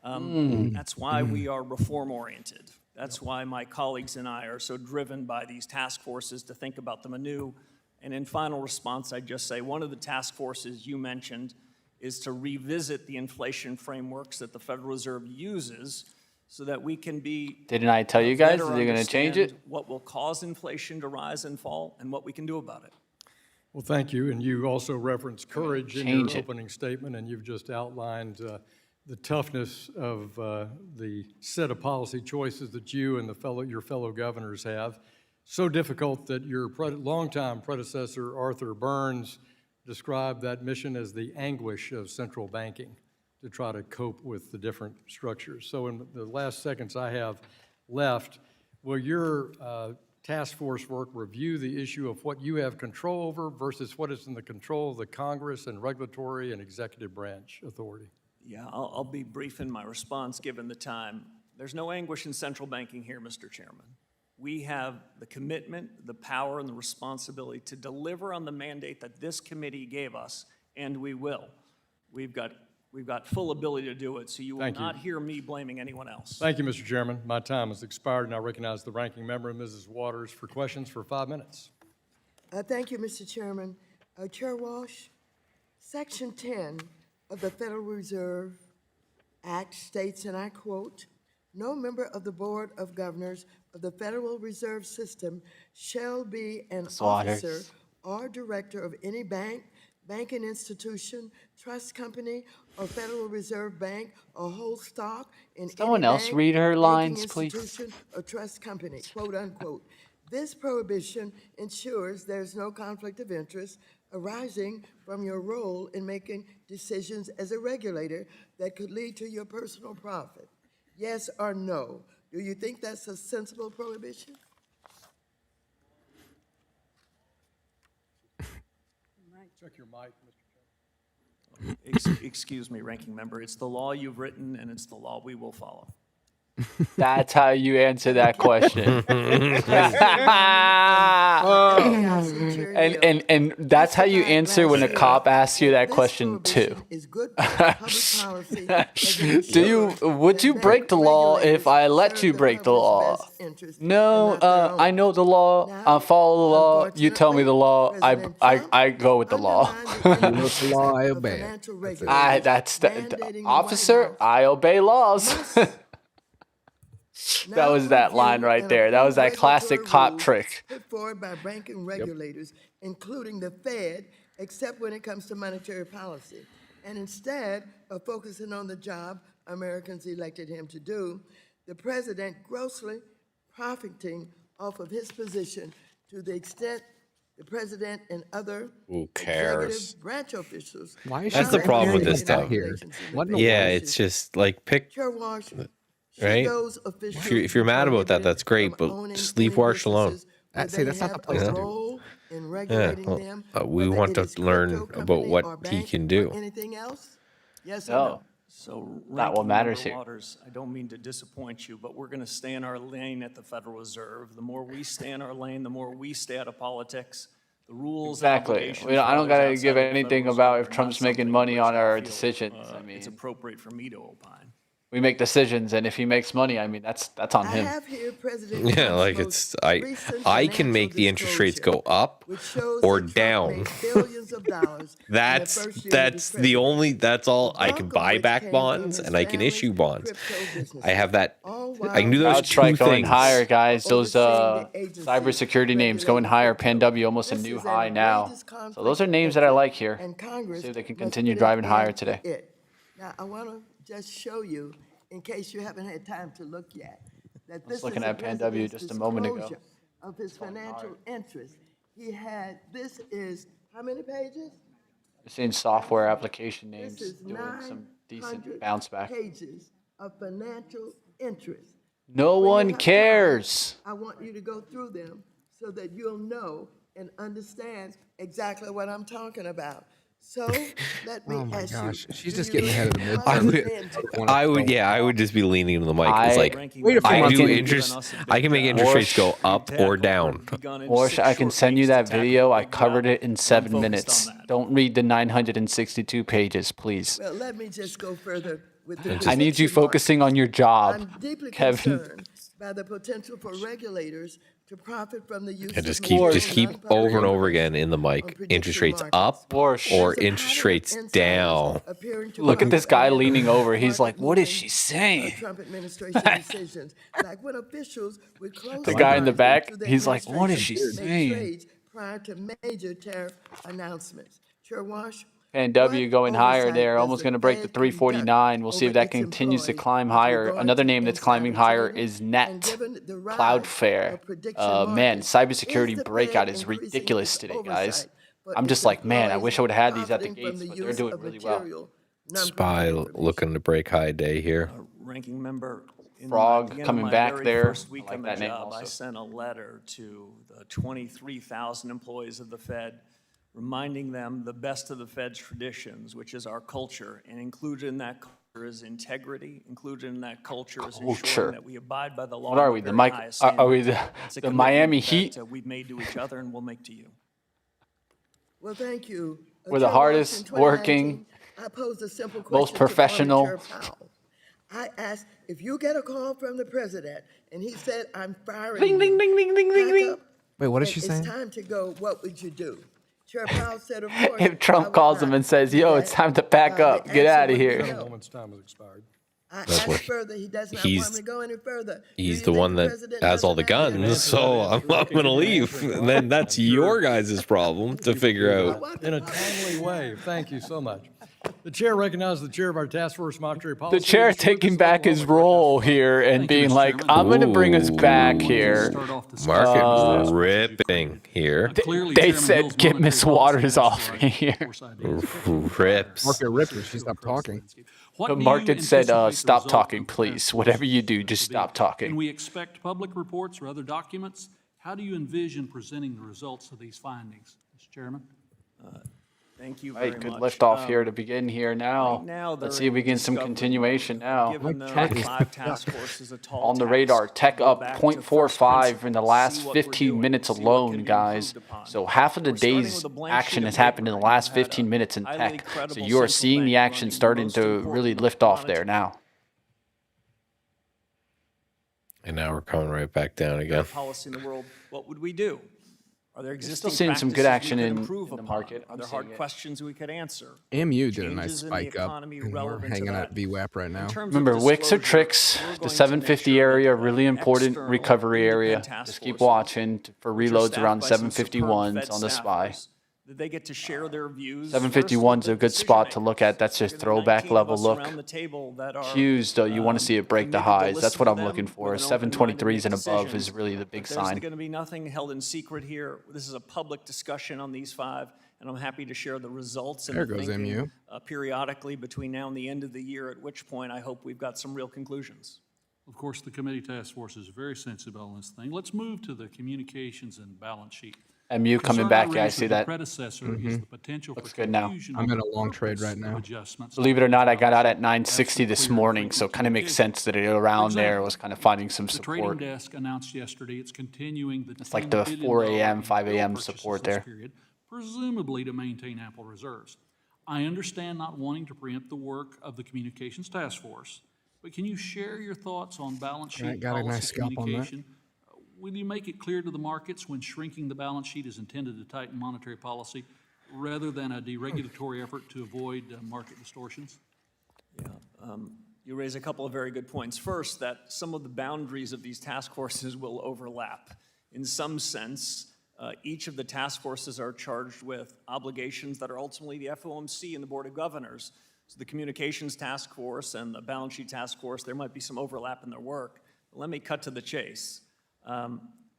That's why we are reform-oriented. That's why my colleagues and I are so driven by these task forces to think about them anew. And in final response, I'd just say one of the task forces you mentioned is to revisit the inflation frameworks that the Federal Reserve uses so that we can be Didn't I tell you guys better that they're going to change it? understand what will cause inflation to rise and fall and what we can do about it. Well, thank you. And you also referenced courage in Change your it. opening statement, and you've just outlined the toughness of the set of policy choices that you and your fellow governors have. So difficult that your longtime predecessor, Arthur Burns, described that mission as the anguish of central banking to try to cope with the different structures. So in the last seconds I have left, will your task force work review the issue of what you have control over versus what is in the control of the Congress and regulatory and executive branch authority? Yeah, I'll be brief in my response given the time. There's no anguish in central banking here, Mr. Chairman. We have the commitment, the power, and the responsibility to deliver on the mandate that this committee gave us, and we will. We've got full ability to do it, so you will not hear me blaming anyone else. Thank you, Mr. Chairman. My time has expired, and I recognize the ranking member, Mrs. Waters, for questions for 5 minutes. Thank you, Mr. Chairman. Chair Warsh, Section 10 of the Federal Reserve Act states, and I quote, "No member of the Board of Governors of the Federal Reserve System shall be an officer or director of any bank, banking institution, trust company, or Federal Reserve Bank, or hold stock in Someone any else bank, read her banking lines, please. institution, or trust company," quote unquote. This prohibition ensures there's no conflict of interest arising from your role in making decisions as a regulator that could lead to your personal profit. Yes or no? Do you think that's a sensible prohibition? Check your mic, Mr. Chairman. Excuse me, Ranking Member. It's the law you've written, and it's the law we will follow. That's how you answer that question. And that's how you answer when a cop asks you that question too. Would you break the law if I let you break the law? No, I know the law. I follow the law. You tell me the law. I go with the law. What's the law? I obey it. Officer, I obey laws. That was that line right there. That was that classic cop trick. Put forward by banking regulators, including the Fed, except when it comes to monetary policy. And instead of focusing on the job Americans elected him to do, the president grossly profiting off of his position to the extent the president and other Who cares? executive branch officials. Why is That's she the problem with this down stuff. here? What in the Yeah, world? it's just like pick. Chair Warsh, should Right? those officials If you're be mad about that, prohibited that's great, from but owning just leave any Warsh alone. businesses where See, they that's not have the place a to do. role in Yeah, regulating well, them, we whether want it to is learn crypto about company what or he bank can or do. anything else? Yes or No. no? So, Not what Ranking matters Member here. Waters, I don't mean to disappoint you, but we're going to stay in our lane at the Federal Reserve. The more we stay in our lane, the more we stay out of politics. The rules and Exactly. obligations I for don't others gotta outside give of the anything Federal about Reserve if are not Trump's making something money which on I our feel, decisions. it's appropriate for me to opine. We make decisions, and if he makes money, that's on I him. have here President Yeah, Trump's like most it's I recent I can financial make the interest rates disclosure, go up which shows or that Trump down. made billions of dollars in the That's first year of his that's the presidency. only that's all The I bulk can of buy which back came from bonds his and I can family's issue bonds. crypto businesses, I have that. all I can do while those two CrowdStrike going things. higher, guys. Those overseeing the agency cybersecurity names going regulating higher. crypto. PanW almost a This new is an high now. outrageous So those conflict are of names that I interest, like here. and Congress See if they can must continue put an driving higher end to today. it. Now, I want to just show you, in case you haven't had time to look yet, that this is looking the at PanW president's just a moment ago. disclosure of his financial interests. This is, how many pages? We're seeing software application This names is doing some decent 900 bounce back. pages of financial interest. No When you one have time, cares. I want you to go through them so that you'll know and understand exactly what I'm talking about. So let me Oh my ask gosh, you. she's do just you getting ahead of the understand- midterm. I would just be leaning into the mic. I- It's like Wait a few I months do in. interest. I can make interest rates go up or down. Warsh, I can send you that video. I covered it in 7 minutes. Don't read the 962 pages, please. Well, let me just go further with the I need you prediction mark. focusing on your job, I'm deeply Kevin. concerned by the potential for regulators to profit from the use And of just material keep non-public over and over information again in the on mic. prediction Interest rates markets. up Warsh. or There's a interest pattern of rates insiders down. appearing to Look at this profit guy from leaning over. He's like, what is market-moving, she saying? Trump administration decisions, like when officials with close The guy in the ties back, to the he's like, what is she administration make saying? trades prior to major tariff announcements. Chair Warsh, PanW what going higher oversight there, does almost the going to break the Fed 349. We'll see if over that its continues to employees climb with higher. regard Another to name that's climbing insider higher trading? is And Net. given the rise Cloudflare. of prediction Man, markets, cybersecurity is the breakout Fed is increasing ridiculous its today, guys. oversight for I'm its just like, man, I employees wish I would have had these at the profiting from gates, the but they're use doing of really well. material SPY non-public looking to break high day here. Ranking member, in Frog the beginning coming of my back very there. first week I like on that the name job, I also. sent a letter to the 23,000 employees of the Fed, reminding them the best of the Fed's traditions, which is our culture, and included in that culture is integrity. Included in that culture is Culture. ensuring that we abide by the law. What are to we, the very Mike? highest Are we standard. It's a the commitment Miami that, Heat? we've made to each other and will make to you. Well, thank you. We're the Chair Warsh, hardest in working, 2019, I posed a simple most question to professional. former Chair Powell. I asked, if you get a call from the president and he said, I'm firing Ding, ding, you, ding, ding, ding, ding, pack ding. up, Wait, what is and she saying? It's time to go. What would you do? Chair Powell said, of course. If Trump I would calls him not and says, do yo, that. it's time to pack The up, get answer out of would be here. no. Woman's time has expired. I That's asked what- further. He does not he's- want me to go any further. Do He's you the think one that president has all the doesn't have guns, so I'm going to leave. And then that's your guys' problem to figure out. In a timely way. Thank you so much. The chair recognizes the chair of our task force monetary policy. The chair which taking focuses back on his what we're role talking here and Thank you, being Mr. like, Chairman. I'm going to bring us Ooh. back here. Start off this Market ripping here. Clearly, They Chairman said, Hill's get monetary Miss policy Waters has off right. here. Of course I do. Rips. Market ripper. She stopped talking. What The do you market said, anticipate the stop result talking, of the please. task Whatever force you do, to just be? stop talking. Can we expect public reports or other documents? How do you envision presenting the results of these findings, Mr. Chairman? Thank you very Right, good much. lift off here to begin here now. Right now, Let's they're see if we in get some discovery continuation mode. now. Given the Tech is 5 task force is a tall On the task, radar, tech we'll up go back to first 0.45 in the principles, last see what we're 15 doing, minutes see what can alone, be guys. improved upon. So half of the We're starting day's with a blank action sheet has of happened in paper. the last We had a 15 minutes in highly tech. So credible you are central seeing the bank action running the starting most to really important lift off there monetary- now. And now we're coming right back down again. Policy in the world, what would we do? Are there existing seeing some good practices action we could in improve the upon? market. Are I'm there seeing hard it. questions we could answer? MU did a nice Changes in the spike up, economy and we're relevant to hanging that? at VWAP right In now. terms of Remember, wicks or disclosure, tricks, we're the going to 750 make sure area, that really important external recovery area. independent task Just keep forces, watching for which are reloads staffed around by some superb 751s Fed on the SPY. staffers, that they get to share their views. 751 is a good spot to look at. That's There's just throwback 19 of level us look. around the table that are, Qs, though, you want to see it break the committed to highs. That's listen what to I'm them looking with for. an open mind to 723s make and above decisions, is really the big but there's sign. going to be nothing held in secret here. This is a public discussion on these 5, and I'm happy to share the results and There the goes thinking MU. Periodically between now and the end of the year, at which point I hope we've got some real conclusions. Of course, the committee task force is very sensitive on this thing. Let's move to the communications and balance sheet. MU coming Concern back, I yeah, I raised see with the that. predecessor is the potential Looks for good now. confusion I'm on in the a long trade purpose right of now. adjustments. Believe it or not, I got out at Have 960 some this clear, morning, so frequent it kind of makes communication. sense that it around there example, was kind of finding some The trading support. desk announced yesterday it's continuing the It's like $10 the billion 4 a.m., in 5 bill a.m. purchases support this there. period, presumably to maintain ample reserves. I understand not wanting to preempt the work of the communications task force, but can you share your thoughts on balance sheet Right, got a policy nice scalp on that. communication? Will you make it clear to the markets when shrinking the balance sheet is intended to tighten monetary policy rather than a deregulatory effort to avoid market distortions? You raise a couple of very good points. First, that some of the boundaries of these task forces will overlap. In some sense, each of the task forces are charged with obligations that are ultimately the FOMC and the Board of Governors. So the Communications Task Force and the Balance Sheet Task Force, there might be some overlap in their work. But let me cut to the chase.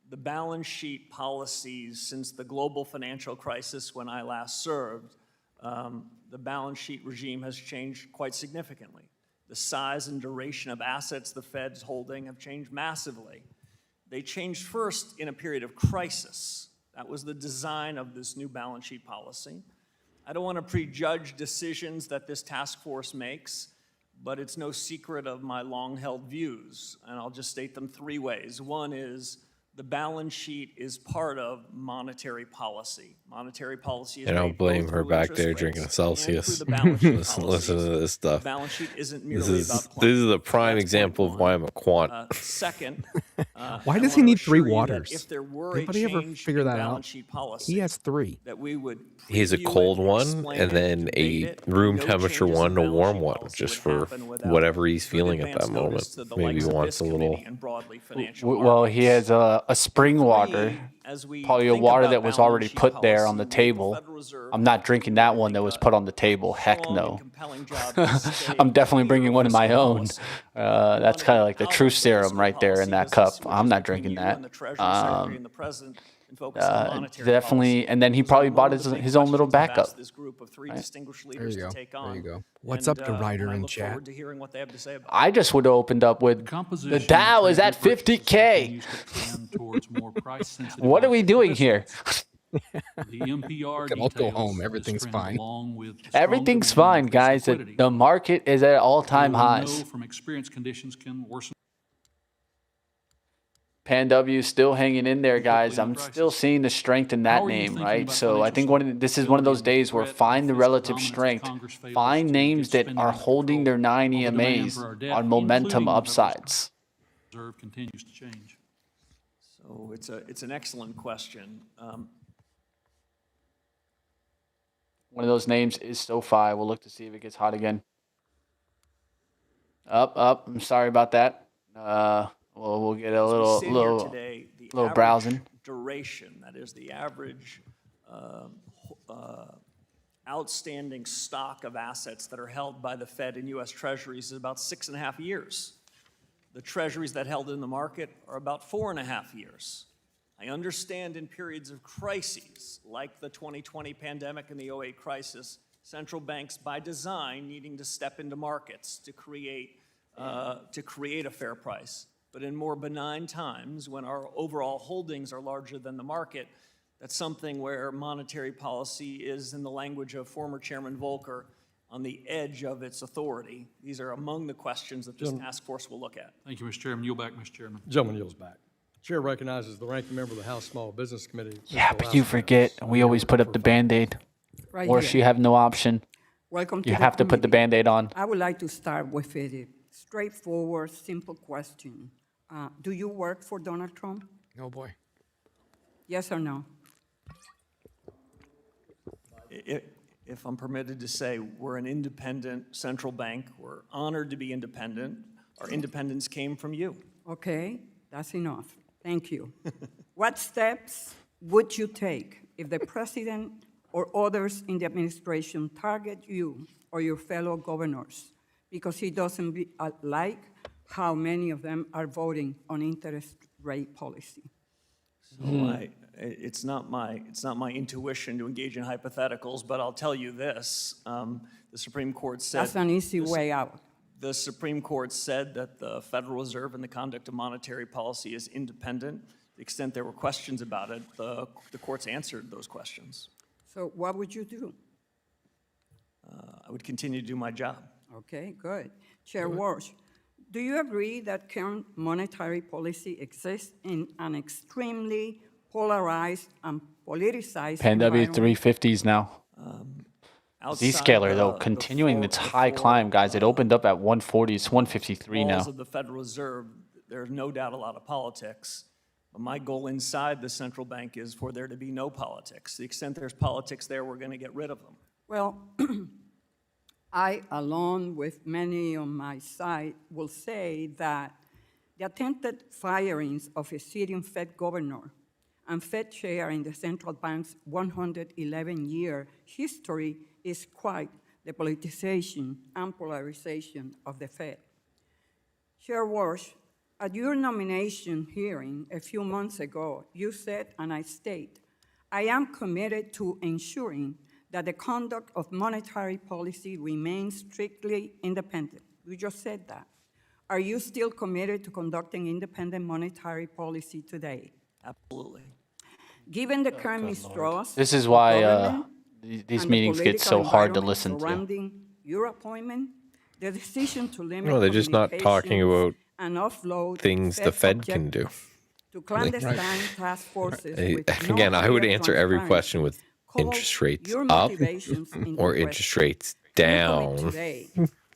The balance sheet policies since the global financial crisis when I last served, the balance sheet regime has changed quite significantly. The size and duration of assets the Fed's holding have changed massively. They changed first in a period of crisis. That was the design of this new balance sheet policy. I don't want to prejudge decisions that this task force makes, but it's no secret of my long-held views, and I'll just state them 3 ways. One is the balance sheet is part of monetary policy. Monetary policy is And I'll made blame both her through back interest there rates drinking a and Celsius. through the balance sheet Listen policies. to this stuff. The balance sheet isn't This merely is about this is a prime That's example point of why I'm a quant. Second, Why I does he wanna need 3 assure you that waters? If there were Anybody a ever change figure in that out? balance sheet policy, He has 3. that we would He's a preview cold it, one, explain and it, then debate a it, room no temperature changes in one, a balance warm sheet one, policy just would for happen without whatever he's good feeling at advance that notice moment. to the Maybe likes he of wants this a committee little. and broadly financial Well, he has a spring water, Three, as we probably a think water about that was balance already sheet put there on policy, the we at the table. Federal Reserve I'm not drinking that one that think was a put on the table. Heck strong and no. compelling job to stay I'm definitely clear bringing of one of my fiscal own. policy. That's kind of like the truth serum right there in that cup. Which I'm is not between drinking you that. and the Treasury Secretary and the President, and focus on monetary Definitely, policy. and then he Those are probably one bought of the big his own little questions I've backup. asked this group of 3 distinguished There leaders you go. to take on. There you go. What's And, up to Ryder and I in look chat? forward to hearing what they have to say about it. I just would have opened up with Composition the of Dow is Treasury at purchases 50K. continues to trend towards more price-sensitive What are we doing here? The NPR Okay, I'll go details home. this Everything's trend fine. along with strong Everything's demand fine, and increased guys. liquidity. The market is at all-time Although we highs. know from experience conditions can worsen. Pan W is still hanging in there, guys. Quickly on I'm still prices. seeing the strength in How that are you name, thinking right? about So I think financial this is one of those stability and days where threat find the of fiscal relative dominance if strength. Congress fails Find to names get that spending are under holding control, their 9 while the demand EMAs for our debt, on momentum including the Federal upsides. Reserve, continues to change. So it's an excellent question. One of those names is SoFi. We'll look to see if it gets hot again. Up. I'm sorry about that. We'll get a As we sit here little today, the little average browsing. duration, that is the average outstanding stock of assets that are held by the Fed and U.S. Treasuries is about 6.5 years. The Treasuries that held in the market are about 4.5 years. I understand in periods of crises, like the 2020 pandemic and the 2008 crisis, central banks by design needing to step into markets to create a fair price. But in more benign times, when our overall holdings are larger than the market, that's something where monetary policy is, in the language of former Chairman Volcker, on the edge of its authority. These are among the questions that this task force will look at. Thank you, Mr. Chairman. Yield back, Mr. Chairman. Gentleman yields back. Chair recognizes the ranking member of the House Small Business Committee. Yeah, Mr. but you Lassiter. forget. We always put up the Band-Aid. Right Or here. you have no option. Welcome to You the have to put the committee. Band-Aid on. I would like to start with a straightforward, simple question. Do you work for Donald Trump? Oh, boy. Yes or no? if I'm permitted to say, we're an independent central bank. We're honored to be independent. Our independence came from you. Okay, that's enough. Thank you. What steps would you take if the president or others in the administration target you or your fellow governors because he doesn't like how many of them are voting on interest rate policy? So it's not my intuition to engage in hypotheticals, but I'll tell you this: the Supreme Court said That's an easy way out. The Supreme Court said that the Federal Reserve and the conduct of monetary policy is independent. To the extent there were questions about it, the courts answered those questions. So what would you do? I would continue to do my job. Okay, good. Chair Warsh, do you agree that current monetary policy exists in an extremely polarized and politicized Pan environment? W350s now. Zscaler, though, continuing its high climb, guys. It opened up at 140. It's 153 now. Of the Federal Reserve, there's no doubt a lot of politics. But my goal inside the central bank is for there to be no politics. To the extent there's politics there, we're going to get rid of them. Well, I, along with many on my side, will say that the attempted firings of a sitting Fed governor and Fed chair in the central bank's 111-year history is quite the politicization and polarization of the Fed. Chair Warsh, at your nomination hearing a few months ago, you said, and I state, I am committed to ensuring that the conduct of monetary policy remains strictly independent. You just said that. Are you still committed to conducting independent monetary policy today? Absolutely. Given the current mistrust, This is why government these and meetings the get so political hard to environment listen to. surrounding your appointment, the decision to limit No, they're just not talking about and offload things the Fed can do. to clandestine task forces with no Again, I would clear answer every transparency question with called interest rates your up motivations into or question. interest rates Simply down. today,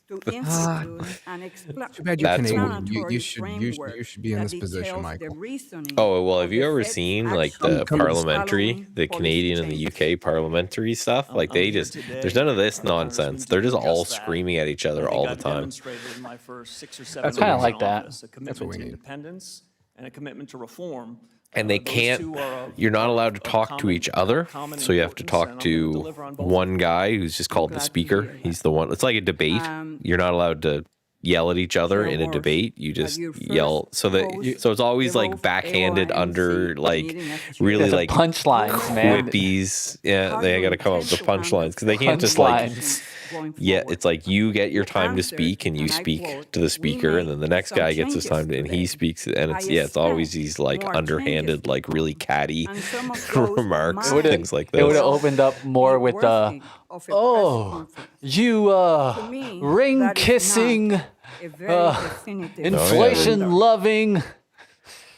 to institute an Too bad you're That's Canadian. explanatory You framework should be in that this position, details the Michael. reasoning Oh, well, have of you the ever Fed's seen like the actions parliamentary, following the policy Canadian and the changes? UK parliamentary stuff? Like they I'm here just, today, there's none of this Congressman, nonsense. to They're just do all that. screaming at each I other think all the I've time. demonstrated in my first 6 or 7 That's years what I in like that. office, a what commitment we to need. independence and a commitment to reform. And they Those can't, two are you're not allowed to of talk to common- each other. common So you have to importance, talk and I'm gonna to deliver on both of one them. guy who's just called the glad to speaker. hear that. He's the one, it's like a debate. You're not allowed to yell at each other Chair in a Warsh, debate. You at just your first yell. So post, so it's always the like both backhanded AOMC under like meeting as chair. really There's a like punchlines, man. quippies. Yeah, How they you got to come up with the intend to punchlines because they can't just like, Punchlines. going yeah, forward. it's like you get your You time to answered, speak and you and I speak quote, to the "We speaker and made then the next some guy gets his changes time to, and he today. speaks and I it's always expect these like more underhanded, changes like to really come. catty And some of those remarks, might things like It would have this. opened up more be with worthy of a press oh, conference. you To me, ring that is kissing, not a very definitive inflation standard. loving.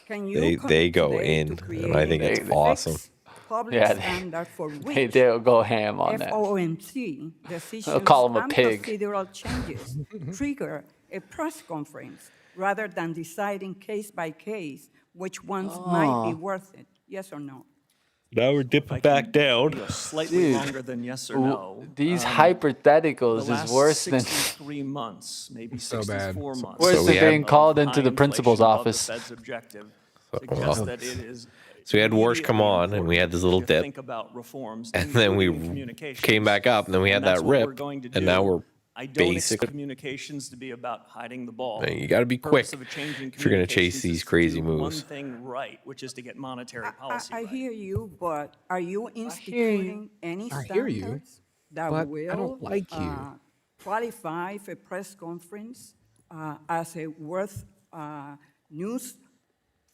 Can you They commit go today in, to and I creating think it's a awesome. fixed public Yeah, standard for They which they'll go ham on that. FOMC decisions call him a and pig. procedural changes trigger a press conference rather than deciding case by case which ones might be worth it. Yes or no? Now we're dipping back down. Slightly Dude. longer than yes or no. These The hypotheticals last is worse than 63 months, maybe So bad. 64 months. Worse So than we being had- called of into high the principal's inflation above office. The Fed's objective well. suggests that it is So we had Warsh come immediately on, and we had this little important to dip, think about reforms, and then we including communications. came back up, and then we had And that's that what we're rip, going to and now do. we're I don't basically. expect communications to be about hiding the ball. You got to be The quick purpose of a change in if you're going to chase communications these is to crazy do moves. One thing right, which is to get monetary policy I right. hear you, but are you instituting any I hear you, standards that but I will don't like you. qualify a press conference as a worth news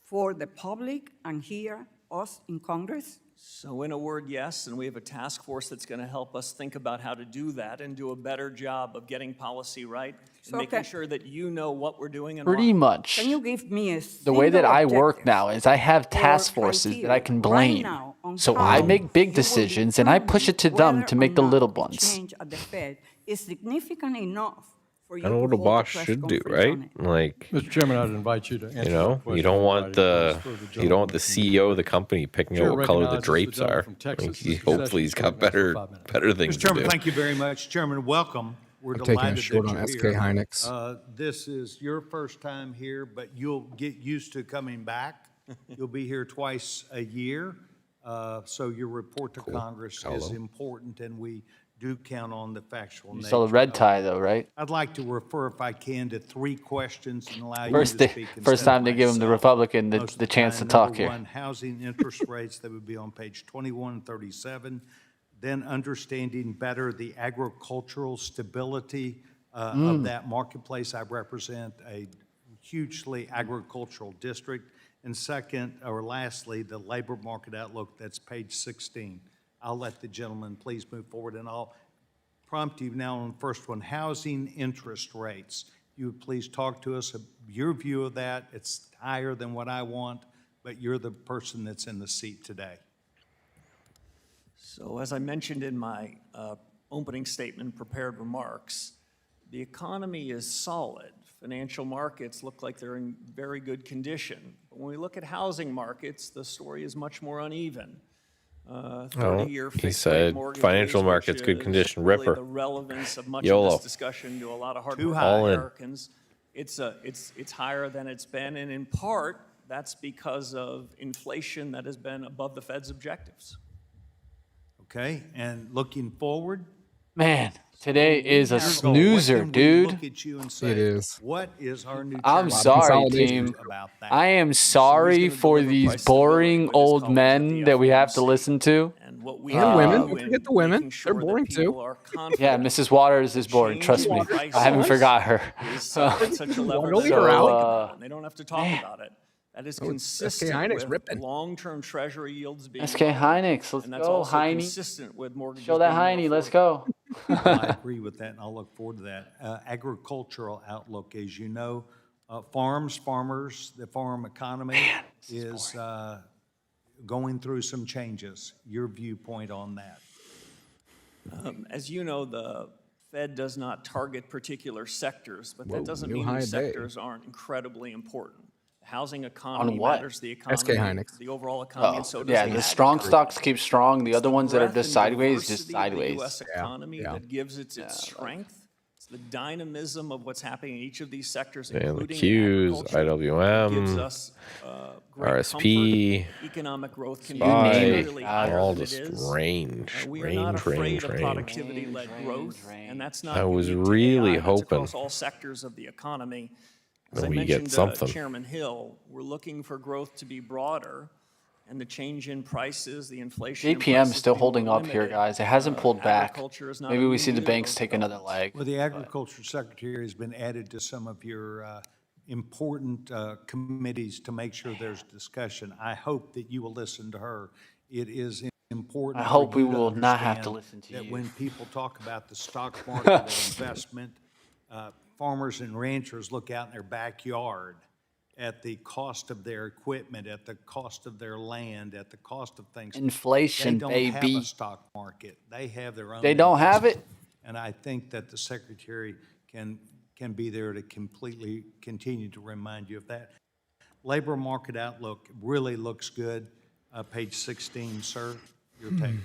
for the public and hear us in Congress? So in a word, yes, and we have a task force that's going to help us think about how to do that and do a better job of getting policy right and So making can- sure that you know what we're doing and Pretty why. much. Can you give me a The way that single I work objective now is I have task or forces that I can criteria right blame. now on So how I make big you will decisions and I push it to determine them to whether make the or not little the ones. change at the Fed is significant enough for you I don't know to what a hold boss press should do, conference right? on it. Like, Mr. Chairman, I'd invite you to answer you that know, question you don't in want writing, the please, for you don't want the gentleman from New CEO of York. the company picking Chair out what color the recognizes the drapes gentleman are. from Texas, Like, Mr. hopefully Sessions, he's to got go for better 5 minutes. better things Mr. to Chairman, do. thank you very much. Chairman, welcome. We're I'm taking a delighted short that on you're SK here. Hynix. This is your first time here, but you'll get used to coming back. You'll be here twice a year. So your report to Congress is important, and we do count on the factual You nature. saw the red of it. tie, though, right? I'd like to refer, if I can, to 3 questions and allow First, you day, to speak first instead time of they give him the myself Republican most of the chance to time. talk Number here. 1, housing interest rates, that would be on page 21 and 37. Then understanding better the agricultural stability of that marketplace. I represent a hugely agricultural district. And second, or lastly, the labor market outlook, that's page 16. I'll let the gentleman please move forward, and I'll prompt you now on the first one, housing interest rates. You would please talk to us, your view of that. It's higher than what I want, but you're the person that's in the seat today. So as I mentioned in my opening statement, prepared remarks, the economy is solid. Financial markets look like they're in very good condition. But when we look at housing markets, the story is much more uneven. 30-year he fixed said rate mortgages, financial markets, which good is condition, really Ripper. the relevance of much YOLO. of this discussion to a lot of hardworking All in. Americans. It's higher than it's been, and in part, that's because of inflation that has been above the Fed's objectives. Okay, and looking forward, Man, today is a your goal, what snoozer, can we dude. look at you and say, It is. what is our new I'm chairman sorry, going to do team. about that? I am sorry gonna for deliver these price stability boring with his old colleagues at men the that we have to FOMC. listen to. And what we And have to women. do Don't in forget the women. making sure They're that boring, people too. are confident. Yeah, Mrs. Waters is boring. Trust me. Change in I haven't prices forgot her. is at such a level Don't that leave her they out. think about it, and they don't have to talk about it. That is SK consistent Hynix with ripping. long-term treasury yields being SK low, Hynix, let's and that's go, also Heine. consistent with mortgages Show that being more Heine. Let's affordable. go. I agree with that, and I'll look forward to that. Agricultural outlook, as you know, farmers, the farm economy is going through some changes. Your viewpoint on that? As you know, the Fed does not target particular sectors, but that doesn't new mean high these day. sectors aren't incredibly important. The housing economy what? matters, the economy, SK Hynix. the overall economy, and so does Yeah, the the ag strong economy. stocks keep strong. The other ones that are breadth just and sideways, just diversity of the sideways. U.S. economy yeah. that gives it its strength. It's the dynamism of what's happening in each of these sectors, And the including Qs, agriculture, that gives IWM, us great RSP, comfort. Economic growth can be SPY, materially higher all than the it is. range, We are not afraid of range. productivity-led growth, and that's not I was unique to really AI, that's hoping across all sectors of the economy. As that I we get mentioned, something. Chairman Hill, we're looking for growth to be broader, and the change in prices, the inflation. in JPM prices is still being holding up here, limited. guys. It hasn't pulled back. Agriculture is not Maybe we immune see the to banks those take another developments. leg. Well, the Agriculture Secretary has been added to some of your important committees to make sure there's discussion. I hope that you will listen to her. It is important. I hope for we you will not have to understand listen to that you. when people talk about the stock market or investment, farmers and ranchers look out in their backyard at the cost of their equipment, at the cost of their land, at the cost of things. Inflation, They don't have baby. a stock market. They have their own. They don't have it? And I think that the secretary can be there to completely continue to remind you of that. Labor market outlook really looks good. Page 16, sir, your take.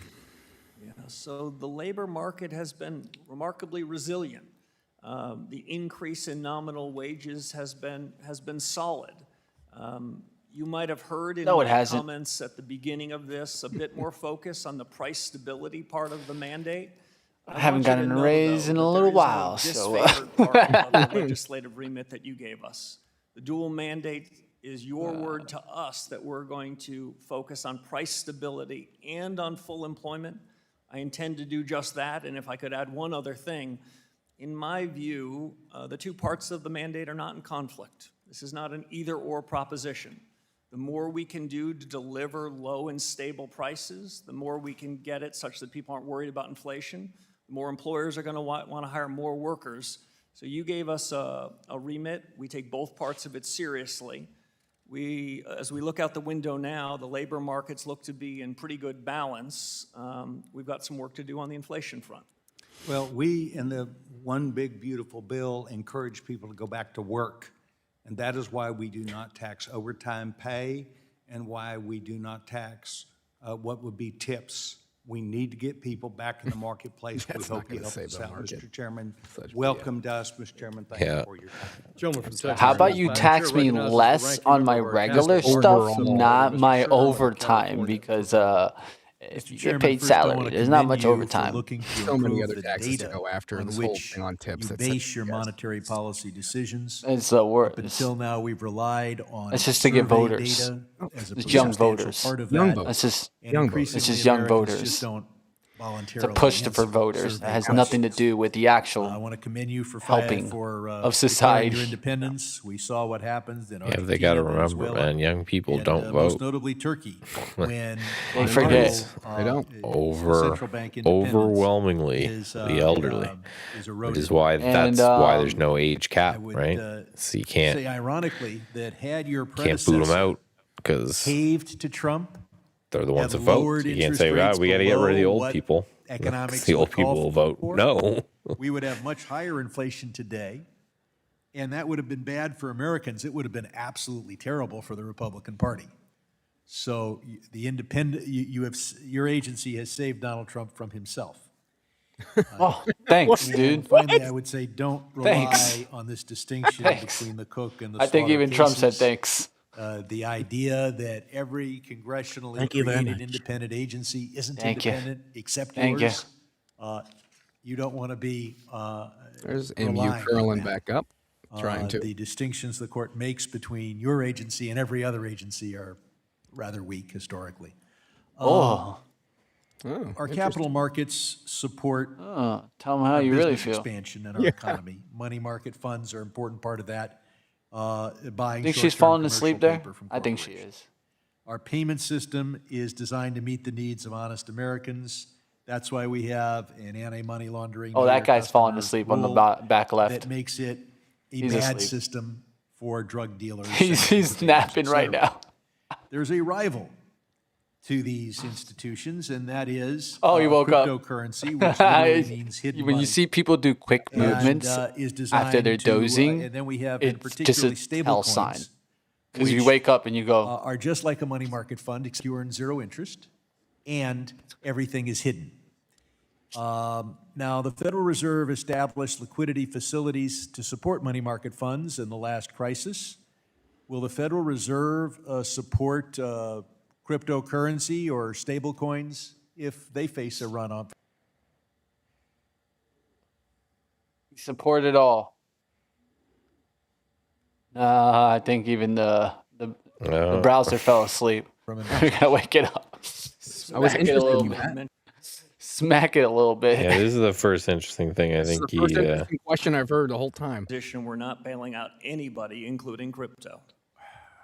Yeah, so the labor market has been remarkably resilient. The increase in nominal wages has been solid. You might have heard in No, it my hasn't. comments at the beginning of this a bit more focus on the price stability part of the mandate. I haven't want you to gotten a know, raise though, in that a there little is no while, so, disfavored part of the legislative remit that you gave us. The dual mandate is your word to us that we're going to focus on price stability and on full employment. I intend to do just that, and if I could add one other thing, in my view, the two parts of the mandate are not in conflict. This is not an either-or proposition. The more we can do to deliver low and stable prices, the more we can get it such that people aren't worried about inflation, the more employers are going to want to hire more workers. So you gave us a remit. We take both parts of it seriously. As we look out the window now, the labor markets look to be in pretty good balance. We've got some work to do on the inflation front. Well, we in the one big beautiful bill, encourage people to go back to work. And that is why we do not tax overtime pay and why we do not tax what would be tips. We need to get people back in the marketplace. We hope you help us out, Mr. Chairman. Welcome to us, Mr. Chairman. Thank you for your time. Gentleman from Texas. How about you Madam tax Chair me recognizes the less ranking on my member of our regular Council stuff, overall, not Mr. my Sherman of overtime? California. Because if you get Chairman, paid first I wanna salary, there's not commend much you for overtime. looking to So many improve other the taxes to data go after, and on this whole which thing on tips. you That's base your monetary policy decisions. It's the Up worst. until now, we've relied on It's just to get survey voters. data as a It's young substantial voters. part of Young that. voters. It's just And Young voters. increasingly, It's just young Americans voters. just don't It's a voluntarily push for answer voters. It survey has nothing to questions. do with the actual. I want to commend you for helping for of declaring society. your independence. We saw what happens in Yeah, Argentina, they got to remember, Venezuela, man. Young people and, don't most vote. notably Turkey, when They forget. They don't. central bank independence Overwhelmingly is, the elderly, is which eroded. is why And, that's why there's no age I cap, would right? So you can't say ironically that had your boot them predecessor out because caved to Trump, they're the ones that have vote. lowered You can't interest say, "God, rates we got to get rid of the below old what people." economics The old would call people will vote for, no. we would have much higher inflation today, and that would have been bad for Americans. It would have been absolutely terrible for the Republican Party. So the independent, your agency has saved Donald Trump from himself. Oh, thanks, And dude. finally, I would say don't rely Thanks. on this distinction Thanks. between the cook and the I think slaughter even Trump said cases. thanks. The idea that every congressionally Thank you very created much. independent agency isn't Thank you. independent except Thank you. yours. You don't want to be There's MU relying on curling that. back up, trying to. The distinctions the court makes between your agency and every other agency are rather weak historically. Oh, Our capital markets support tell them how you really business feel. expansion in our economy. Money market funds are an important part of that. Buying Think she's short-term falling asleep commercial there? paper from I think she corporations. is. Our payment system is designed to meet the needs of honest Americans. That's why we have an anti-money laundering. Oh, know that your guy's falling customer asleep on the rule back left. That makes it a He's bad asleep. system for drug dealers. He's and napping et right cetera. now. There's a rival to these institutions, and that is Oh, he woke up. cryptocurrency, which literally means hidden When money. you see people do quick And, movements is designed after they're to, dozing, and then we have in it's just a particularly stable tell coins, sign. Because you which, wake up and you go, are just like a money market fund, except you earn zero interest, and everything is hidden. Now, the Federal Reserve established liquidity facilities to support money market funds in the last crisis. Will the Federal Reserve support cryptocurrency or stable coins if they face a run on? support it all. I think even the browser fell asleep. From an We gotta wake it up. I was Smack it a interested little in bit. that. Smack it a little bit. Yeah, this is the first interesting thing I This is think the first he. interesting question I've heard the whole time. Position, we're not bailing out anybody, including crypto.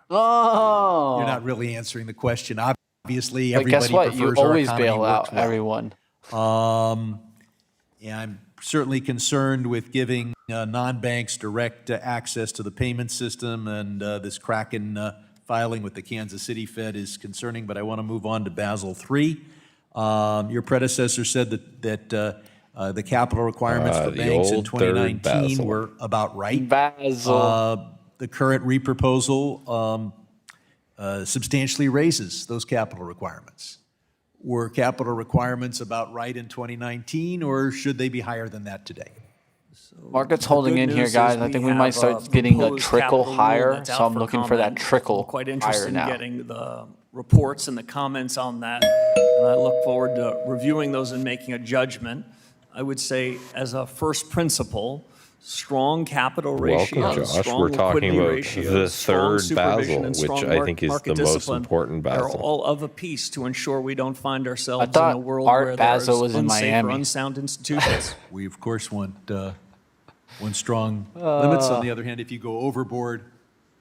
Oh, You're not really answering the question. Obviously, but everybody guess what? You prefers our always economy bail works out well. everyone. Yeah, I'm certainly concerned with giving non-banks direct access to the payment system, and this Kraken filing with the Kansas City Fed is concerning, but I want to move on to Basel III. Your predecessor said that the capital requirements for The banks in old third 2019 Basel. were about right. Basel. The current reproposal substantially raises those capital requirements. Were capital requirements about right in 2019, or should they be higher than that today? Market's The holding good in here, news guys. is I think we have might start getting a proposed trickle capital rule higher. that's So out I'm looking for that comment. trickle I'm quite higher interested in now. getting the reports and the comments on that, and I look forward to reviewing those and making a judgment. I would say, as a first principle, strong capital Welcome, ratios, Josh. strong We're talking liquidity about ratios, the strong third supervision, Basel, and which strong I think is market the most discipline important are Basel. all of a piece to ensure we don't find ourselves in thought a world Art where Basel there's was in unsafe or Miami. unsound institutions. We, of course, want strong limits. On the other hand, if you go overboard,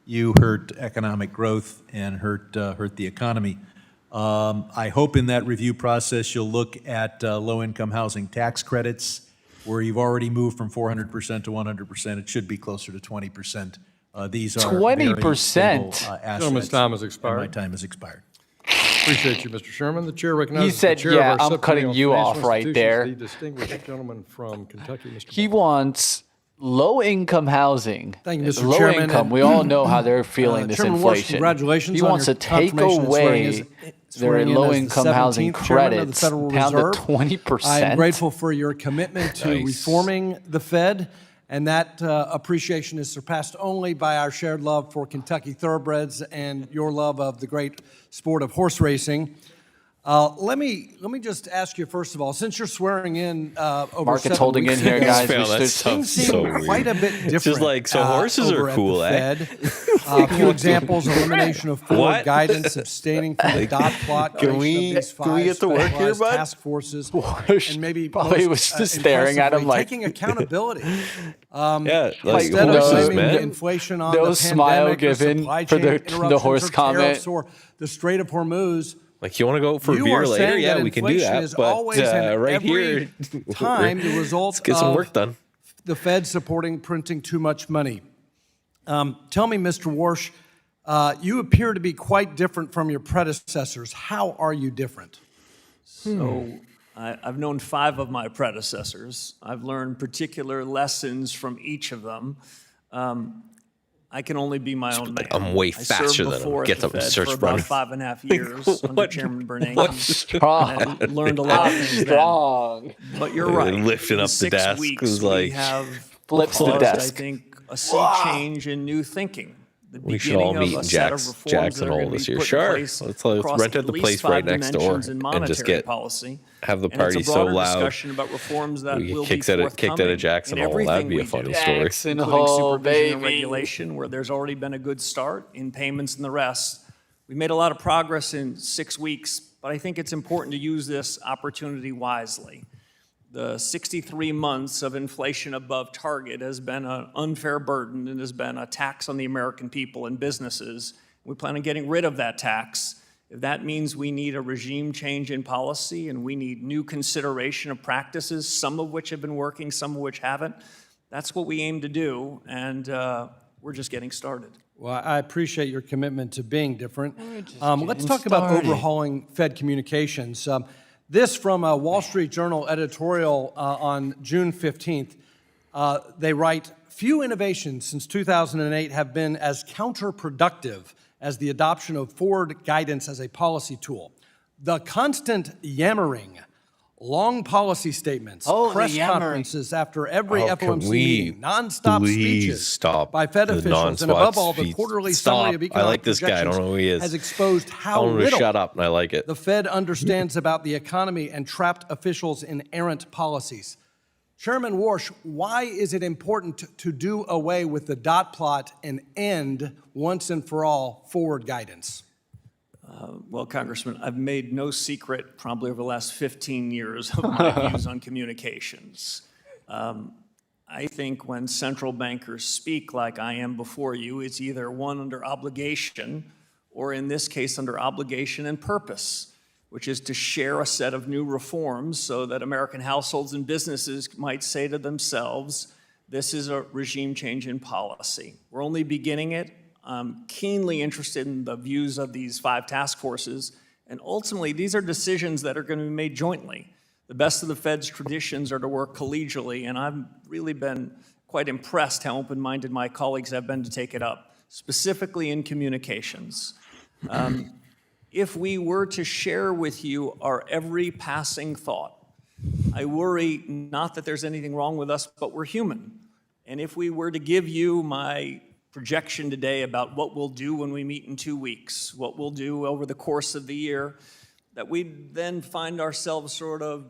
you hurt economic growth and hurt the economy. I hope in that review process you'll look at low-income housing tax credits, where you've already moved from 400% to 100%. It should be closer to 20%. These are 20%? assets. Gentleman's time has expired. And my time has expired. Appreciate you, Mr. Sherman. The chair recognizes He said, the chair yeah, of our I'm subcommittee cutting on you financial off right institutions, there. The distinguished gentleman from Kentucky, Mr. He Ball. wants low-income housing. Thank you, Mr. Low Chairman, income, and- we all know how they're feeling this Chairman Warsh, inflation. congratulations He on wants your to take confirmation and swearing away as- their swearing in as the low-income housing 17th chairman of the credits Federal down to Reserve. 20%. I am grateful for your commitment to Nice. reforming the Fed, and that appreciation is surpassed only by our shared love for Kentucky thoroughbreds and your love of the great sport of horse racing. Let me just ask you first of all, since you're swearing in over Market's 7 holding weeks in here, ago, guys. Phil, We that stood- sounds things so seem weird. quite a bit different. It's just like, so horses over are at cool, the eh? Fed. A few examples: elimination of forward What? guidance, abstaining from the dot plot. Can creation we- of these can we get to work here, specialized bud? Task forces, Warsh and maybe probably most, was just staring at him impressively, like- taking accountability. Yeah, like Instead of horses, blaming man. inflation on No the smile pandemic or given supply for chain the interruptions horse or comment. tariffs or the Strait of Hormuz. Like, you want to go for You beer are later? saying Yeah, that we can do inflation that. is But always and right every here, time the result let's get some of work done. the Fed supporting printing too much money. Tell me, Mr. Warsh, you appear to be quite different from your predecessors. How are you different? So I've known 5 of my predecessors. I've learned particular lessons from each of them. I can only be my own man. I'm way I faster served than him. before at Get the up and Fed search for about button. 5.5 years under What- Chairman Bernanke. what's wrong? And learned a lot of things then. Strong. But you're right. Lifting In up the 6 desk weeks, was we like- have Flips the caused, desk. I think, a sea change in new thinking. The We should all beginning meet of a in set of Jackson reforms that are Hole gonna this be year. put in Sure. place Let's across rent out at the least place 5 right next door dimensions in and just monetary get policy. have the And it's a party so broader loud discussion about reforms that we get will be kicked out of forthcoming Jackson in Hole. everything That'd be we a funny do, story. Jackson including Hole, supervision and baby. regulation, where there's already been a good start in payments and the rest. We made a lot of progress in 6 weeks, but I think it's important to use this opportunity wisely. The 63 months of inflation above target has been an unfair burden and has been a tax on the American people and businesses. We plan on getting rid of that tax. If that means we need a regime change in policy and we need new consideration of practices, some of which have been working, some of which haven't, that's what we aim to do, and we're just getting started. Well, I appreciate your commitment to being different. Let's talk about overhauling Fed communications. This from a Wall Street Journal editorial on June 15th. They write, few innovations since 2008 have been as counterproductive as the adoption of forward guidance as a policy tool. The constant yammering, long policy statements, Oh, the press yammering. conferences after every Oh, can FOMC we meeting, nonstop please speeches stop by Fed the officials, and nonstop above all, the speech. quarterly Stop. summary of I economic like this guy. I don't know who he is. has exposed I how want him to little shut up, and I like it. the Fed understands about the economy and trapped officials in errant policies. Chairman Warsh, why is it important to do away with the dot plot and end once and for all forward guidance? Well, Congressman, I've made no secret, probably over the last 15 years, of my views on communications. I think when central bankers speak like I am before you, it's either one under obligation, or in this case, under obligation and purpose, which is to share a set of new reforms so that American households and businesses might say to themselves, this is a regime change in policy. We're only beginning it. I'm keenly interested in the views of these 5 task forces, and ultimately, these are decisions that are going to be made jointly. The best of the Fed's traditions are to work collegially, and I've really been quite impressed how open-minded my colleagues have been to take it up, specifically in communications. If we were to share with you our every passing thought, I worry not that there's anything wrong with us, but we're human. And if we were to give you my projection today about what we'll do when we meet in 2 weeks, what we'll do over the course of the year, that we'd then find ourselves sort of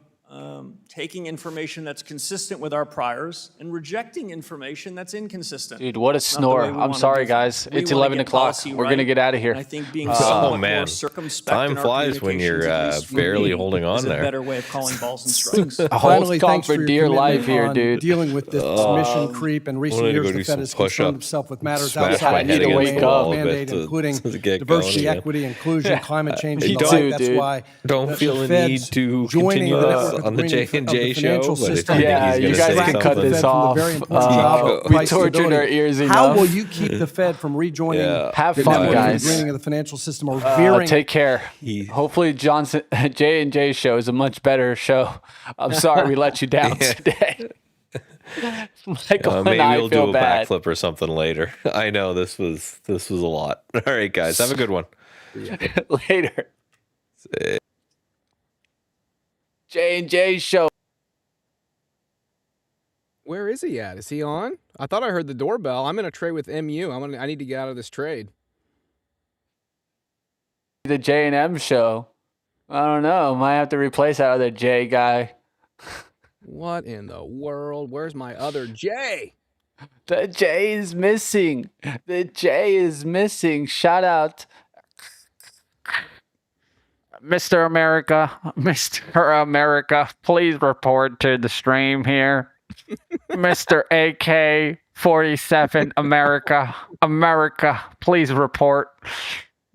taking information that's consistent with our priors and rejecting information that's inconsistent. Dude, what a It's not the way snore. we I'm wanna sorry, do guys. things. We It's wanna 11 get o'clock. policy We're going to right, get out of here. and I think being somewhat man. more circumspect Time in our flies when you're, communications, at least for barely me, holding on is a there. better way of calling balls and strikes. Finally, Hold thanks for for your dear commitment life here, on dude. dealing with this mission creep. In recent wanted to years, go the do Fed some has concerned push-ups, itself with matters smash outside my of head the against the wall a mandate, bit to including get diversity, going again. equity, inclusion, climate change, Me and the too, like. That's dude. why Don't the feel the Fed's need to joining continue the this. network on the J and J show. financial But if system. you think Yeah, he's you gonna guys say can cut something, this from the off. very important job of We price tortured stability. our ears enough. How will you keep the Fed from rejoining Have the fun, network guys. agreeing of the financial system or veering? Take care. Hopefully, Johnson J and J show is a much better show. I'm sorry we let you down today. Michael and maybe I we'll feel do a bad. backflip or something later. I know this was a lot. All right, guys, have a good one. Later. J and J show. Where is he at? Is he on? I thought I heard the doorbell. I'm in a trade with MU. I need to get out of this trade. The J and M show. I don't know. Might have to replace that other J guy. What in the world? Where's my other J? The J is missing. The J is missing. Shout out. Mr. America, Mr. America, please report to the stream here. Mr. AK-47 America, please report.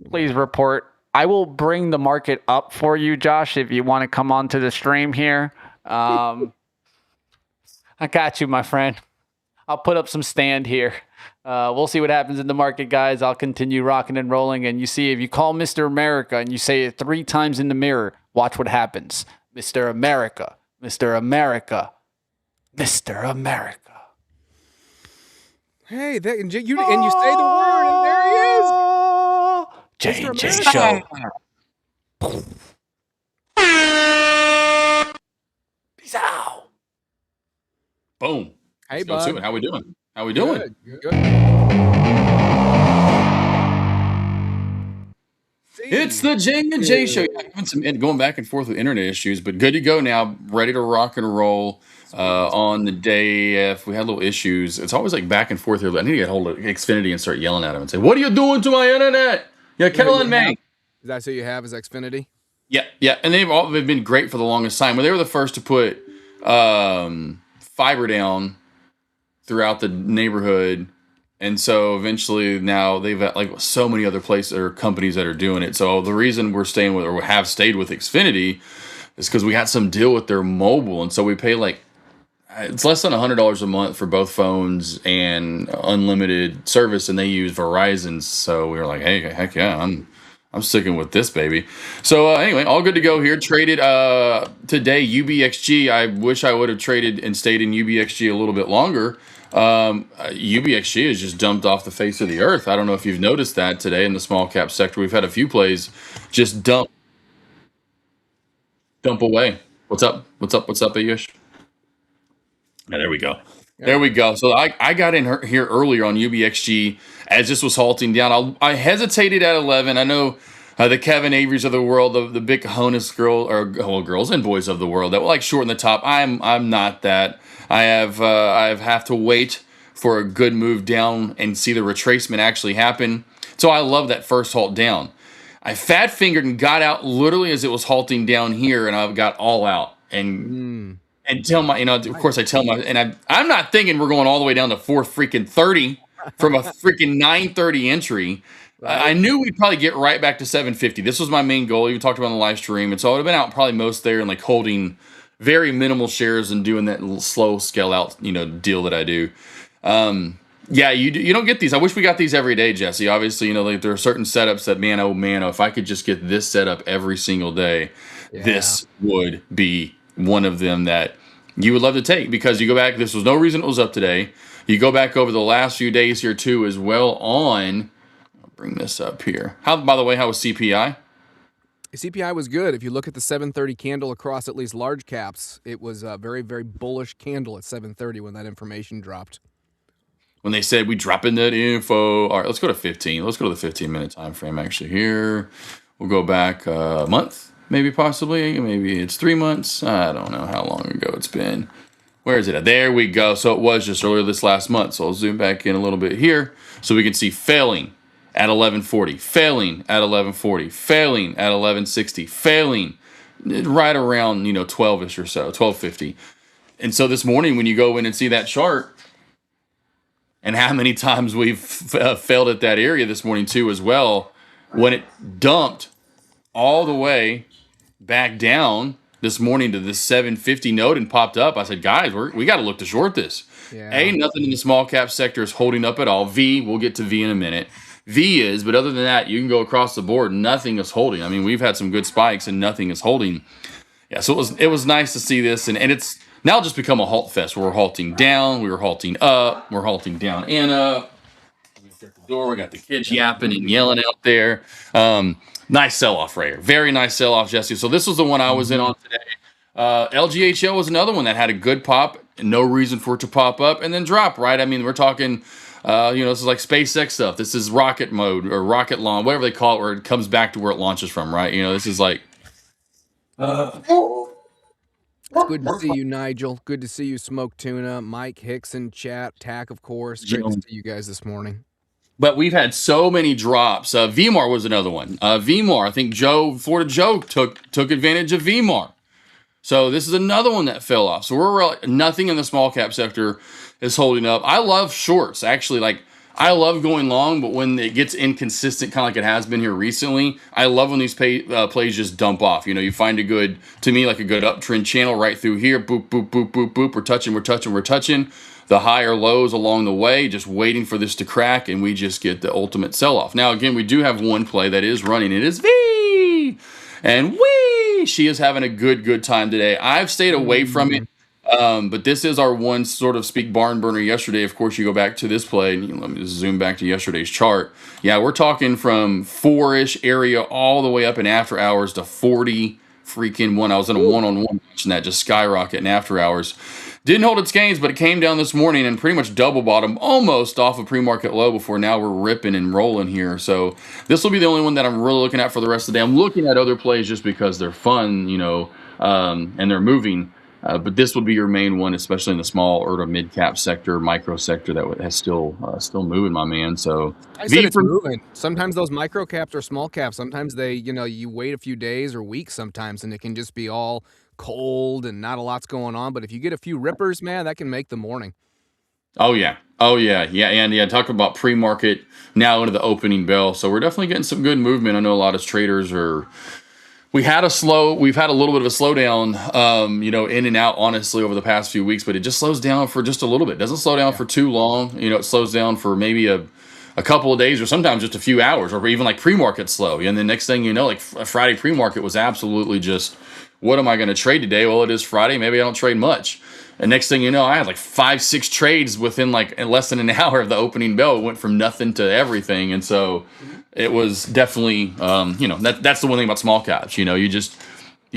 Please report. I will bring the market up for you, Josh, if you want to come onto the stream here. I got you, my friend. I'll put up some stand here. We'll see what happens in the market, guys. I'll continue rocking and rolling. And you see, if you call Mr. America and you say it 3 times in the mirror, watch what happens. Mr. America, Mr. America, Mr. America. Hey, and you say the word, and there he is. J&J show. Peace out. Boom. Hey, Let's go to bud. it. How we doing? How we doing? Good. It's the J&J show. Yeah, having some going back and forth with internet issues, but good to go now. Ready to rock and roll on the day. If we had little issues, it's always like back and forth here. I need to get hold of Xfinity and start yelling at him and say, "What are you doing to my internet? You're killing me." Is that who you have as Xfinity? Yeah, and they've been great for the longest time. Well, they were the first to put fiber down throughout the neighborhood, and so eventually now they've got like so many other places or companies that are doing it. So the reason we're staying with or have stayed with Xfinity is because we got some deal with their mobile, and so we pay like it's less than $100 a month for both phones and unlimited service, and they use Verizon. So we were like, hey, heck yeah, I'm sticking with this, baby. So anyway, all good to go here. Traded today, UBXG. I wish I would have traded and stayed in UBXG a little bit longer. UBXG has just dumped off the face of the earth. I don't know if you've noticed that today in the small cap sector. We've had a few plays just dump away. What's up, Ayush? Yeah, there we go. There we go. So I got in here earlier on UBXG as this was halting down. I hesitated at 11. I know the Kevin Averys of the world, the big Honus girls and boys of the world that will like shorten the top. I'm not that. I have to wait for a good move down and see the retracement actually happen. So I love that first halt down. I fat fingered and got out literally as it was halting down here, and I've got all out and tell my, of course I tell my, and I'm not thinking we're going all the way down to 430 from a freaking 930 entry. Right. I knew we'd probably get right back to 750. This was my main goal. You talked about on the live stream. And so I would have been out probably most there and like holding very minimal shares and doing that little slow scale out, deal that I do. Yeah, you don't get these. I wish we got these every day, Jesse. Obviously, like there are certain setups that, man, if I could just get this setup every single day, this would be one of them that you would love to take, because you go back, this was no reason it was up today. You go back over the last few days here too as well on, I'll bring this up here. By the way, how was CPI? CPI was good. If you look at the 730 candle across at least large caps, it was a very, very bullish candle at 730 when that information dropped. When they said we dropping that info. All right, let's go to 15. Let's go to the 15-minute time frame actually here. We'll go back a month. Maybe possibly, maybe it's 3 months. I don't know how long ago it's been. Where is it at? There we go. So it was just earlier this last month. So I'll zoom back in a little bit here so we can see failing at 1140, failing at 1140, failing at 1160, failing right around 12ish or so, 1250. And so this morning when you go in and see that chart and how many times we've failed at that area this morning too as well, when it dumped all the way back down, this morning to this 750 note and popped up. I said, guys, we got to look to short this. Yeah. Nothing in the small cap sector is holding up at all. V, we'll get to V in a minute. V is, but other than that, you can go across the board. Nothing is holding. I mean, we've had some good spikes and nothing is holding. Yeah, so it was nice to see this, and it's now just become a halt fest. We're halting down, we were halting up, we're halting down and up. At the door, we got the kids yapping and yelling out there. Nice sell-off, Ray. Very nice sell-off, Jesse. So this was the one I was in on today. LGHL was another one that had a good pop, no reason for it to pop up and then drop, right? I mean, we're talking, this is like SpaceX stuff. This is rocket mode or rocket launch, whatever they call it, where it comes back to where it launches from, right? This is like... It's good to see you, Nigel. Good to see you, Smoke Tuna, Mike, Hickson, Chat, Tack, of course. Great to see you guys this morning. But we've had so many drops. VMAR was another one. VMAR, I think Florida Joe took advantage of VMAR. So this is another one that fell off. So nothing in the small cap sector is holding up. I love shorts. Actually, I love going long, but when it gets inconsistent, kind of like it has been here recently, I love when these plays just dump off. You find a good uptrend channel right through here. Boop, boop, boop, boop, boop. We're touching. The higher lows along the way, just waiting for this to crack, and we just get the ultimate sell-off. Now, again, we do have one play that is running. It is V! And she is having a good time today. I've stayed away from it, but this is our one sort of speak barn burner yesterday. Of course, you go back to this play, and let me just zoom back to yesterday's chart. Yeah, we're talking from 4-ish area all the way up in after hours to 40 freaking one. I was in a one-on-one watching that just skyrocket in after hours. Didn't hold its gains, but it came down this morning and pretty much double bottom, almost off a pre-market low before now we're ripping and rolling here. So this will be the only one that I'm really looking at for the rest of the day. I'm looking at other plays just because they're fun, and they're moving. But this would be your main one, especially in the small or the mid-cap sector, micro sector that has still moving, my man. So I said it's moving. Sometimes those micro caps or small caps, sometimes they, you wait a few days or weeks sometimes, and it can just be all cold and not a lot's going on. But if you get a few rippers, man, that can make the morning. Oh yeah. And talk about pre-market now into the opening bell. So we're definitely getting some good movement. I know a lot of traders we've had a little bit of a slowdown, in and out, honestly, over the past few weeks, but it just slows down for just a little bit. It doesn't slow down for too long. It slows down for maybe a couple of days or sometimes just a few hours, or even like pre-market slow. And the next thing you know, like a Friday pre-market was absolutely just, what am I going to trade today? Well, it is Friday. Maybe I don't trade much. And next thing you know, I had like 5-6 trades within like less than an hour of the opening bell. It went from nothing to everything. And so it was definitely, that's the one thing about small caps. You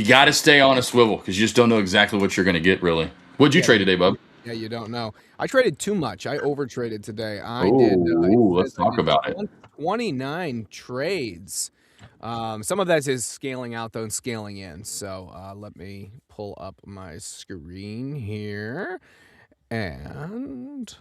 got to stay on a swivel because you just don't know exactly what you're going to get, really. What'd you trade today, bub? Yeah, you don't know. I traded too much. I overtraded today. Let's talk about it. 29 trades. Some of that is scaling out, though, and scaling in. So let me pull up my screen here and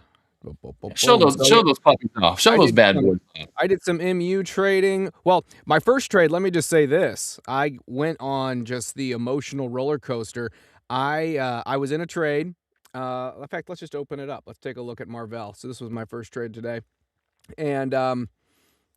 show those puppies off. Show those bad boys. I did some MU trading. Well, my first trade, let me just say this. I went on just the emotional roller coaster. I was in a trade. In fact, let's just open it up. Let's take a look at Marvell. So this was my first trade today. And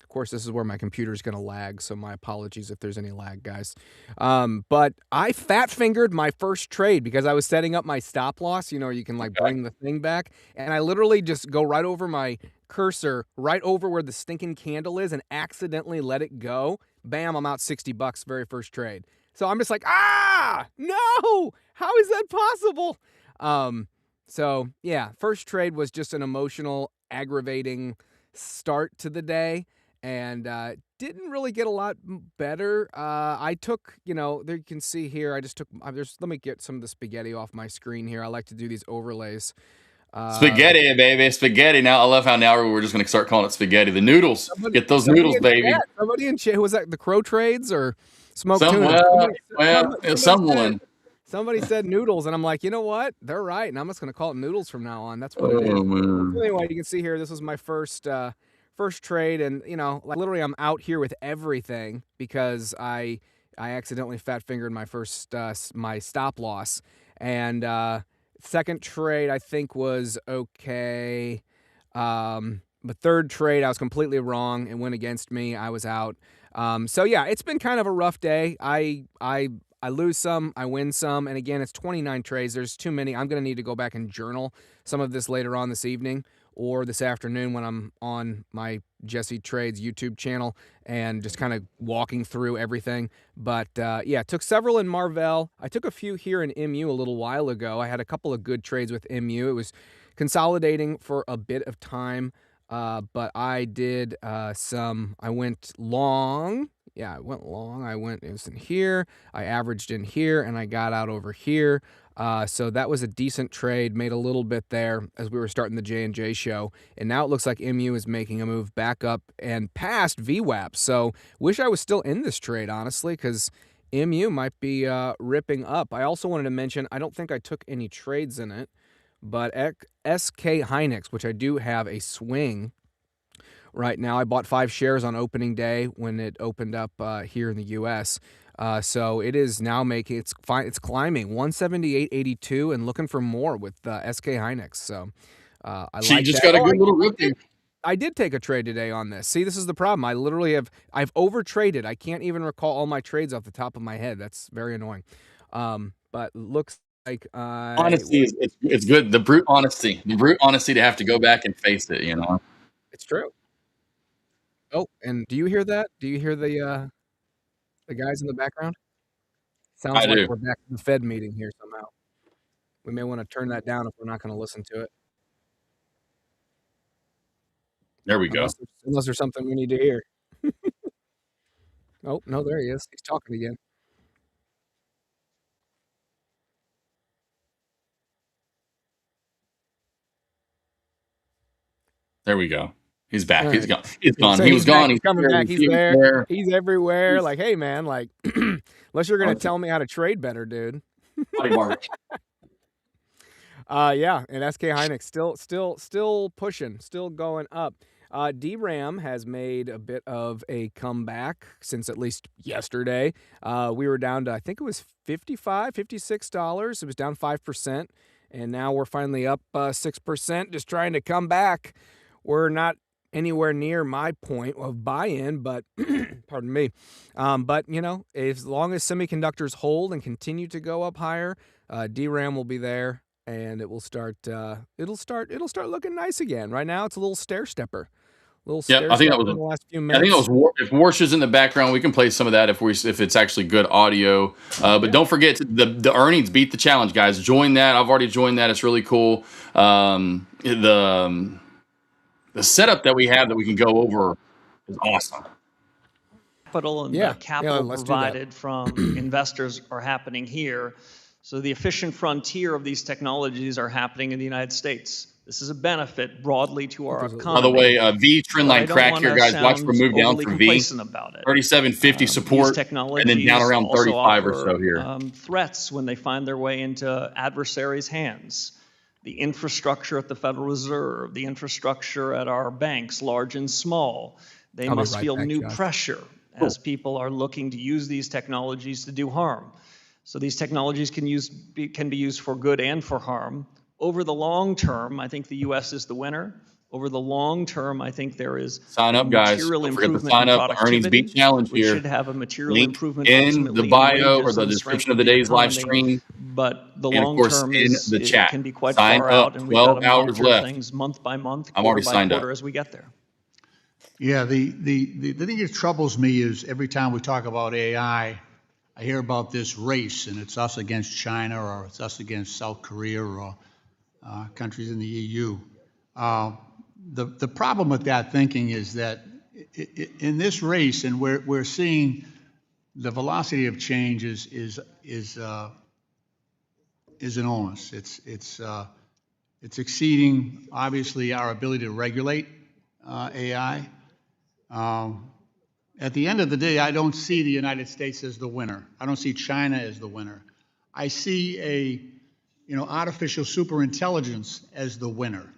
of course, this is where my computer is going to lag, so my apologies if there's any lag, guys. But I fat-fingered my first trade because I was setting up my stop loss. You can bring the thing back, and I literally just go right over my cursor, right over where the stinking candle is, and accidentally let it go. Bam, I'm out $60 very first trade. So I'm just like, no, how is that possible? So yeah, first trade was just an emotional, aggravating start to the day. And didn't really get a lot better. I took, there you can see here, I just took, let me get some of the spaghetti off my screen here. I like to do these overlays. Spaghetti, baby, spaghetti. Now I love how now we're just going to start calling it spaghetti. The noodles, get those noodles, baby. Somebody in chat, who was that? The Crow Trades or Smoke Tuna? Somebody said noodles, and I'm like, you know what? They're right, and I'm just going to call it noodles from now on. That's what it is. Man. Anyway, you can see here, this was my first trade, and literally I'm out here with everything because I accidentally fat fingered my first my stop loss, and second trade I think was okay. The third trade I was completely wrong. It went against me. I was out. So yeah, it's been kind of a rough day. I I lose some, I win some, and again, it's 29 trades. There's too many. I'm going to need to go back and journal some of this later on this evening or this afternoon when I'm on my Jesse Trades YouTube channel and just kind of walking through everything. But yeah, took several in Marvell. I took a few here in MU a little while ago. I had a couple of good trades with MU. It was consolidating for a bit of time, but I did I went long. Yeah, I went long. It was in here. I averaged in here, and I got out over here. So that was a decent trade. Made a little bit there as we were starting the J&J show. And now it looks like MU is making a move back up and past VWAP. So wish I was still in this trade, honestly, because MU might be ripping up. I also wanted to mention, I don't think I took any trades in it, but SK Hynix, which I do have a swing right now. I bought 5 shares on opening day when it opened up here in the U.S., so it is now it's climbing 178.82 and looking for more with SK Hynix. So She like just that. got a good little rip there. I did take a trade today on this. See, this is the problem. I've over traded. I can't even recall all my trades off the top of my head. That's very annoying. But looks like Honesty is it's good. The brute honesty to have to go back and face it. It's true. Oh, and do you hear that? Do you hear the guys in the background? Sounds I like do. we're back in the Fed meeting here somehow. We may want to turn that down if we're not going to listen to it. There we go. Unless there's something we need to hear. Oh, no, there he is. He's talking again. There we go. He's back. All He's right. gone. He's gone. So He was back, gone. He's coming here. back. He's He was there. He's everywhere. Like, hey, man, like, unless you're going to Honestly. tell me how to trade better, dude. Body mark. Yeah, and SK Hynix still pushing, still going up. DRAM has made a bit of a comeback since at least yesterday. We were down to, I think it was $55, $56. It was down 5%, and now we're finally up 6%, just trying to come back. We're not anywhere near my point of buy-in, but pardon me. But as long as semiconductors hold and continue to go up higher, DRAM will be there, and it will start. It'll start looking nice again. Right now, it's a little stair stepper. Yeah, I think that was in the last few minutes. I think that was if Warsh is in the background, we can play some of that if it's actually good audio. But don't forget the earnings beat the challenge, guys. Join that. I've already joined that. It's really cool. The setup that we have that we can go over is awesome. Capital and the capital provided from investors are happening here. So the efficient frontier of these technologies are happening in the United States. This is a benefit broadly to our economy. By the way, V trend line crack here, guys. Watch for move down from V. 37.50 support, and then down around 35 or so here. Threats when they find their way into adversaries' hands. The infrastructure at the Federal Reserve, the infrastructure at our banks, large and small, they must feel new pressure as people are looking to use these technologies to do harm. So these technologies can be used for good and for harm. Over the long term, I think the U.S. is the winner. Over the long term, I think there is sign up, guys. Don't forget to sign up. The earnings beat challenge here. Should have a material Link improvement in the bio or the description of the day's live stream. But the and long of course term in the chat. Can be quite sign far up. out, and we've got 12 to hours monitor left. things month by month, I'm already quarter by signed quarter up. as we get there. Yeah, the thing that troubles me is every time we talk about AI, I hear about this race, and it's us against China, or it's us against South Korea, or countries in the EU. The problem with that thinking is that in this race, and we're seeing the velocity of change is enormous. It's exceeding obviously our ability to regulate AI. At the end of the day, I don't see the United States as the winner. I don't see China as the winner. I see artificial superintelligence as the winner.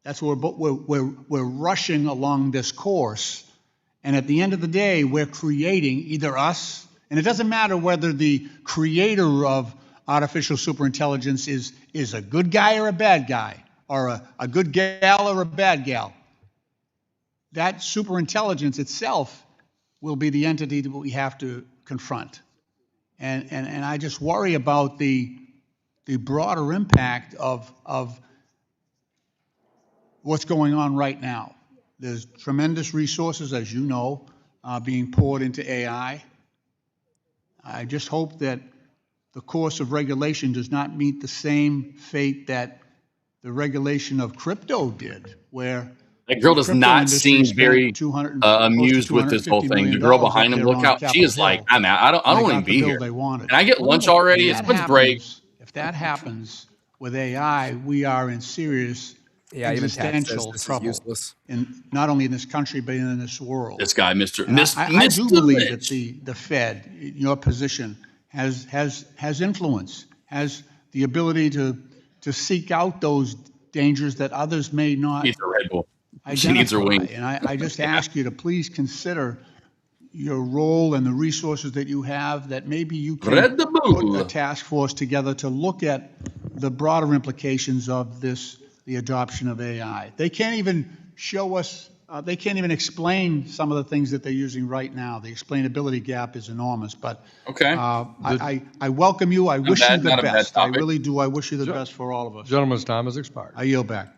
That's where we're rushing along this course, and at the end of the day, we're creating either us, and it doesn't matter whether the creator of artificial superintelligence is a good guy or a bad guy, or a good gal or a bad gal. That superintelligence itself will be the entity that we have to confront. And I just worry about the broader impact of what's going on right now. There's tremendous resources, as you know, being poured into AI. I just hope that the course of regulation does not meet the same fate that the regulation of crypto did, where That girl does crypto not industry seem spent very 200 amused with this whole $250 thing. The million girl up behind him, there look on out. She Capitol is like, Hill, I'm out. I don't and they want to got the be bill here. they wanted. Can I get lunch already? It's lunch break. If that happens with AI, we are in serious Yeah, even tax says existential this is trouble, useless. not only in this country, but in this world. This guy, Mr. And I do Mr. believe that Lynch. the Fed, in your position, has influence, has the ability to seek out those dangers that others may not Needs a Red Bull. identify. She needs her wings. And I just ask you to please consider your role and the resources that you have, that maybe you can Red Bull. put a task force together to look at the broader implications of the adoption of AI. They can't even show us, they can't even explain some of the things that they're using right now. The explainability gap is enormous, but Okay. I welcome you. I wish you bad- the not a bad best. I topic. really do. I wish you the best for all of us. Gentleman's time has expired. I yield back.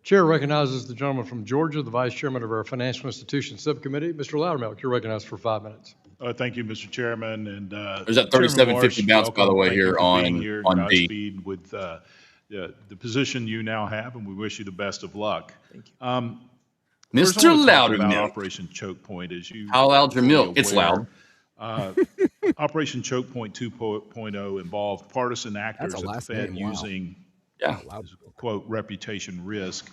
Chair recognizes the gentleman from Georgia, the Vice Chairman of our Financial Institutions Subcommittee. Mr. Loudermilk, you're recognized for 5 minutes. Thank you, Mr. Chairman. And There's that 37.50 Chairman Warsh, bounce, by the welcome. way, Thank you here for on being here. D. Godspeed with the position you now have, and we wish you the best of luck. Thank you. First, I Mr. wanna talk about Loudermilk. Operation Choke Point, as you How loud's your are milk? fully It's aware. loud. Operation Choke Point 2.0 involved partisan actors That's a at the last Fed name, wow. using, Yeah. quote, reputation risk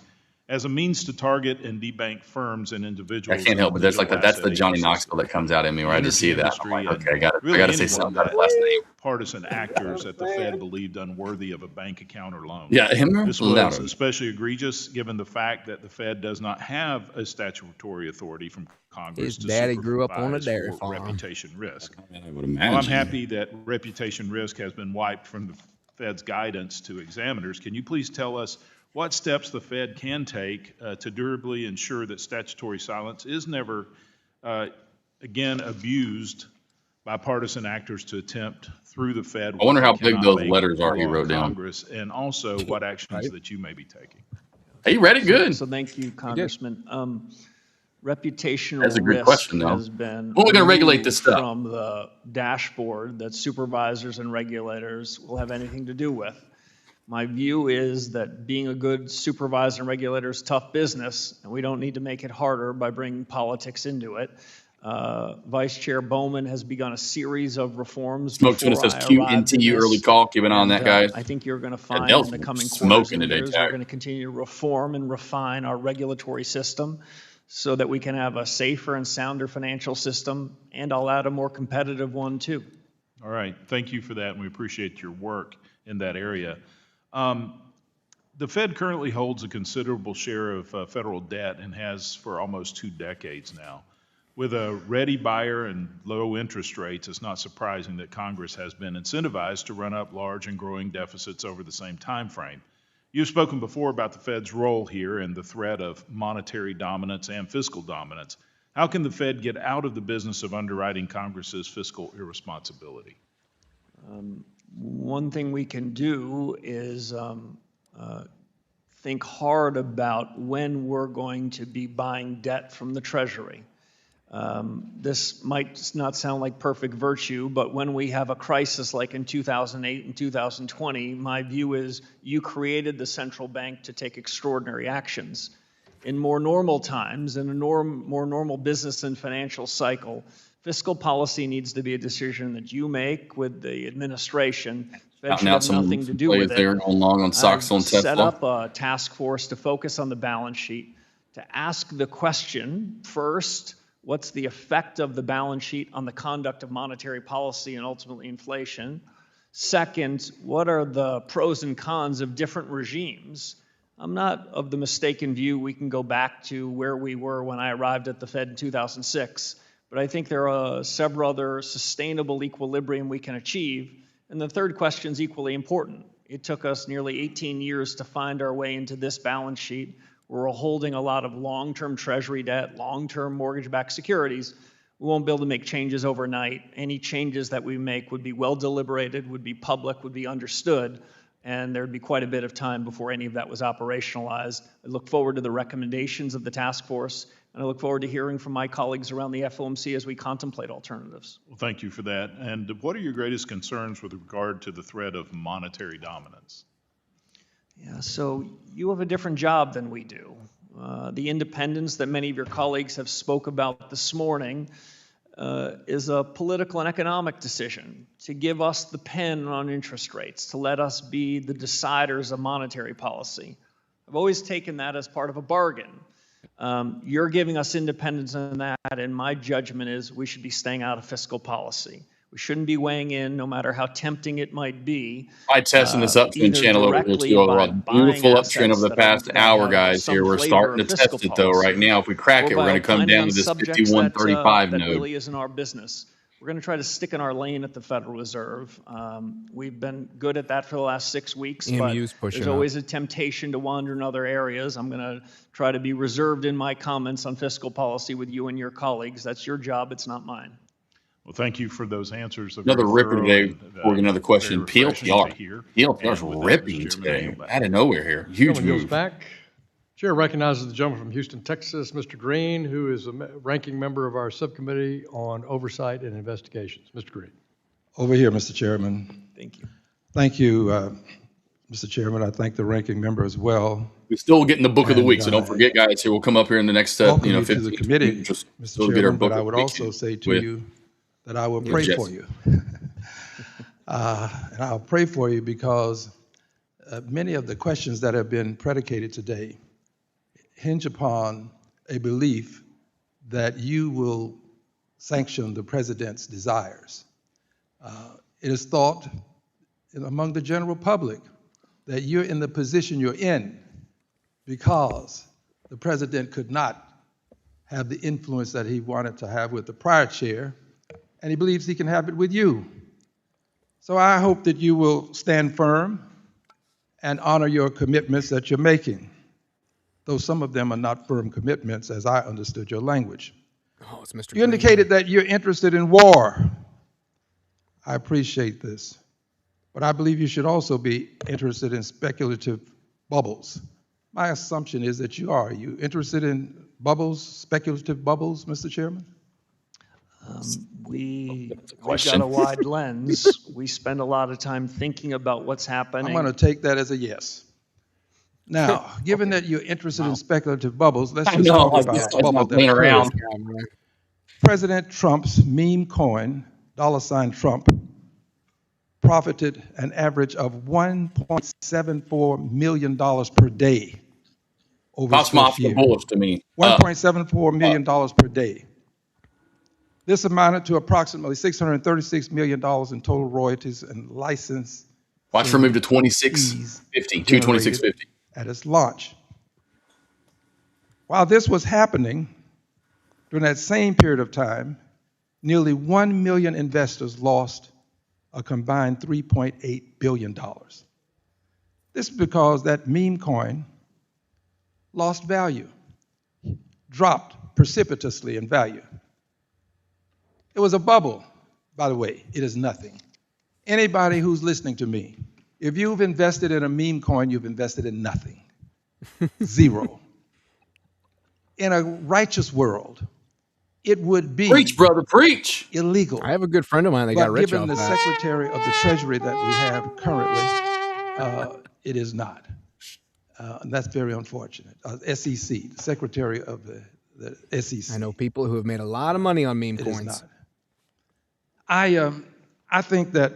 as a means to target and debank firms and I individuals. can't help it. That's like digital that's the asset Johnny ecosystem. Knoxville that comes out in me where I just see that. I'm like, Industry okay, I really got to say anyone something about that the last name. partisan actors at the Fed believed unworthy of a bank account or loan. Yeah, him or This was Louder? especially egregious given the fact that the Fed does not have a statutory authority from Congress His to daddy grew up on a supervise dairy for farm. reputation risk. I would Well, imagine. I'm happy that reputation risk has been wiped from the Fed's guidance to examiners. Can you please tell us what steps the Fed can take to durably ensure that statutory silence is never, again, abused by partisan actors to attempt through the Fed? I wonder what how they big cannot those make letters are he law in wrote down. Congress, and also what actions that you may be taking. Hey, you read it good. So thank you, Congressman. Reputational That's a good risk question, though. has been When are we gonna regulate removed this stuff? from the dashboard that supervisors and regulators will have anything to do with. My view is that being a good supervisor and regulator is tough business, and we don't need to make it harder by bringing politics into it. Vice Chair Bowman has begun a series of reforms. Smoke tuna before says I cute arrived in NTU this, early call. Keep it on that, and, guys. I think you're going to find Dell's in the coming quarters smoking and today, years, Jack. we're going to continue to reform and refine our regulatory system so that we can have a safer and sounder financial system, and I'll add a more competitive one too. All right, thank you for that, and we appreciate your work in that area. The Fed currently holds a considerable share of federal debt and has for almost 2 decades now. With a ready buyer and low interest rates, it's not surprising that Congress has been incentivized to run up large and growing deficits over the same time frame. You've spoken before about the Fed's role here and the threat of monetary dominance and fiscal dominance. How can the Fed get out of the business of underwriting Congress's fiscal irresponsibility? One thing we can do is think hard about when we're going to be buying debt from the Treasury. This might not sound like perfect virtue, but when we have a crisis like in 2008 and 2020, my view is you created the central bank to take extraordinary actions. In more normal times, in a more normal business and financial cycle, fiscal policy needs to be a decision that you make with the administration. Fed should have nothing to do with it. There on long on socks on I've set Tesla. up a task force to focus on the balance sheet, to ask the question first, what's the effect of the balance sheet on the conduct of monetary policy and ultimately inflation? Second, what are the pros and cons of different regimes? I'm not of the mistaken view we can go back to where we were when I arrived at the Fed in 2006, but I think there are several other sustainable equilibrium we can achieve. And the third question is equally important. It took us nearly 18 years to find our way into this balance sheet. We're holding a lot of long-term Treasury debt, long-term mortgage-backed securities. We won't be able to make changes overnight. Any changes that we make would be well deliberated, would be public, would be understood, and there'd be quite a bit of time before any of that was operationalized. I look forward to the recommendations of the task force, and I look forward to hearing from my colleagues around the FOMC as we contemplate alternatives. Well, thank you for that. And what are your greatest concerns with regard to the threat of monetary dominance? Yeah, so you have a different job than we do. The independence that many of your colleagues have spoke about this morning is a political and economic decision to give us the pen on interest rates, to let us be the deciders of monetary policy. I've always taken that as part of a bargain. You're giving us independence in that, and my judgment is we should be staying out of fiscal policy. We shouldn't be weighing in, no matter how tempting it might be. I testing this uptrend channel over here too. We're on beautiful uptrend over the past hour, guys. Here we're starting to test it though. Right now, if we crack it, we're going to come down to this 51.35 that node. really isn't our business. We're going to try to stick in our lane at the Federal Reserve. We've been good at that for the last 6 weeks, but there's always a temptation to wander in other areas. I'm going to try to be reserved in my comments on fiscal policy with you and your colleagues. That's your job. It's not mine. Well, thank you for those answers. Another ripper today. Before another question. PLPR's ripping today. Out of nowhere here. Huge move. Back. Chair recognizes the gentleman from Houston, Texas, Mr. Green, who is a ranking member of our subcommittee on oversight and investigations. Mr. Green. Over here, Mr. Chairman. Thank you. Thank you, Mr. Chairman. I thank the ranking member as well. We're still getting the book of the week, so don't forget, guys. Here we'll come up here in the next, 15 to the committee, just Mr. Chairman, but I would also say to you that I will pray for you. And I'll pray for you because many of the questions that have been predicated today hinge upon a belief that you will sanction the president's desires. It is thought among the general public that you're in the position you're in because the president could not have the influence that he wanted to have with the prior chair, and he believes he can have it with you. So I hope that you will stand firm and honor your commitments that you're making, though some of them are not firm commitments as I understood your language. Oh, it's Mr. You indicated that you're interested in war. I appreciate this, but I believe you should also be interested in speculative bubbles. My assumption is that you are. Are you interested in bubbles, speculative bubbles, Mr. Chairman? We've got a wide lens. We spend a lot of time thinking about what's happening. I'm going to take that as a yes. Now, given that you're interested in speculative bubbles, let's just talk about a bubble that's around. President Trump's meme coin, $Trump, profited an average of $1.74 million per day over That's my bullish to me. $1.74 million per day. This amounted to approximately $636 million in total royalties and license. Watch for move to 2650, 22650. At its launch. While this was happening, during that same period of time, nearly 1 million investors lost a combined $3.8 billion. This is because that meme coin lost value, dropped precipitously in value. It was a bubble, by the way. It is nothing. Anybody who's listening to me, if you've invested in a meme coin, you've invested in nothing. Zero. In a righteous world, it would be preach, brother, preach. Illegal. I have a good friend of mine that got rich given off the that. Secretary of the Treasury that we have currently, it is not. And that's very unfortunate. SEC, the Secretary of the SEC. I know people who have made a lot of money on meme coins. Is not. I think that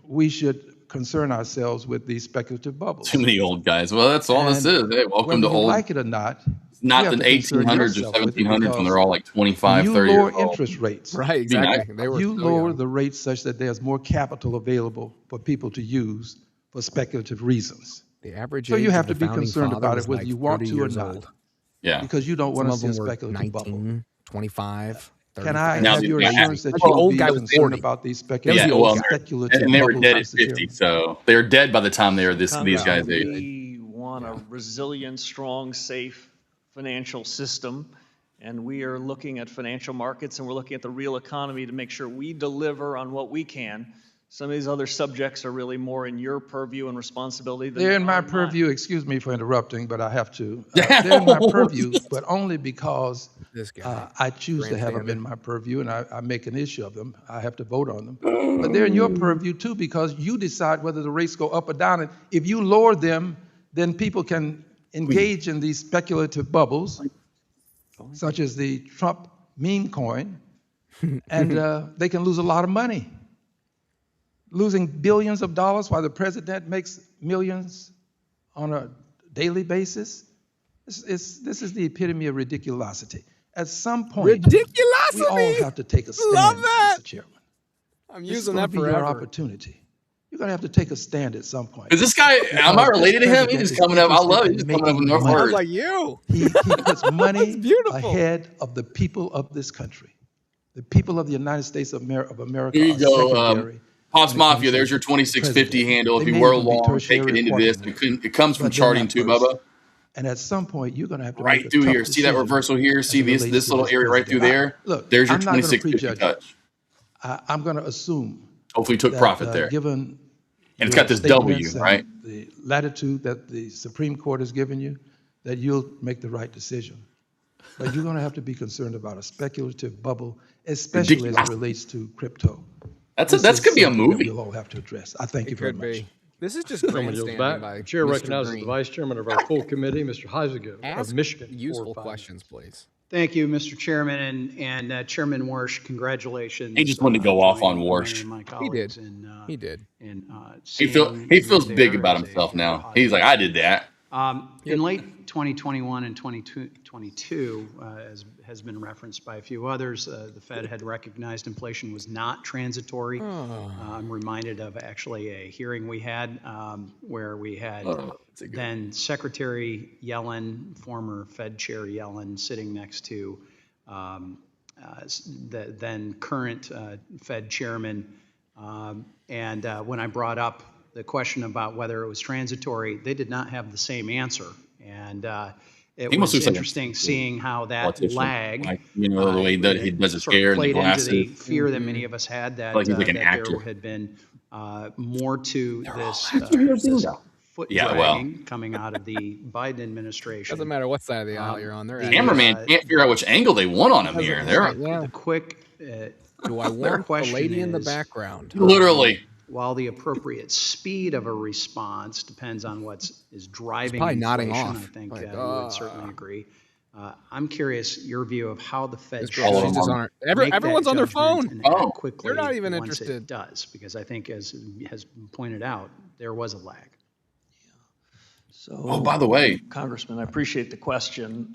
we should concern ourselves with these speculative bubbles. Too many old guys. Well, that's all this is. Hey, welcome to old. Like it or not, not the 1800s or 1700s when they're all like 25, 30 you lower years old. interest rates. Right, exactly. You lower the rates such that there's more capital available for people to use for speculative reasons. The average so age you have of to the be concerned founding about it father whether was you like want 30 to or years not. old. Yeah. Because you don't want to see a Some of them were speculative 19, bubble. 25, 30. Can I Now, have your yeah, assurance that the you will old be guy was concerned 40. about these Yeah, well, speculative and they were bubbles, dead at Mr. 50, Chairman? so they're dead by the time they were these guys' age. We want a resilient, strong, safe financial system. And we are looking at financial markets and we're looking at the real economy to make sure we deliver on what we can. Some of these other subjects are really more in your purview and responsibility than They're in my purview. Excuse me for interrupting, but I have to. They're in my purview, but only because I choose to have them in my purview, and I make an issue of them. I have to vote on them. But they're in your purview too, because you decide whether the rates go up or down. And if you lower them, then people can engage in these speculative bubbles, such as the Trump meme coin, and they can lose a lot of money. Losing billions of dollars while the president makes millions on a daily basis. This is the epitome of ridiculosity. At some point, we all have to take a stand, Love that. Mr. Chairman. I'm This is using gonna that be your forever. opportunity. You're going to have to take a stand at some point. Is this guy, am I related to him? He's just coming up. I love it. He's just coming up with North money. words. Like you. He puts money beautiful. ahead of the people of this country. The people of the United States of America Here you are go. secondary. Pops when it Mafia, comes there's to your 2650 president. handle. If They you may were even be long, take tertiary it into or this. quaternary. It comes from But they're charting not too, first. Bubba. And at some point, you're going to have to Right make a through tough here. See that decision reversal here? as See it this relates to little this area right through president. there? Look, There's your I'm not gonna 2650 prejudge touch. I'm going to assume Hopefully you took that, profit there. given And it's your got this W, statements and right? the latitude that the Supreme Court has given you, that you'll make the right decision. But you're going to have to be concerned about a speculative bubble, especially as it relates to crypto. That's could be a something movie. that we'll all have to address. I thank you very much. This is just Someone yields grandstanding back. by The chair Mr. recognizes Green. the vice chairman of our full committee, Mr. Heisinger Ask of Michigan. useful 4 or 5 questions, please. Thank you, Mr. Chairman, and Chairman Warsh, congratulations. He just wanted to go off on joining Warsh. many of my He colleagues did. in, He did. in, He seeing feels you big there about as a himself very now. positive He's like, I did that. In late 2021 and 2022, as has been referenced by a few others, the Fed had recognized inflation was not transitory. I'm reminded of actually a hearing we had where we had then Secretary Yellen, former Fed Chair Yellen, sitting next to the then current Fed Chairman. And when I brought up the question about whether it was transitory, they did not have the same answer. And it was interesting seeing how that lag, like, you know, the way that he does his hair and the played into glasses. the fear that many of us had that, Like he's like an that actor. there had been more to this, this foot Yeah, well. dragging coming out of the Biden administration. Doesn't matter what side of the aisle you're on. They're Cameraman can't figure out which angle they want on him here. They're The quick Do I want the lady in the background? literally. While the appropriate speed of a response depends on what is driving probably nodding inflation, off. I think Like, we would certainly agree. I'm curious your view of how the Fed Mr. She's just on her- make that everyone's on their judgment phone. and Oh. act quickly They're not even once interested. it does, because I think, as has been pointed out, there was a lag. So, Oh, by the way. Congressman, I appreciate the question.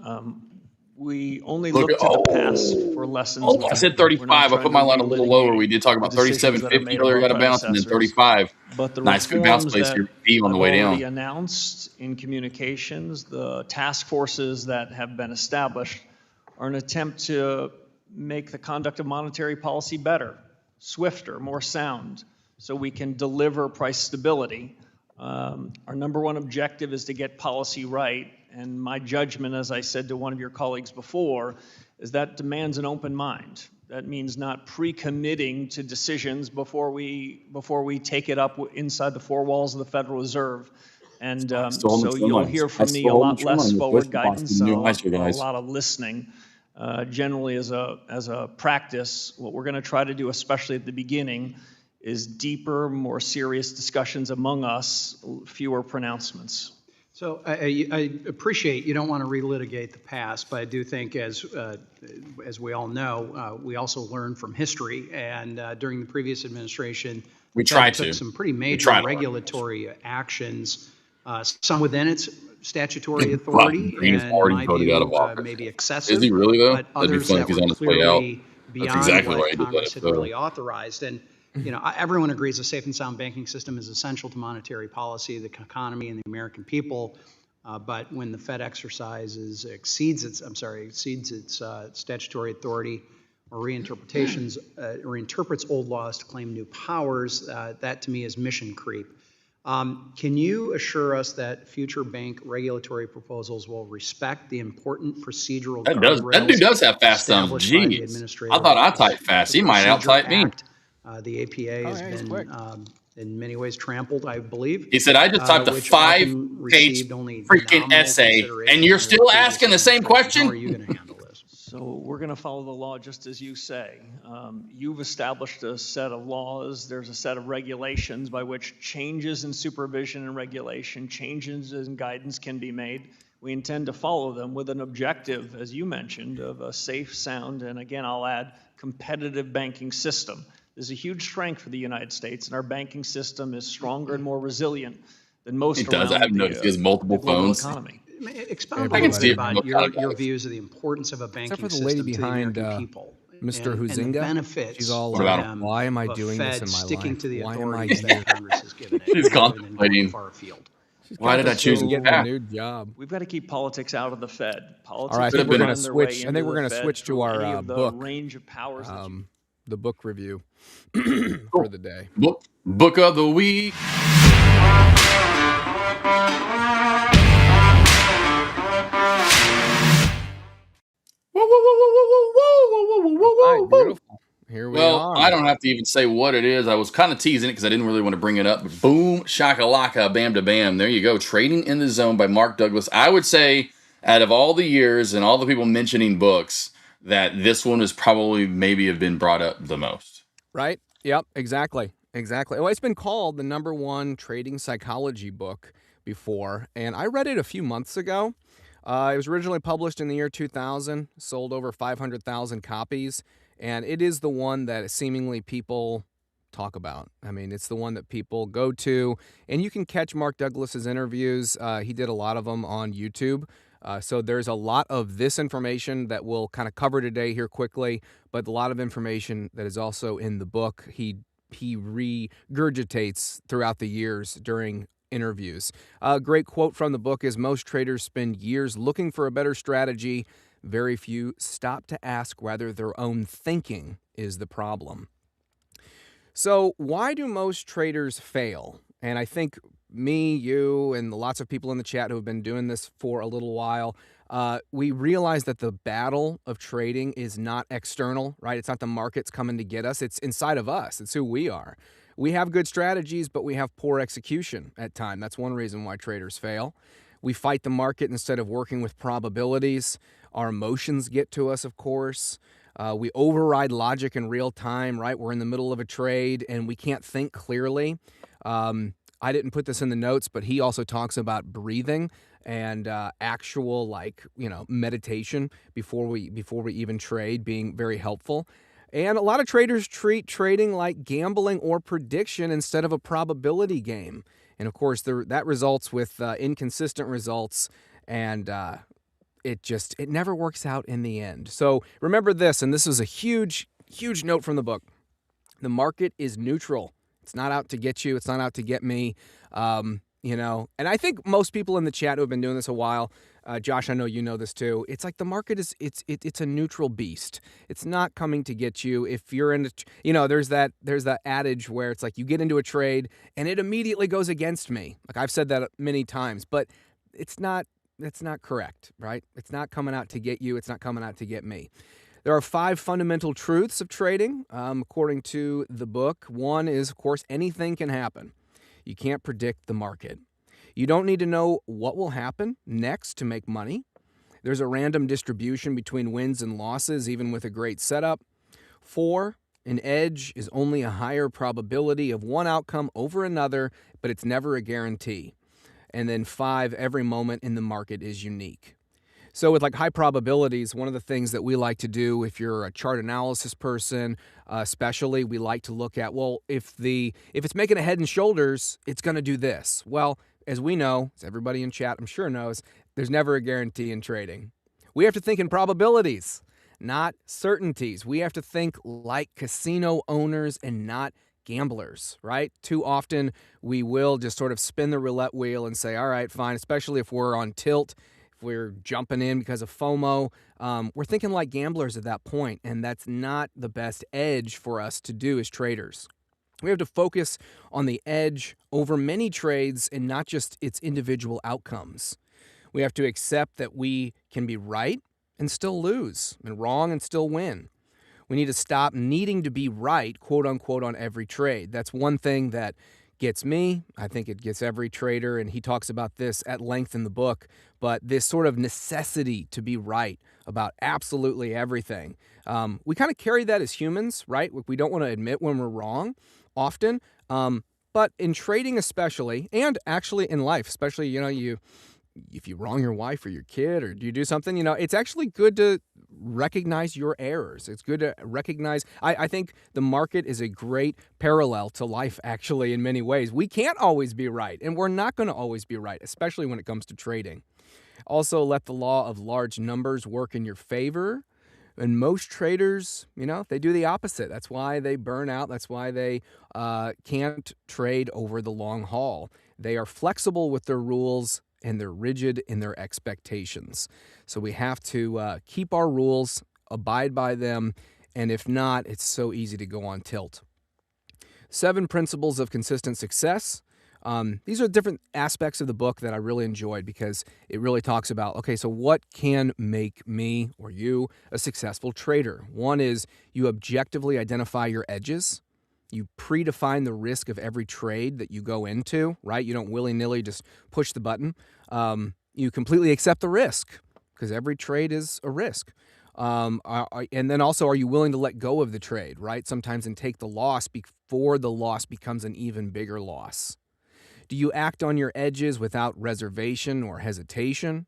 We only Look look at- to the past for lessons. Oh, I learned. said We're not 35. I trying put my to line a little lower. relitigate We did talk about the decisions that are 37.50 made earlier. of our Got a bounce, and then predecessors. 35. But the Nice, good bounce reforms place that here. B on the I've way already down. announced in communications, the task forces that have been established are an attempt to make the conduct of monetary policy better, swifter, more sound, so we can deliver price stability. Our number one objective is to get policy right, and my judgment, as I said to one of your colleagues before, is that demands an open mind. That means not pre-committing to decisions before we take it up inside the four walls of the Federal Reserve. And so you'll hear from me a lot less forward guidance, a lot of listening. Generally, as a practice, what we're going to try to do, especially at the beginning, is deeper, more serious discussions among us, fewer pronouncements. So I appreciate you don't want to relitigate the past, but I do think, as we all know, we also learn from history. And during the previous administration, We the tried Fed took to. some pretty We major tried to. regulatory actions, some within its statutory authority, Green is and already in my voted out of view, office. maybe excessive. Is he really, though? But That'd be others funny that if he's were on his way out. clearly That's beyond exactly why what he did Congress that. had really authorized. And everyone agrees a safe and sound banking system is essential to monetary policy, the economy, and the American people. But when the Fed exceeds its statutory authority, or reinterpretations, or interprets old laws to claim new powers, that to me is mission creep. Can you assure us that future bank regulatory proposals will respect the important procedural That guardrails dude does have fast thumbs. established by the Jeez. Administrative I thought I typed fast. He might out Procedure type me. Act? The APA has been in many ways trampled, I believe. He said, I just typed a which 5-page often received only freaking nominal essay, consideration and you're under still previous asking the same administration. How question? are you going to handle this? So we're going to follow the law just as you say. You've established a set of laws. There's a set of regulations by which changes in supervision and regulation, changes in guidance can be made. We intend to follow them with an objective, as you mentioned, of a safe, sound, and again, I'll add, competitive banking system. This is a huge strength for the United States, and our banking system is stronger and more resilient than most It does. I around haven't noticed he has multiple the global phones. economy. Expound I a can little see bit it about from your views of the importance of a banking Except for the system lady to the behind American people. Mr. And the Huizinga. benefits She's all to like, them why am I of a doing this Fed in my sticking life? to the Why am I authorities here? that Congress has given it, She's rather than going contemplating. far afield. Why did I choose getting that? a new job? We've got to keep politics out of the Fed. Politics All right, I Could think have we're been going a- to find their way switch. I into think we're the going to Fed switch to through any our of the book, range of powers that you the book review for the day. Book of the week. All right, beautiful. Here we Well, are. I don't have to even say what it is. I was kind of teasing it because I didn't really want to bring it up. But boom, shakalaka, bam to bam. There you go. Trading in the Zone by Mark Douglas. I would say out of all the years and all the people mentioning books, that this one is probably maybe have been brought up the most. Right? Yep, exactly. Exactly. Well, it's been called the #1 trading psychology book before, and I read it a few months ago. It was originally published in the year 2000, sold over 500,000 copies, and it is the one that seemingly people talk about. I mean, it's the one that people go to, and you can catch Mark Douglas's interviews. He did a lot of them on YouTube. So there's a lot of this information that we'll kind of cover today here quickly, but a lot of information that is also in the book. He regurgitates throughout the years during interviews. A great quote from the book is, most traders spend years looking for a better strategy. Very few stop to ask whether their own thinking is the problem. So why do most traders fail? And I think me, you, and lots of people in the chat who have been doing this for a little while, we realize that the battle of trading is not external, right? It's not the markets coming to get us. It's inside of us. It's who we are. We have good strategies, but we have poor execution at times. That's one reason why traders fail. We fight the market instead of working with probabilities. Our emotions get to us, of course. We override logic in real time, right? We're in the middle of a trade and we can't think clearly. I didn't put this in the notes, but he also talks about breathing and actual, meditation before we even trade being very helpful. And a lot of traders treat trading like gambling or prediction instead of a probability game. And of course, that results with inconsistent results, and it never works out in the end. So remember this, and this is a huge, huge note from the book. The market is neutral. It's not out to get you. It's not out to get me. And I think most people in the chat who have been doing this a while, Josh, I know you know this too. It's like the market is it's a neutral beast. It's not coming to get you. If you're in there's that adage where it's like you get into a trade and it immediately goes against me. Like I've said that many times, but it's not correct, right? It's not coming out to get you. It's not coming out to get me. There are 5 fundamental truths of trading, according to the book. One is, of course, anything can happen. You can't predict the market. You don't need to know what will happen next to make money. There's a random distribution between wins and losses, even with a great setup. 4, an edge is only a higher probability of one outcome over another, but it's never a guarantee. And then 5, every moment in the market is unique. So with high probabilities, one of the things that we like to do, if you're a chart analysis person, especially, we like to look at, well, if it's making a head and shoulders, it's going to do this. Well, as we know, as everybody in chat I'm sure knows, there's never a guarantee in trading. We have to think in probabilities, not certainties. We have to think like casino owners and not gamblers, right? Too often we will just sort of spin the roulette wheel and say, all right, fine, especially if we're on tilt. If we're jumping in because of FOMO, we're thinking like gamblers at that point, and that's not the best edge for us to do as traders. We have to focus on the edge over many trades and not just its individual outcomes. We have to accept that we can be right and still lose, and wrong and still win. We need to stop needing to be right, quote unquote, on every trade. That's one thing that gets me. I think it gets every trader, and he talks about this at length in the book, but this sort of necessity to be right about absolutely everything. We kind of carry that as humans, right? We don't want to admit when we're wrong often, but in trading especially, and actually in life, especially, if you wrong your wife or your kid or you do something, it's actually good to recognize your errors. It's good to recognize. I think the market is a great parallel to life, actually, in many ways. We can't always be right, and we're not going to always be right, especially when it comes to trading. Also, let the law of large numbers work in your favor. And most traders, they do the opposite. That's why they burn out. That's why they can't trade over the long haul. They are flexible with their rules, and they're rigid in their expectations. So we have to keep our rules, abide by them, and if not, it's so easy to go on tilt. 7 principles of consistent success. These are different aspects of the book that I really enjoyed because it really talks about, okay, so what can make me or you a successful trader? One is you objectively identify your edges. You predefine the risk of every trade that you go into, right? You don't willy-nilly just push the button. You completely accept the risk because every trade is a risk. And then also, are you willing to let go of the trade, right? Sometimes and take the loss before the loss becomes an even bigger loss. Do you act on your edges without reservation or hesitation?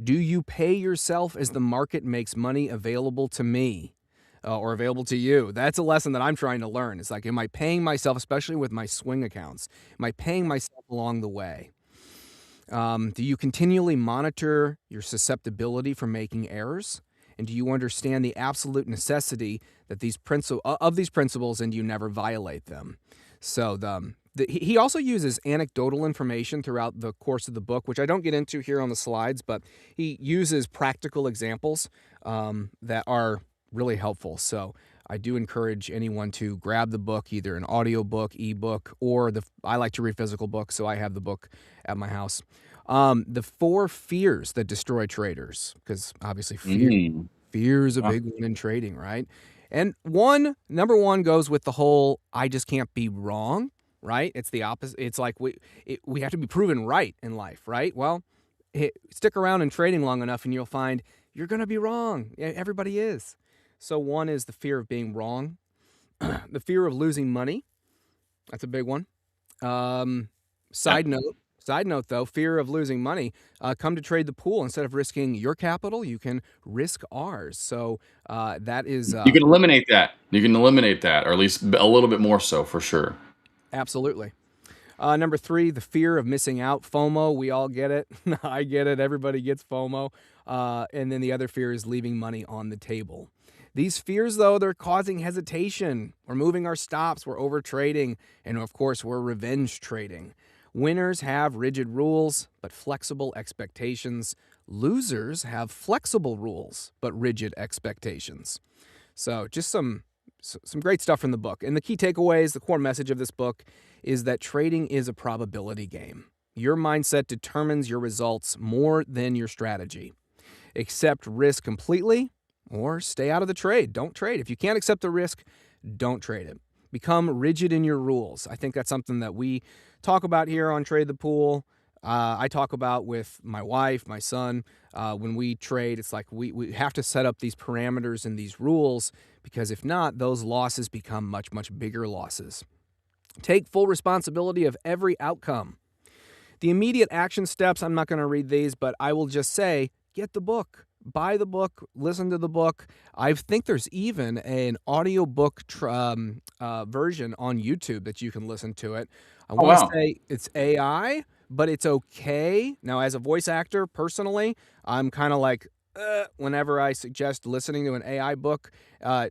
Do you pay yourself as the market makes money available to me? Or available to you? That's a lesson that I'm trying to learn. It's like, am I paying myself, especially with my swing accounts? Am I paying myself along the way? Do you continually monitor your susceptibility for making errors? And do you understand the absolute necessity that these principles and you never violate them? So he also uses anecdotal information throughout the course of the book, which I don't get into here on the slides, but he uses practical examples that are really helpful. So I do encourage anyone to grab the book, either an audio book, ebook, or I like to read physical books, so I have the book at my house. The 4 fears that destroy traders, because obviously fear is a big one in trading, right? And number one goes with the whole, I just can't be wrong, right? It's the opposite. It's like we have to be proven right in life, right? Well, stick around in trading long enough and you'll find you're going to be wrong. Everybody is. So one is the fear of being wrong, the fear of losing money. That's a big one. Side note though, fear of losing money. Come to trade the pool. Instead of risking your capital, you can risk ours. So that is you can eliminate that. You can eliminate that, or at least a little bit more so, for sure. Absolutely. Number 3, the fear of missing out. FOMO. We all get it. I get it. Everybody gets FOMO. And then the other fear is leaving money on the table. These fears, though, they're causing hesitation. We're moving our stops. We're over trading. And of course, we're revenge trading. Winners have rigid rules, but flexible expectations. Losers have flexible rules, but rigid expectations. So just some great stuff from the book. And the key takeaways, the core message of this book is that trading is a probability game. Your mindset determines your results more than your strategy. Accept risk completely or stay out of the trade. Don't trade. If you can't accept the risk, don't trade it. Become rigid in your rules. I think that's something that we talk about here on Trade the Pool. I talk about with my wife, my son. When we trade, it's like we have to set up these parameters and these rules, because if not, those losses become much, much bigger losses. Take full responsibility of every outcome. The immediate action steps, I'm not going to read these, but I will just say, get the book. Buy the book, listen to the book. I think there's even an audiobook version on YouTube that you can listen to it. I want to say it's AI, but it's okay. Now, as a voice actor, personally, I'm kind of like, whenever I suggest listening to an AI book,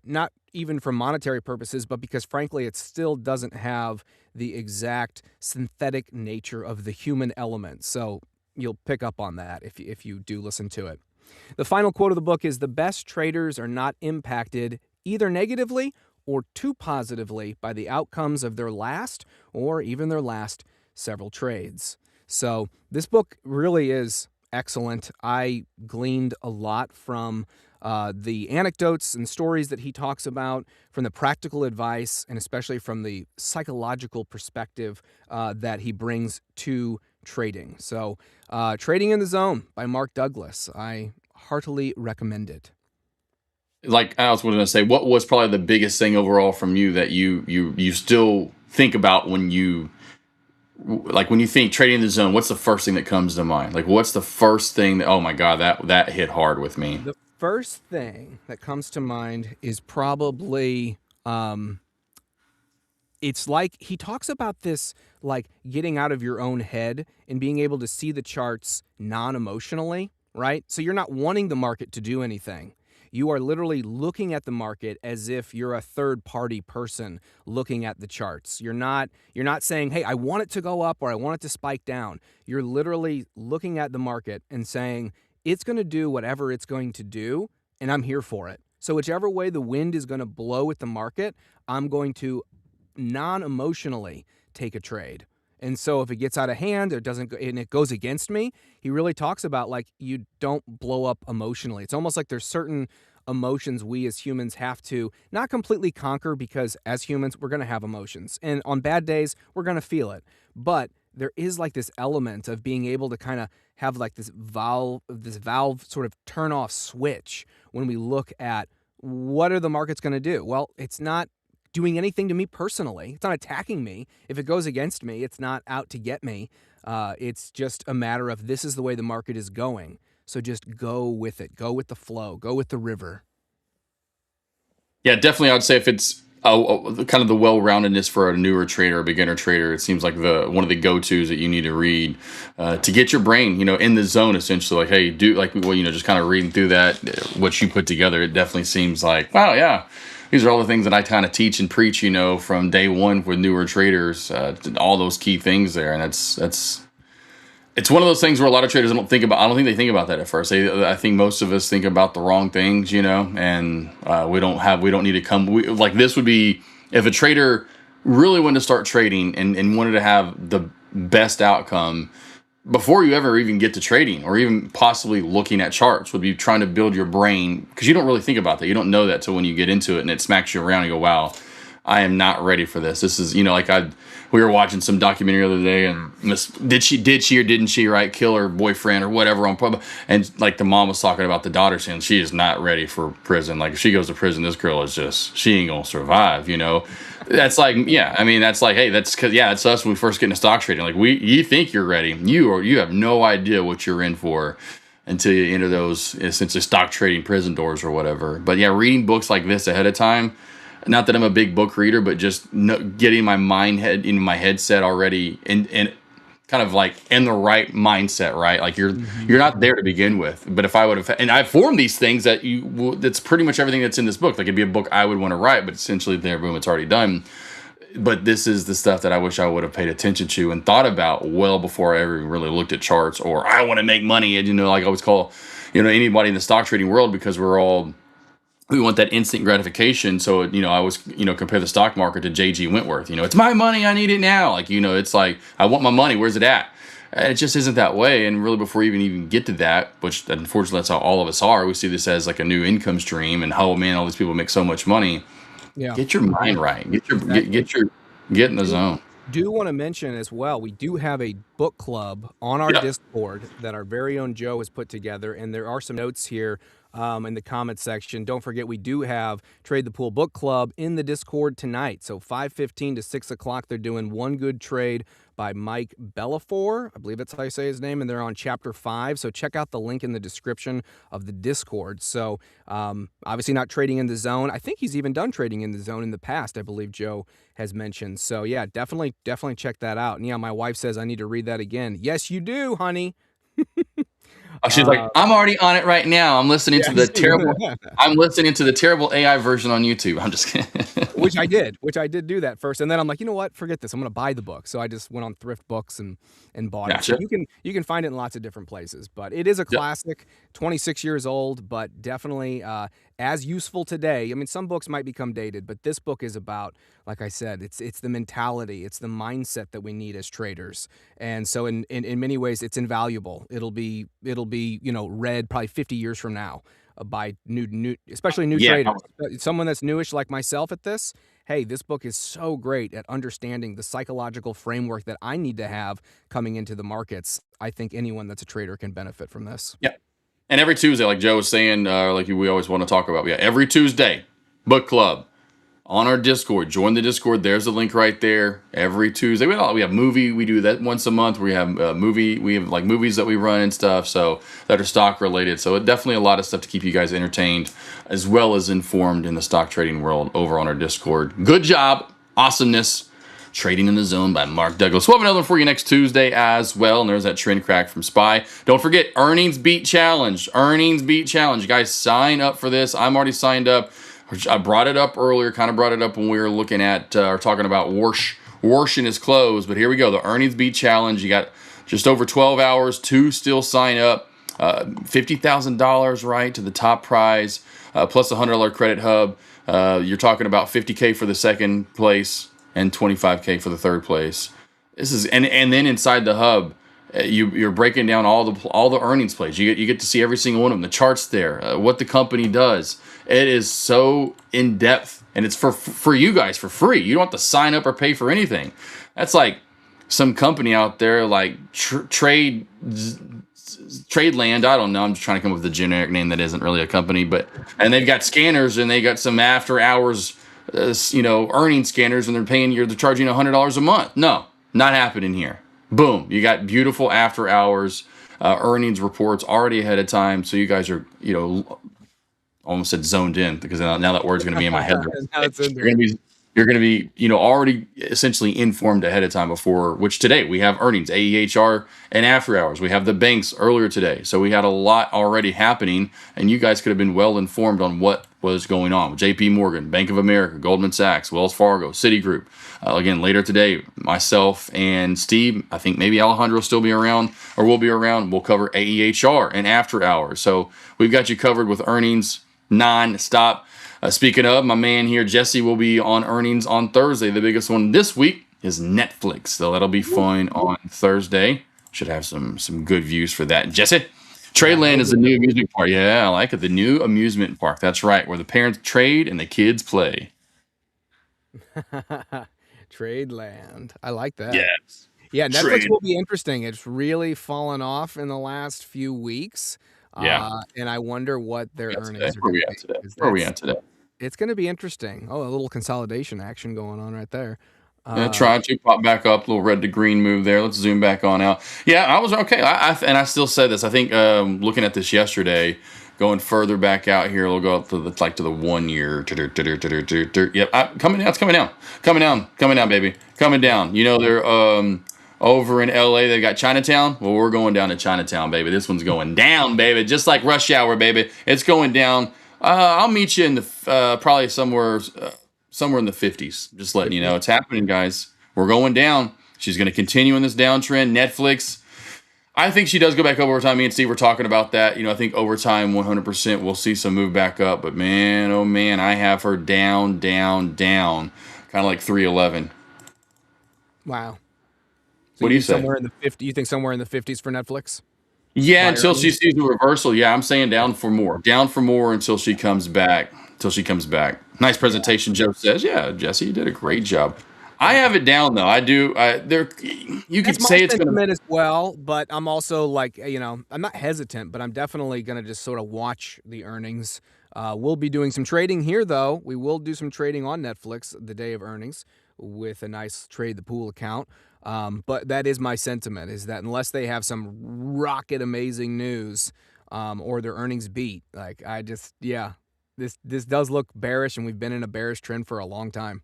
not even for monetary purposes, but because, frankly, it still doesn't have the exact synthetic nature of the human element. So you'll pick up on that if you do listen to it. The final quote of the book is, the best traders are not impacted either negatively or too positively by the outcomes of their last or even their last several trades. So this book really is excellent. I gleaned a lot from the anecdotes and stories that he talks about, from the practical advice, and especially from the psychological perspective that he brings to trading. So Trading in the Zone by Mark Douglas. I heartily recommend it. Like I was going to say, what was probably the biggest thing overall from you that you still think about when you think Trading in the Zone? What's the first thing that comes to mind? Like, what's the first thing that, oh my God, that hit hard with me? The first thing that comes to mind is probably it's like he talks about this, like getting out of your own head and being able to see the charts non-emotionally, right? So you're not wanting the market to do anything. You are literally looking at the market as if you're a third-party person looking at the charts. You're not saying, hey, I want it to go up or I want it to spike down. You're literally looking at the market and saying, it's going to do whatever it's going to do, and I'm here for it. So whichever way the wind is going to blow with the market, I'm going to non-emotionally take a trade. And so if it gets out of hand or doesn't go, and it goes against me, he really talks about, like, you don't blow up emotionally. It's almost like there's certain emotions we as humans have to not completely conquer, because as humans, we're going to have emotions. And on bad days, we're going to feel it. But there is like this element of being able to kind of have like this valve sort of turn off switch when we look at what are the markets going to do? Well, it's not doing anything to me personally. It's not attacking me. If it goes against me, it's not out to get me. It's just a matter of, this is the way the market is going. So just go with it. Go with the flow. Go with the river. Yeah, definitely. I would say if it's kind of the well-roundedness for a newer trader, a beginner trader, it seems like one of the go-tos that you need to read to get your brain, in the zone, essentially. Like, hey, just kind of reading through that, what you put together, it definitely seems like, wow, yeah. These are all the things that I kind of teach and preach, from day one with newer traders, all those key things there. And it's one of those things where a lot of traders don't think about. I don't think they think about that at first. I think most of us think about the wrong things, and we don't need to come. Like, this would be, if a trader really wanted to start trading and wanted to have the best outcome before you ever even get to trading or even possibly looking at charts, would be trying to build your brain, because you don't really think about that. You don't know that till when you get into it and it smacks you around and you go, wow, I am not ready for this. This is, we were watching some documentary the other day, and did she or didn't she, right, kill her boyfriend or whatever on pub, and like the mom was talking about the daughter saying she is not ready for prison. Like, if she goes to prison, this girl is just, she ain't gonna survive. That's like, yeah, I mean, that's like, hey, that's because, yeah, it's us when we first get into stock trading. Like, you think you're ready, you have no idea what you're in for until you enter those essentially stock trading prison doors or whatever. But yeah, reading books like this ahead of time. Not that I'm a big book reader, but just getting my my headset already and kind of like in the right mindset, right? Like, you're not there to begin with. But if I would have, and I formed these things that's pretty much everything that's in this book. Like, it'd be a book I would want to write, but essentially there, boom, it's already done. But this is the stuff that I wish I would have paid attention to and thought about well before I ever really looked at charts, or I want to make money. And, like I always call, anybody in the stock trading world, because we want that instant gratification. So, I always, compare the stock market to J.G. Wentworth. It's my money, I need it now. Like, it's like, I want my money, where's it at? And it just isn't that way. And really, before you even get to that, which unfortunately that's how all of us are, we see this as like a new income stream, and, oh man, all these people make so much money. Yeah. Get your mind right. Get in the zone. Do want to mention as well, we do have a book club on our Discord that our very own Joe has put together, and there are some notes here in the comment section. Don't forget, we do have Trade the Pool Book Club in the Discord tonight. So 5:15 to 6 o'clock, they're doing One Good Trade by Mike Bellafor. I believe that's how you say his name, and they're on chapter 5. So check out the link in the description of the Discord. So obviously not trading in the zone. I think he's even done trading in the zone in the past, I believe Joe has mentioned. So yeah, definitely check that out. And yeah, my wife says I need to read that again. Yes, you do, honey. Oh, she's like, I'm already on it right now. I'm listening to the terrible AI version on YouTube. I'm just kidding. Which I did do that first, and then I'm like, you know what? Forget this. I'm going to buy the book. So I just went on Thrift Books and bought it. So you can find it in lots of different places, but it is a classic. 26 years old, but definitely as useful today. I mean, some books might become dated, but this book is about, like I said, it's the mentality, it's the mindset that we need as traders. And so in many ways, it's invaluable. It'll be read probably 50 years from now by especially new traders. Someone that's newish like myself at this. Hey, this book is so great at understanding the psychological framework that I need to have coming into the markets. I think anyone that's a trader can benefit from this. Yeah. And every Tuesday, like Joe was saying, like we always want to talk about, every Tuesday, book club on our Discord. Join the Discord. There's the link right there. Every Tuesday, we have movie. We do that once a month. We have movie. We have like movies that we run and stuff. So that are stock related. So definitely a lot of stuff to keep you guys entertained as well as informed in the stock trading world over on our Discord. Good job, awesomeness. Trading in the Zone by Mark Douglas. We'll have another one for you next Tuesday as well. And there's that trend crack from SPY. Don't forget, Earnings Beat Challenge. Earnings Beat Challenge. You guys sign up for this. I'm already signed up. I brought it up earlier, kind of brought it up when we were looking at or talking about Warsh and his close. But here we go. The Earnings Beat Challenge. You got just over 12 hours to still sign up. $50,000 right to the top prize, plus a $100 credit hub. You're talking about $50K for the second place and $25K for the third place. This is and then inside the hub, you're breaking down all the earnings plays. You get to see every single one of them, the charts there, what the company does. It is so in depth, and it's for you guys for free. You don't have to sign up or pay for anything. That's like some company out there like Trade Land. I don't know. I'm just trying to come up with a generic name that isn't really a company, and they've got scanners and they got some after hours. Earning scanners, and they're charging $100 a month. No, not happening here. Boom, you got beautiful after hours earnings reports already ahead of time, so you guys are almost said zoned in, because now that word's going to be in my head. You're going to be already essentially informed ahead of time before, which today we have earnings, AEHR, and after hours. We have the banks earlier today, so we had a lot already happening, and you guys could have been well informed on what was going on. JPMorgan, Bank of America, Goldman Sachs, Wells Fargo, Citigroup. Again, later today, myself and Steve, I think maybe Alejandro will still be around or will be around. We'll cover AEHR and after hours. So we've got you covered with earnings non-stop. Speaking of, my man here, Jesse, will be on earnings on Thursday. The biggest one this week is Netflix. So that'll be fun on Thursday. Should have some good views for that. Jesse? Tradeland is the new amusement park. Yeah, I like it. The new amusement park. That's right, where the parents trade and the kids play. Tradeland. I like that. Yes. Yeah, Netflix will be interesting. It's really fallen off in the last few weeks. Yeah. And I wonder what their earnings are going to be. Where are we at today? It's going to be interesting. Oh, a little consolidation action going on right there. Try to pop back up, little red to green move there. Let's zoom back on out. Yeah, I was okay. And I still said this. I think looking at this yesterday, going further back out here, we'll go up to the 1 year. Yep, coming down. It's coming down, baby, coming down. They're over in LA. They got Chinatown. Well, we're going down to Chinatown, baby. This one's going down, baby. Just like rush hour, baby. It's going down. I'll meet you in the probably somewhere in the 50s. Just letting you know it's happening, guys. We're going down. She's going to continue in this downtrend. Netflix, I think she does go back up over time. Me and Steve were talking about that. I think over time, 100%, we'll see some move back up. But man, oh man, I have her down, kind of like 311. Wow. So what do you say? Somewhere in the 50. You think somewhere in the 50s for Netflix? Yeah, until she sees the reversal. Yeah, I'm saying down for more until she comes back. Nice presentation, Joe says. Yeah, Jesse, you did a great job. I have it down though. I do. You could say it's going to as well, but I'm also like, I'm not hesitant, but I'm definitely going to just sort of watch the earnings. We'll be doing some trading here though. We will do some trading on Netflix the day of earnings with a nice trade the pool account. But that is my sentiment, is that unless they have some rocket amazing news, or their earnings beat, this does look bearish, and we've been in a bearish trend for a long time.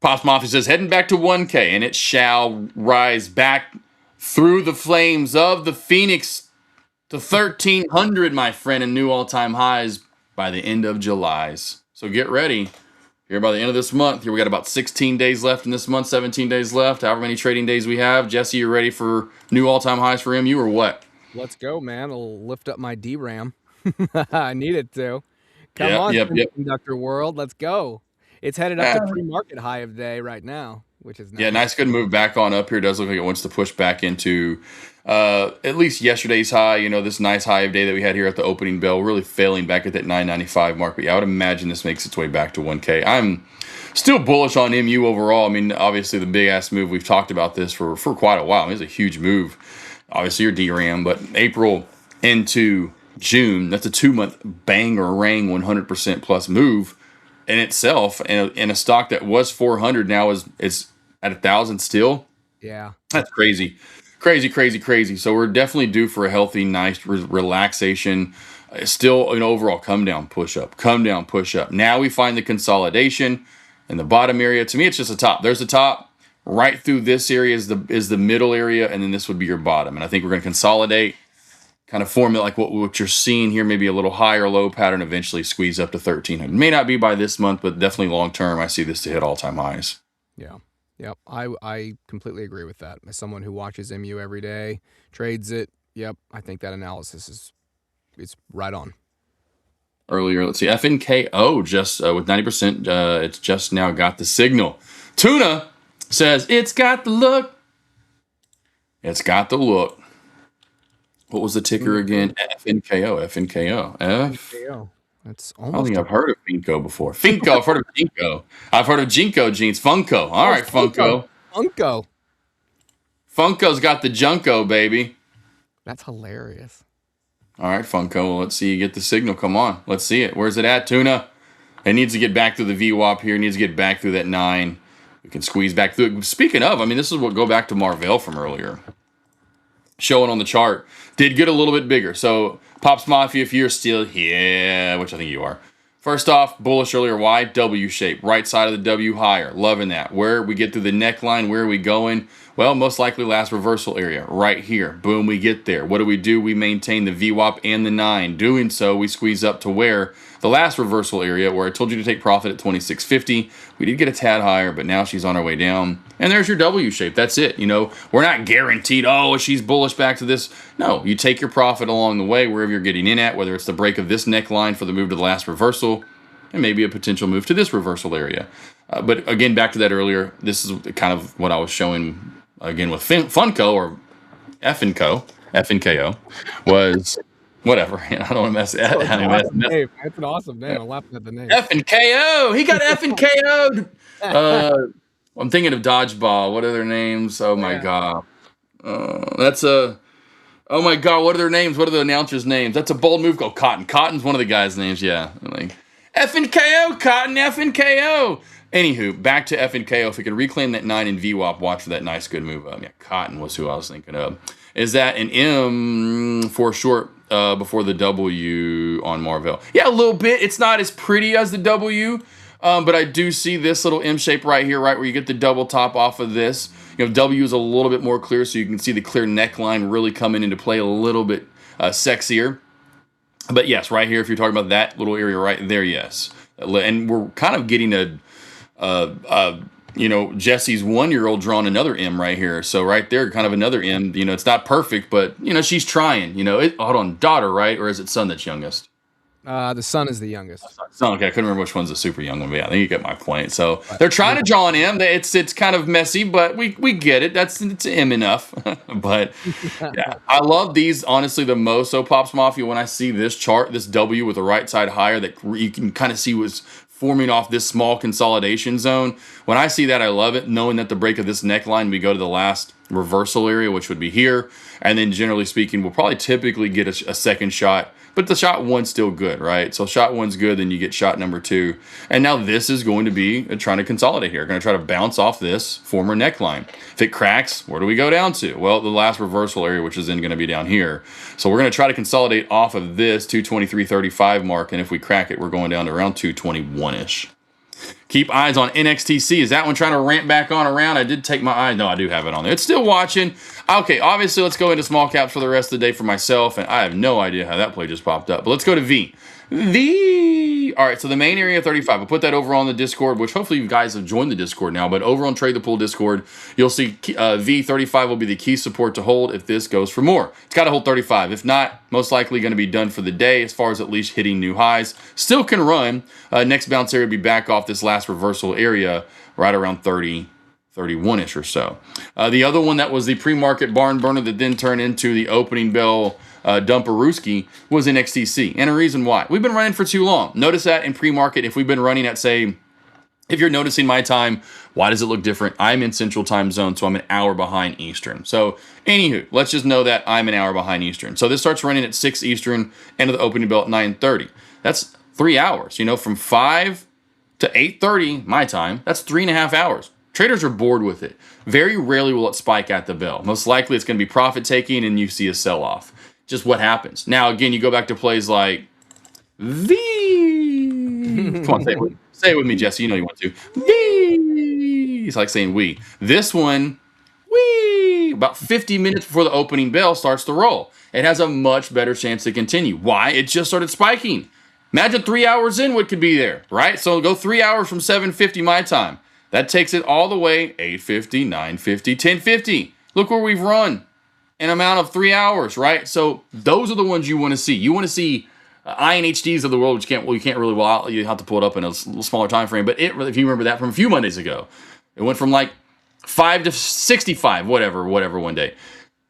Pops Mafia says, heading back to 1K, and it shall rise back through the flames of the Phoenix to 1,300, my friend, and new all-time highs by the end of July. So get ready. Here by the end of this month, we got about 16 days left in this month, 17 days left, however many trading days we have. Jesse, you ready for new all-time highs for MU or what? Let's go, man. It'll lift up my DRAM. I needed to. Come Yep, on, yep, yep. semiconductor world, let's go. It's headed up to pre-market high of day right now, which is nice. Yeah, nice good move back on up here. Does look like it wants to push back into at least yesterday's high, this nice high of day that we had here at the opening bell, really failing back at that 995 mark. But yeah, I would imagine this makes its way back to 1K. I'm still bullish on MU overall. I mean, obviously the big ass move, we've talked about this for quite a while. I mean, it's a huge move. Obviously your DRAM, but April into June, that's a 2-month bang-or-rang 100% plus move in itself, in a stock that was 400 now is at 1,000 still. Yeah, that's crazy. So we're definitely due for a healthy, nice relaxation. Still an overall come down, push up. Now we find the consolidation in the bottom area. To me, it's just a top. There's a top. Right through this area is the middle area, and then this would be your bottom. And I think we're going to consolidate, kind of form it like what you're seeing here, maybe a little higher low pattern, eventually squeeze up to 1,300. May not be by this month, but definitely long term, I see this to hit all-time highs. Yeah. Yep. I completely agree with that. As someone who watches MU every day, trades it, yep, I think that analysis is right on. Earlier, let's see, FNKO just with 90%, it's just now got the signal. Tuna says, it's got the look. What was the ticker again? FNKO. FNKO. That's I don't almost. think I've heard of Finco before. Finco, I've heard of Jinko. I've heard of Jinko jeans. Funko. All right, Funko. Funko's got the Junko, baby. That's hilarious. All right, Funko. Well, let's see you get the signal. Come on. Let's see it. Where's it at, Tuna? It needs to get back through the VWAP here. It needs to get back through that 9. We can squeeze back through it. Speaking of, I mean, this is what go back to Marvell from earlier. Showing on the chart. Did get a little bit bigger. So, Pops Mafia, if you're still here, which I think you are. First off, bullish earlier. Why? W shape. Right side of the W higher. Loving that. Where we get through the neckline, where are we going? Well, most likely last reversal area. Right here. Boom, we get there. What do? We maintain the VWAP and the 9. Doing so, we squeeze up to where? The last reversal area, where I told you to take profit at 26.50. We did get a tad higher, but now she's on her way down. And there's your W shape. That's it. We're not guaranteed, she's bullish back to this. No, you take your profit along the way, wherever you're getting in at, whether it's the break of this neckline for the move to the last reversal, and maybe a potential move to this reversal area. But again, back to that earlier, this is kind of what I was showing again with Funko or FNKO was whatever. I don't want to mess that. That's an awesome name. I'm laughing at the name. FNKO. He got FNKO'd. I'm thinking of Dodgeball. What are their names? Oh my god. Oh my god. What are their names? What are the announcers' names? That's a bold move. Go Cotton. Cotton's one of the guys' names. Yeah. Like FNKO. Cotton. FNKO. Anywho, back to FNKO. If we can reclaim that 9 in VWAP, watch for that nice good move up. Yeah, Cotton was who I was thinking of. Is that an M for short before the W on Marvell? Yeah, a little bit. It's not as pretty as the W, but I do see this little M shape right here, right where you get the double top off of this. W is a little bit more clear, so you can see the clear neckline really coming into play a little bit sexier. But yes, right here, if you're talking about that little area right there, yes. And we're kind of getting Jesse's 1-year-old drawing another M right here. So right there, kind of another M. It's not perfect, but, she's trying. Hold on, daughter, right? Or is it son that's youngest? The son is the youngest. Son, okay, I couldn't remember which one's the super young one, but yeah, I think you get my point. So they're trying to draw an M. It's kind of messy, but we get it. It's M enough. But yeah, I love these honestly the most. So Pops Mafia, when I see this chart, this W with the right side higher that you can kind of see was forming off this small consolidation zone. When I see that, I love it, knowing that the break of this neckline, we go to the last reversal area, which would be here. And then generally speaking, we'll probably typically get a second shot, but the shot 1's still good, right? So shot 1's good, then you get shot number 2. And now this is going to be trying to consolidate here. Going to try to bounce off this former neckline. If it cracks, where do we go down to? Well, the last reversal area, which is then going to be down here. So we're going to try to consolidate off of this 223.35 mark, and if we crack it, we're going down to around 221-ish. Keep eyes on NXTC. Is that one trying to ramp back on around? I did take my eye. No, I do have it on there. It's still watching. Okay, obviously, let's go into small caps for the rest of the day for myself, and I have no idea how that play just popped up. But let's go to V. All right, so the main area 35. I'll put that over on the Discord, which hopefully you guys have joined the Discord now. But over on Trade the Pool Discord, you'll see V35 will be the key support to hold if this goes for more. It's got to hold 35. If not, most likely going to be done for the day as far as at least hitting new highs. Still can run. Next bounce area will be back off this last reversal area right around 30. 31-ish or so. The other one that was the pre-market barn burner that then turned into the opening bell dumperooski was in XTC. And a reason why. We've been running for too long. Notice that in pre-market, if we've been running at, say, if you're noticing my time, why does it look different? I'm in Central Time Zone, so I'm an hour behind Eastern. So, anywho, let's just know that I'm an hour behind Eastern. So this starts running at 6 Eastern, end of the opening bell at 9:30. That's 3 hours. From 5 to 8:30 my time, that's 3.5 hours. Traders are bored with it. Very rarely will it spike at the bell. Most likely it's going to be profit taking and you see a sell-off. Just what happens. Now, again, you go back to plays like V. Come on, say it with me. Say it with me, Jesse. You know you want to. V. It's like saying we. This one, we. About 50 minutes before the opening bell starts to roll. It has a much better chance to continue. Why? It just started spiking. Imagine 3 hours in what could be there, right? So go 3 hours from 7:50 my time. That takes it all the way 8:50, 9:50, 10:50. Look where we've run in amount of 3 hours, right? So those are the ones you want to see. You want to see INHDs of the world, which you can't really, well, you have to pull it up in a smaller time frame. But if you remember that from a few Mondays ago, it went from like 5 to 65, whatever one day.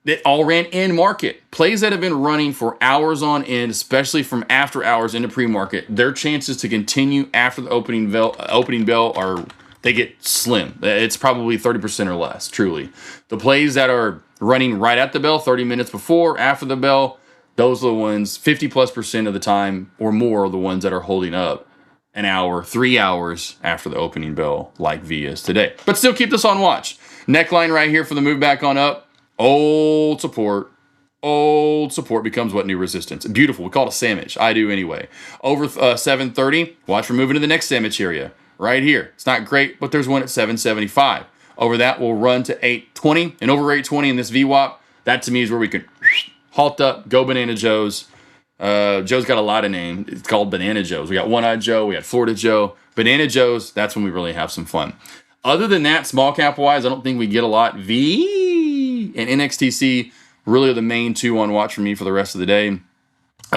It all ran in market. Plays that have been running for hours on end, especially from after hours into pre-market, their chances to continue after the opening bell are, they get slim. It's probably 30% or less, truly. The plays that are running right at the bell, 30 minutes before, after the bell, those are the ones, 50+% of the time or more are the ones that are holding up an hour, 3 hours after the opening bell, like V is today. But still keep this on watch. Neckline right here for the move back on up. Old support becomes what? New resistance. Beautiful. We call it a sandwich. I do anyway. Over 730, watch for moving to the next sandwich area. Right here. It's not great, but there's one at 775. Over that, we'll run to 820. And over 820 in this VWAP, that to me is where we can halt up, go Banana Joe's. Joe's got a lot of names. It's called Banana Joe's. We got One-Eyed Joe. We got Florida Joe. Banana Joe's, that's when we really have some fun. Other than that, small cap-wise, I don't think we get a lot. V and NXTC really are the main two on watch for me for the rest of the day.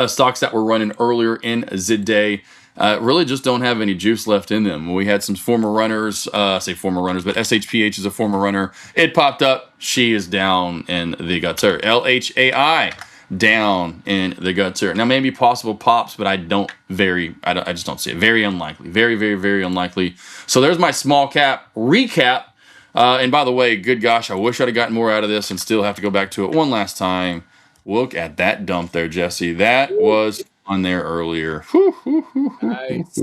Stocks that were running earlier in the day really just don't have any juice left in them. We had some former runners, but SHPH is a former runner. It popped up. She is down in the gutter. LHAI down in the gutter. Now, maybe possible pops, but I just don't see it. Very unlikely. Very, very, very unlikely. So there's my small cap recap. And by the way, good gosh, I wish I'd have gotten more out of this and still have to go back to it one last time. Look at that dump there, Jesse. That was on there earlier. Nice.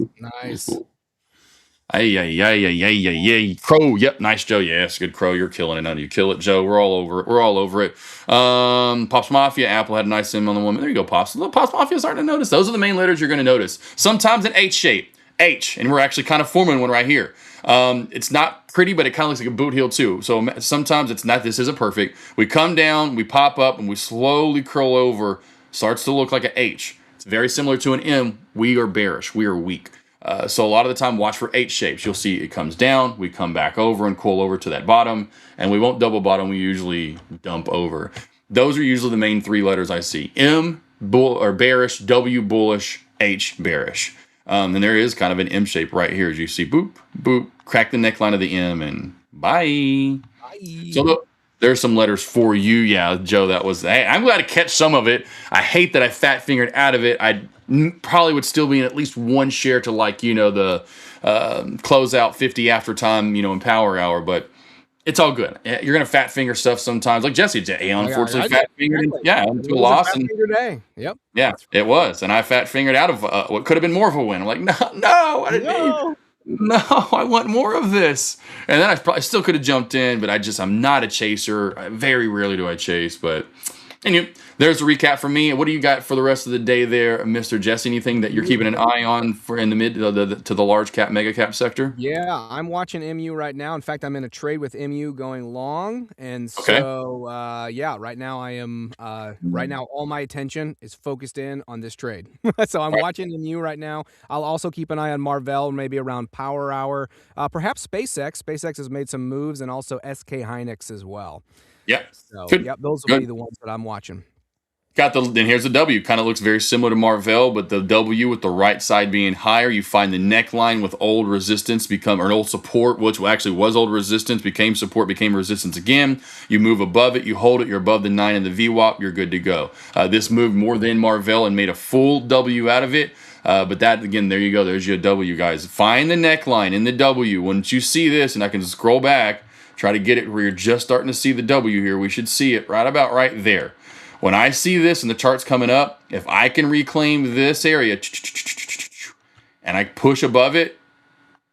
Crow, yep, nice, Joe. Yes, good Crow. You're killing it. Now you kill it, Joe. We're all over it. Pops Mafia, Apple had a nice sim on the woman. There you go, Pops. Pops Mafia is starting to notice. Those are the main letters you're going to notice. Sometimes an H shape. H, and we're actually kind of forming one right here. It's not pretty, but it kind of looks like a boot heel too. So sometimes it's not, this isn't perfect. We come down, we pop up, and we slowly curl over. Starts to look like an H. It's very similar to an M. We are bearish. We are weak. So a lot of the time, watch for H shapes. You'll see it comes down. We come back over and cool over to that bottom. And we won't double bottom. We usually dump over. Those are usually the main three letters I see. M, bull or bearish, W, bullish, H, bearish. And there is kind of an M shape right here, as you see. Boop, boop, crack the neckline of the M, and bye. So look, there's some letters for you. Yeah, Joe, that was, hey, I'm glad to catch some of it. I hate that I fat fingered out of it. I probably would still be in at least one share to, like, the close out 50 after time, in power hour, but it's all good. You're going to fat finger stuff sometimes. Like Jesse did. Unfortunately, fat fingered. Yeah, into a loss. And day. Yep. Yeah, it was. And I fat fingered out of what could have been more of a win. I'm like, no, I want more of this. And then I still could have jumped in, but I'm not a chaser. Very rarely do I chase, but And there's a recap from me. What do you got for the rest of the day there, Mr. Jesse? Anything that you're keeping an eye on for in the mid to the large cap, mega cap sector? Yeah, I'm watching MU right now. In fact, I'm in a trade with MU going long, and Okay. so yeah, right now I am. Right now, all my attention is focused in on this trade. So I'm watching MU right now. I'll also keep an eye on Marvell, maybe around Power Hour, perhaps SpaceX. SpaceX has made some moves, and also SK Hynix as well. Yeah. So Good. yep, those will be the ones that I'm watching. Then here's the W. Kind of looks very similar to Marvell, but the W with the right side being higher. You find the neckline with old resistance or an old support, which actually was old resistance, became support, became resistance again. You move above it, you hold it, you're above the 9 in the VWAP, you're good to go. This moved more than Marvell and made a full W out of it. But that, again, there you go. There's your W, guys. Find the neckline in the W. Once you see this, and I can scroll back, try to get it where you're just starting to see the W here. We should see it right about right there. When I see this and the chart's coming up, if I can reclaim this area and I push above it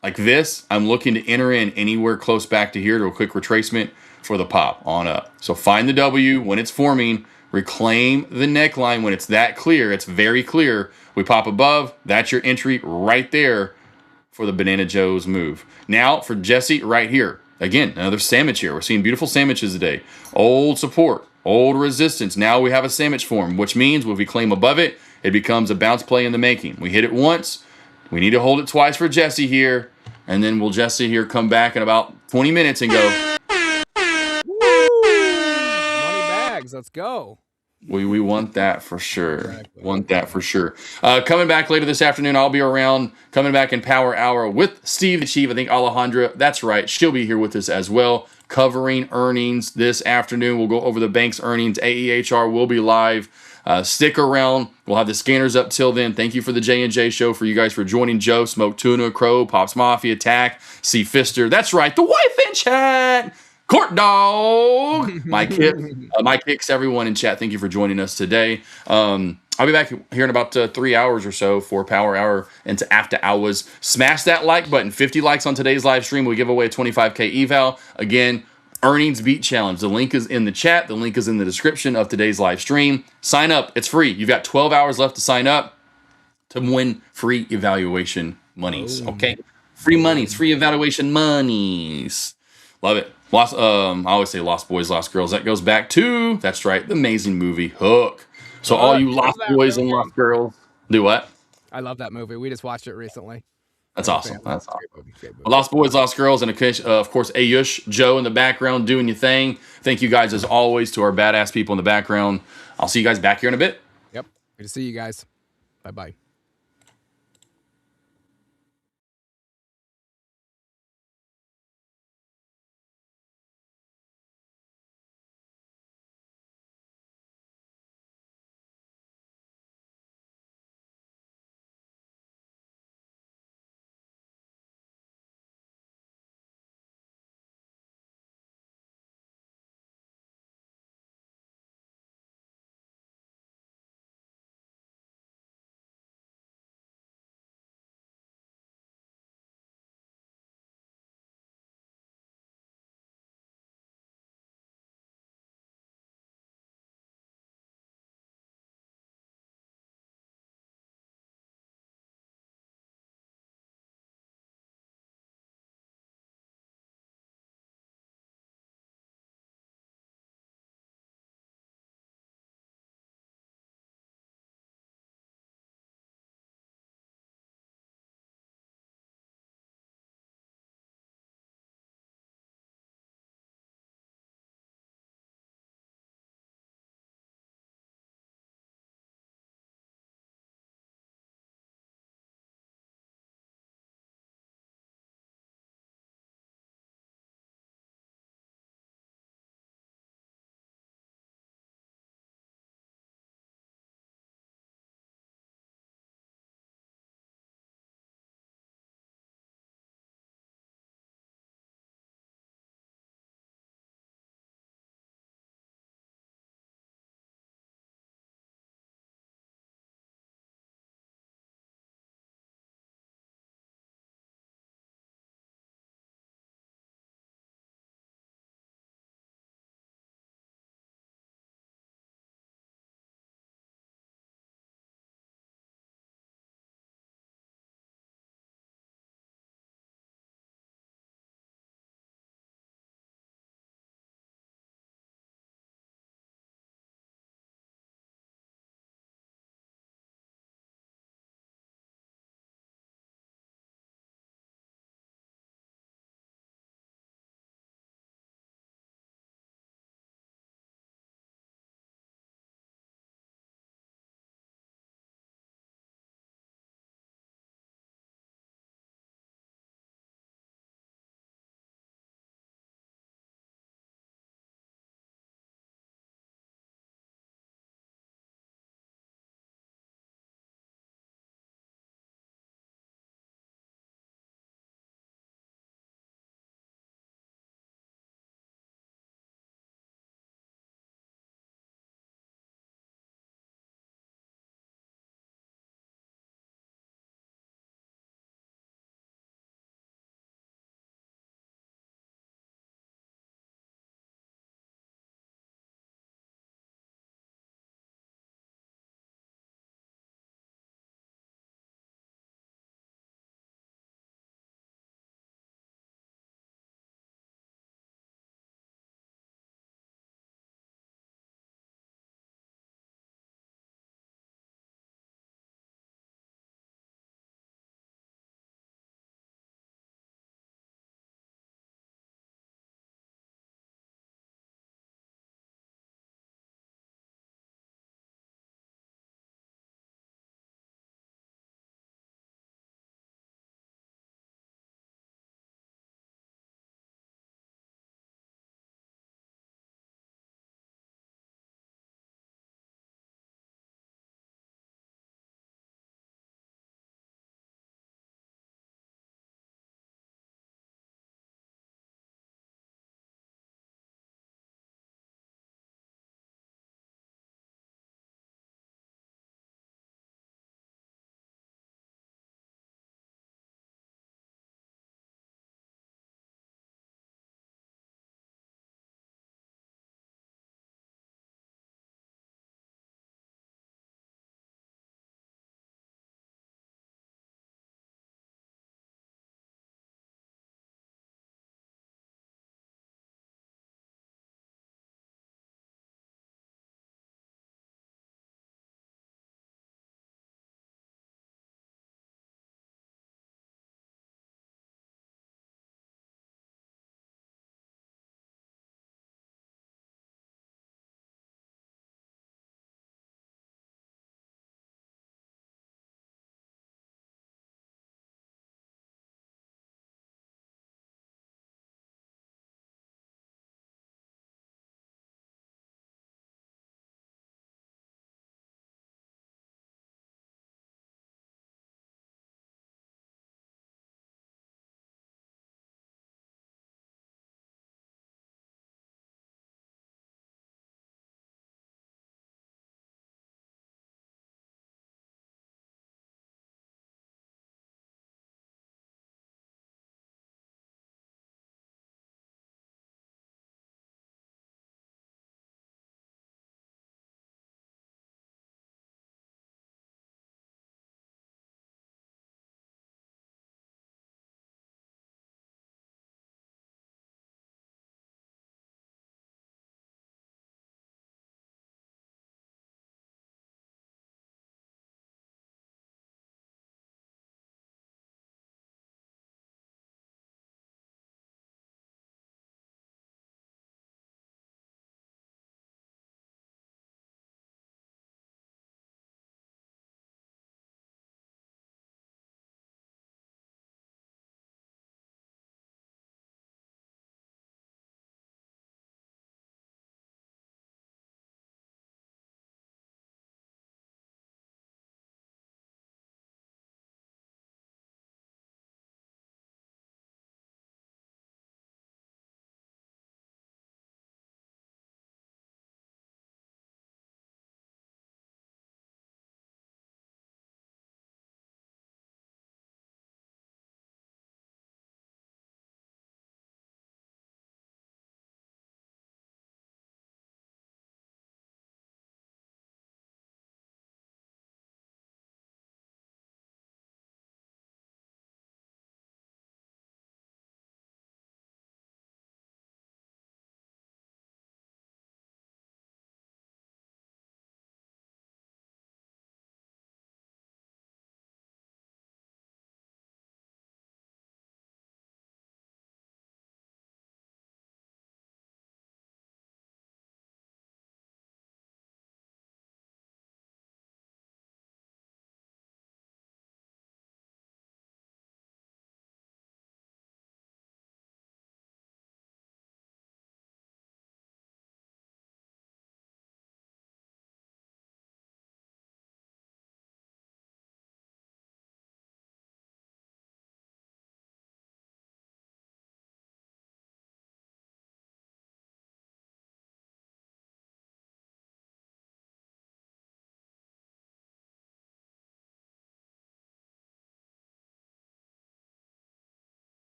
like this, I'm looking to enter in anywhere close back to here to a quick retracement for the pop on up. So find the W when it's forming, reclaim the neckline when it's that clear. It's very clear. We pop above. That's your entry right there for the Banana Joe's move. Now for Jesse right here. Again, another sandwich here. We're seeing beautiful sandwiches today. Old support, old resistance. Now we have a sandwich form, which means if we claim above it, it becomes a bounce play in the making. We hit it once. We need to hold it twice for Jesse here. And then will Jesse here come back in about 20 minutes and go, Money bags, let's go. We want that for sure. Exactly. Want that for sure. Coming back later this afternoon, I'll be around. Coming back in Power Hour with Steve the Chief. I think Alejandra, that's right. She'll be here with us as well, covering earnings this afternoon. We'll go over the bank's earnings. AEHR will be live. Stick around. We'll have the scanners up till then. Thank you for the J&J show, for you guys for joining Joe, Smoke Tuna, Crow, Pops Mafia, Tack, C. Fister. That's right. The wife in chat. Court Dog, my kicks, everyone in chat. Thank you for joining us today. I'll be back here in about 3 hours or so for Power Hour into After Hours. Smash that like button. 50 likes on today's live stream. We give away a 25K eval. Again, earnings beat challenge. The link is in the chat. The link is in the description of today's live stream. Sign up. It's free. You've got 12 hours left to sign up to win free evaluation monies. Okay, free monies, free evaluation monies. Love it. I always say Lost Boys, Lost Girls. That goes back to, that's right, the amazing movie Hook. So all you Lost Boys and Lost Girls, do what? I love that movie. We just watched it recently. That's awesome. That's awesome. Great movie. Lost Boys, Lost Girls, and of course, Ayush, Joe in the background doing your thing. Thank you guys, as always, to our badass people in the background. I'll see you guys back here in a bit. Yep. Good to see you guys. Bye-bye.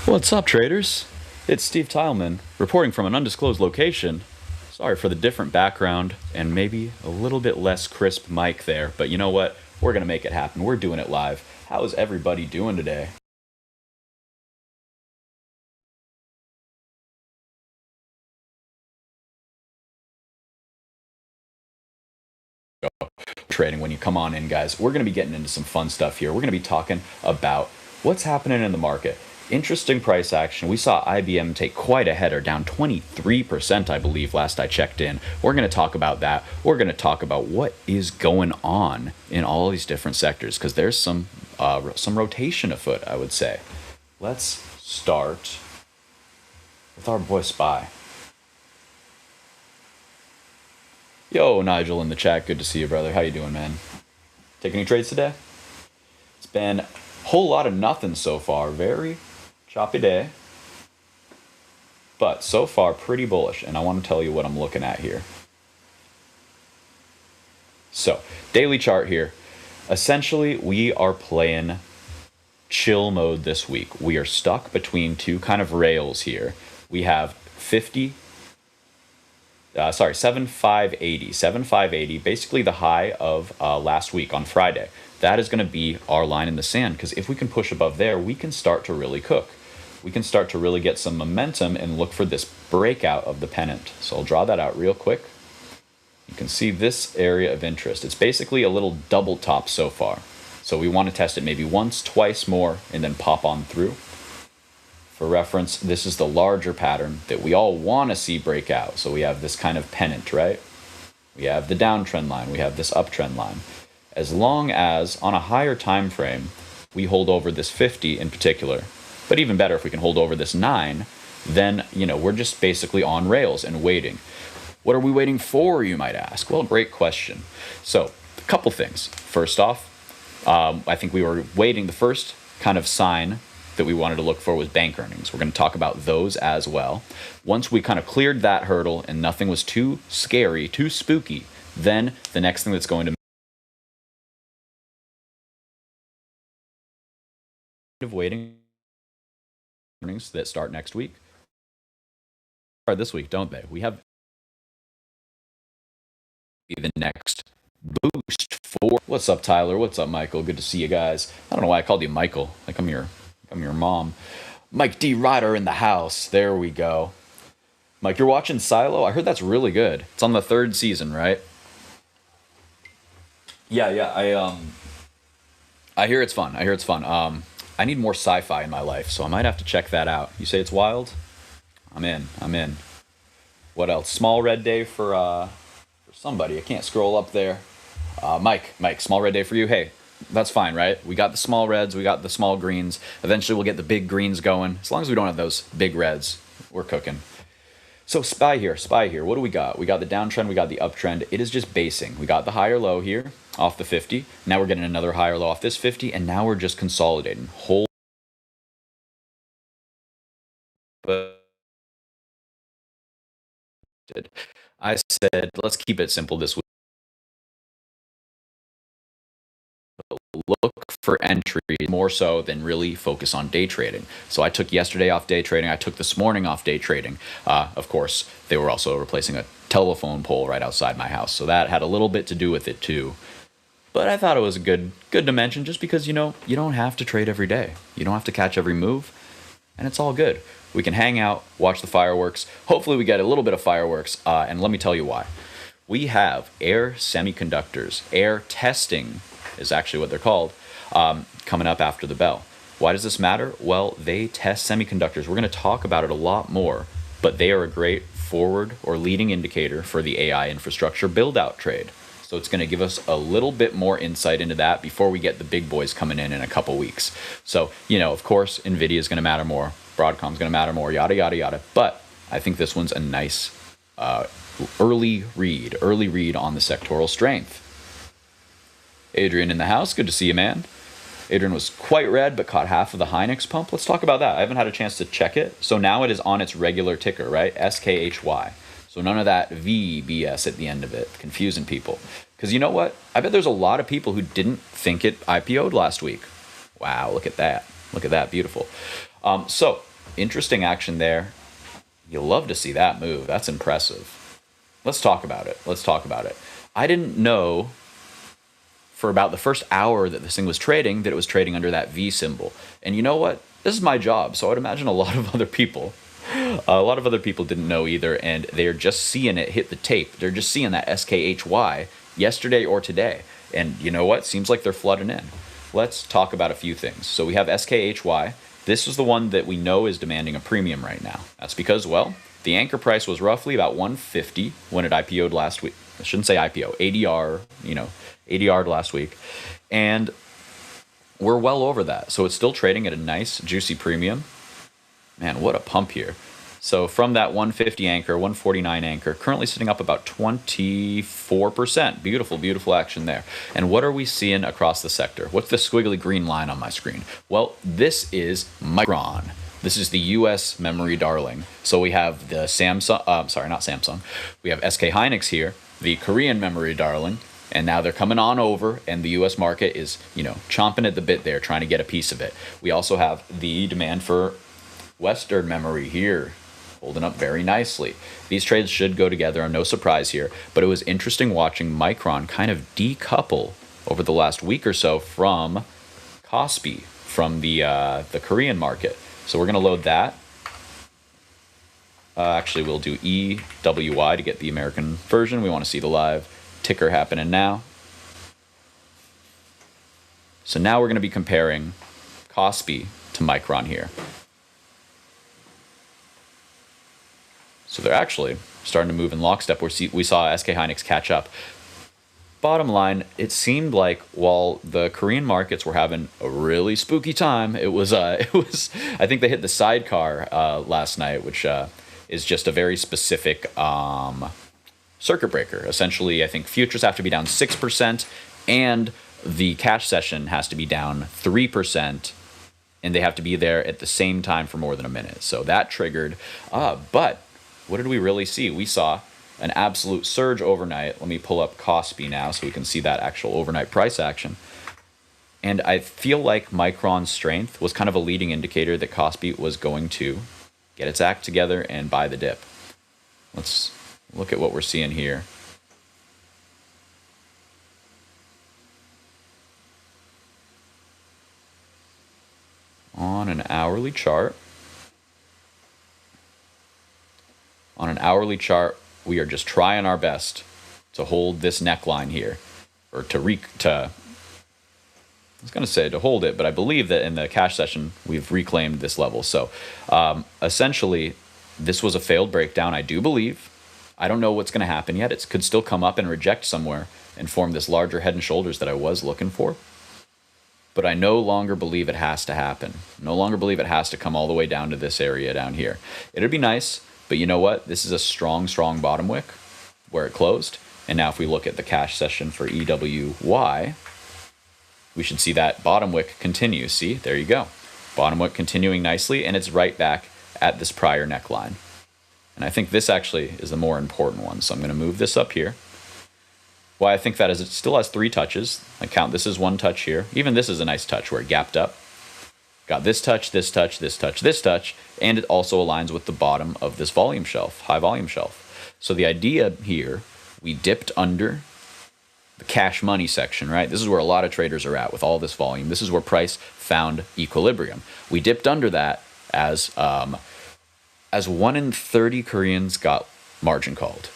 What's up, traders? It's Steve Tileman, reporting from an undisclosed location. Sorry for the different background and maybe a little bit less crisp mic there, but you know what? We're going to make it happen. We're doing it live. How is everybody doing today? Trading when you come on in, guys. We're going to be getting into some fun stuff here. We're going to be talking about what's happening in the market. Interesting price action. We saw IBM take quite a header, down 23%, I believe, last I checked in. We're going to talk about that. We're going to talk about what is going on in all these different sectors, because there's some rotation afoot, I would say. Let's start with our boy Spy. Yo, Nigel in the chat. Good to see you, brother. How you doing, man? Taking any trades today? It's been a whole lot of nothing so far. Very choppy day. But so far, pretty bullish. And I want to tell you what I'm looking at here. So, daily chart here. Essentially, we are playing chill mode this week. We are stuck between two kind of rails here. We have 7580, 7580, basically the high of last week on Friday. That is going to be our line in the sand, because if we can push above there, we can start to really cook. We can start to really get some momentum and look for this breakout of the pennant. So I'll draw that out real quick. You can see this area of interest. It's basically a little double top so far. So we want to test it maybe once, twice more, and then pop on through. For reference, this is the larger pattern that we all want to see break out. So we have this kind of pennant, right? We have the downtrend line. We have this uptrend line. As long as on a higher time frame, we hold over this 50 in particular, but even better if we can hold over this 9, then, we're just basically on rails and waiting. What are we waiting for, you might ask? Well, great question. So a couple things. First off, I think we were waiting. The first kind of sign that we wanted to look for was bank earnings. We're going to talk about those as well. Once we kind of cleared that hurdle and nothing was too scary, too spooky, then the next thing that's going to of waiting earnings that start next week or this week, don't they? We have the next boost for. What's up, Tyler? What's up, Michael? Good to see you guys. I don't know why I called you Michael. Like I'm your mom. Mike D. Ryder in the house. There we go. Mike, you're watching Silo? I heard that's really good. It's on the 3rd season, right? Yeah. I hear it's fun. I need more sci-fi in my life, so I might have to check that out. You say it's wild? I'm in. What else? Small red day for somebody. I can't scroll up there. Mike, small red day for you. Hey, that's fine, right? We got the small reds, we got the small greens. Eventually we'll get the big greens going. As long as we don't have those big reds, we're cooking. So SPY here. What do we got? We got the downtrend, we got the uptrend. It is just basing. We got the higher low here off the 50. Now we're getting another higher low off this 50, and now we're just consolidating. I said, let's keep it simple this week. Look for entry more so than really focus on day trading. So I took yesterday off day trading. I took this morning off day trading. Of course, they were also replacing a telephone pole right outside my house. So that had a little bit to do with it too. But I thought it was a good to mention, just because, you don't have to trade every day. You don't have to catch every move, and it's all good. We can hang out, watch the fireworks. Hopefully we get a little bit of fireworks, and let me tell you why. We have air semiconductors. Air testing is actually what they're called, coming up after the bell. Why does this matter? Well, they test semiconductors. We're going to talk about it a lot more, but they are a great forward or leading indicator for the AI infrastructure build-out trade. So it's going to give us a little bit more insight into that before we get the big boys coming in a couple weeks. So, of course, NVIDIA is going to matter more. Broadcom's going to matter more, yada, yada, yada. But I think this one's a nice early read on the sectoral strength. Adrian in the house. Good to see you, man. Adrian was quite red, but caught half of the Hynix pump. Let's talk about that. I haven't had a chance to check it. So now it is on its regular ticker, right? SKHY. So none of that VBS at the end of it, confusing people. Because you know what? I bet there's a lot of people who didn't think it IPO'd last week. Wow, look at that. Beautiful. So interesting action there. You'll love to see that move. That's impressive. Let's talk about it. I didn't know for about the first hour that this thing was trading that it was trading under that V symbol. And you know what? This is my job, so I'd imagine a lot of other people didn't know either, and they're just seeing it hit the tape. They're just seeing that SKHY yesterday or today. And you know what? Seems like they're flooding in. Let's talk about a few things. So we have SKHY. This is the one that we know is demanding a premium right now. That's because, well, the anchor price was roughly about 150 when it IPO'd last week. I shouldn't say IPO, ADR, ADR'd last week. And we're well over that. So it's still trading at a nice, juicy premium. Man, what a pump here. So from that 150 anchor, 149 anchor, currently sitting up about 24%. Beautiful, beautiful action there. And what are we seeing across the sector? What's the squiggly green line on my screen? Well, this is Micron. This is the U.S. memory darling. So we have the we have SK Hynix here, the Korean memory darling. And now they're coming on over, and the U.S. market is, chomping at the bit there, trying to get a piece of it. We also have the demand for Western memory here, holding up very nicely. These trades should go together, no surprise here. But it was interesting watching Micron kind of decouple over the last week or so from Kospi, from the Korean market. So we're going to load that. Actually, we'll do EWY to get the American version. We want to see the live ticker happening now. So now we're going to be comparing Kospi to Micron here. So they're actually starting to move in lockstep. We saw SK Hynix catch up. Bottom line, it seemed like while the Korean markets were having a really spooky time, I think they hit the sidecar last night, which is just a very specific circuit breaker. Essentially, I think futures have to be down 6% and the cash session has to be down 3%, and they have to be there at the same time for more than a minute. So that triggered. But what did we really see? We saw an absolute surge overnight. Let me pull up Kospi now so we can see that actual overnight price action. And I feel like Micron's strength was kind of a leading indicator that Kospi was going to get its act together and buy the dip. Let's look at what we're seeing here. On an hourly chart, we are just trying our best to hold this neckline here, or to hold it, but I believe that in the cash session we've reclaimed this level. So essentially, this was a failed breakdown, I do believe. I don't know what's going to happen yet. It could still come up and reject somewhere and form this larger head and shoulders that I was looking for. But I no longer believe it has to happen. No longer believe it has to come all the way down to this area down here. It'd be nice, but you know what? This is a strong, strong bottom wick where it closed. And now if we look at the cash session for EWY, we should see that bottom wick continue. See, there you go. Bottom wick continuing nicely, and it's right back at this prior neckline. And I think this actually is the more important one. So I'm going to move this up here. Why I think that is it still has 3 touches. I count this as 1 touch here. Even this is a nice touch where it gapped up. Got this touch, this touch, this touch, this touch, and it also aligns with the bottom of this volume shelf, high volume shelf. So the idea here, we dipped under the cash money section, right? This is where a lot of traders are at with all this volume. This is where price found equilibrium. We dipped under that as 1 in 30 Koreans got margin called.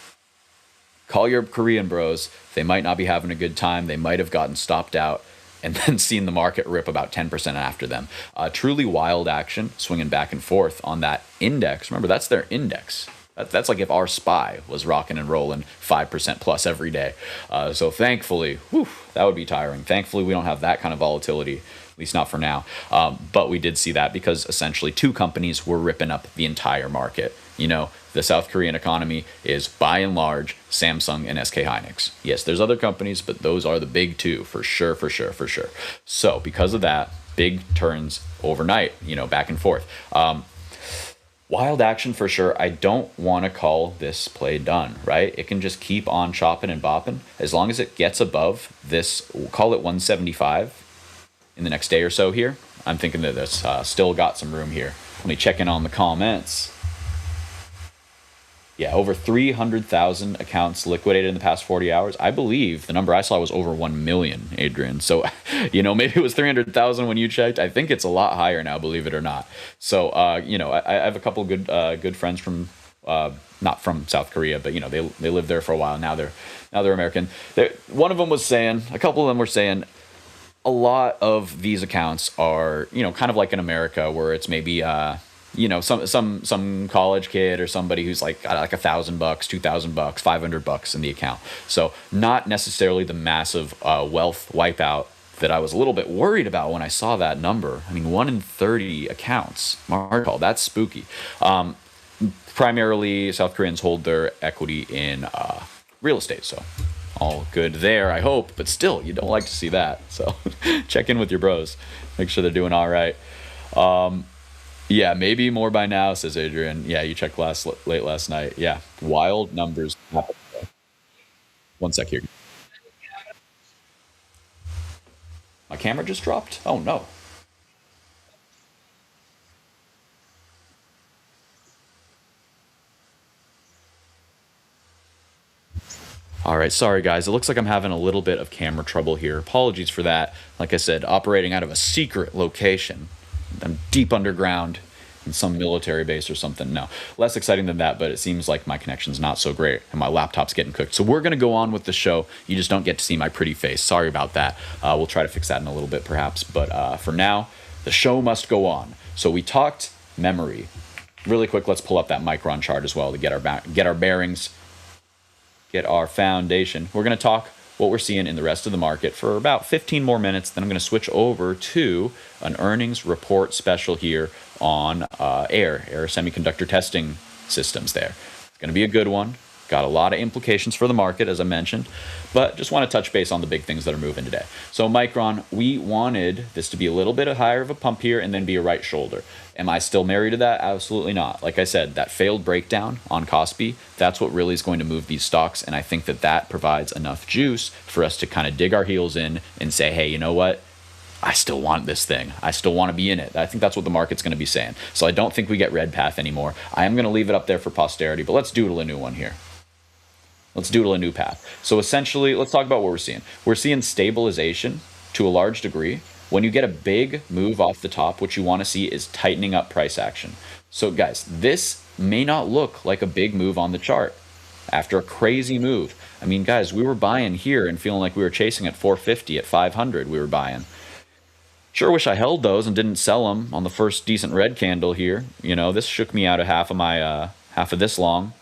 Call your Korean bros. They might not be having a good time. They might have gotten stopped out and then seen the market rip about 10% after them. Truly wild action, swinging back and forth on that index. Remember, that's their index. That's like if our SPY was rocking and rolling 5% plus every day. So thankfully, that would be tiring. Thankfully, we don't have that kind of volatility, at least not for now. But we did see that because essentially 2 companies were ripping up the entire market. You know, the South Korean economy is by and large Samsung and SK Hynix. Yes, there's other companies, but those are the big 2 for sure. So because of that, big turns overnight, back and forth. Wild action for sure. I don't want to call this play done, right? It can just keep on chopping and bopping. As long as it gets above this, we'll call it 175 in the next day or so here. I'm thinking that this still got some room here. Let me check in on the comments. Yeah, over 300,000 accounts liquidated in the past 40 hours. I believe the number I saw was over 1 million, Adrian. So, maybe it was 300,000 when you checked. I think it's a lot higher now, believe it or not. So, I have a couple good friends from, not from South Korea, but, they lived there for a while. Now they're American. One of them was saying, a couple of them were saying, a lot of these accounts are, kind of like in America where it's maybe, some college kid or somebody who's got like $1,000, $2,000, $500 in the account. So not necessarily the massive wealth wipeout that I was a little bit worried about when I saw that number. I mean, 1 in 30 accounts. That's spooky. Primarily, South Koreans hold their equity in real estate. So all good there, I hope. But still, you don't like to see that. So check in with your bros. Make sure they're doing all right. Yeah, maybe more by now, says Adrian. Yeah, you checked late last night. Yeah, wild numbers. One sec here. My camera just dropped? Oh, no. All right, sorry guys. It looks like I'm having a little bit of camera trouble here. Apologies for that. Like I said, operating out of a secret location. I'm deep underground in some military base or something. No, less exciting than that, but it seems like my connection's not so great and my laptop's getting cooked. So we're going to go on with the show. You just don't get to see my pretty face. Sorry about that. We'll try to fix that in a little bit perhaps. But for now, the show must go on. So we talked memory. Really quick, let's pull up that Micron chart as well to get our bearings, get our foundation. We're going to talk what we're seeing in the rest of the market for about 15 more minutes. Then I'm going to switch over to an earnings report special here on Air Semiconductor Testing Systems there. It's going to be a good one. Got a lot of implications for the market, as I mentioned, but just want to touch base on the big things that are moving today. So Micron, we wanted this to be a little bit higher of a pump here and then be a right shoulder. Am I still married to that? Absolutely not. Like I said, that failed breakdown on Kospi, that's what really is going to move these stocks, and I think that provides enough juice for us to kind of dig our heels in and say, hey, you know what? I still want this thing. I still want to be in it. I think that's what the market's going to be saying. So I don't think we get red path anymore. I am going to leave it up there for posterity, but let's doodle a new one here. Let's doodle a new path. So essentially, let's talk about what we're seeing. We're seeing stabilization to a large degree. When you get a big move off the top, what you want to see is tightening up price action. So guys, this may not look like a big move on the chart after a crazy move. I mean, guys, we were buying here and feeling like we were chasing at 450, at 500 we were buying. Sure wish I held those and didn't sell them on the first decent red candle here. This shook me out of half of this long.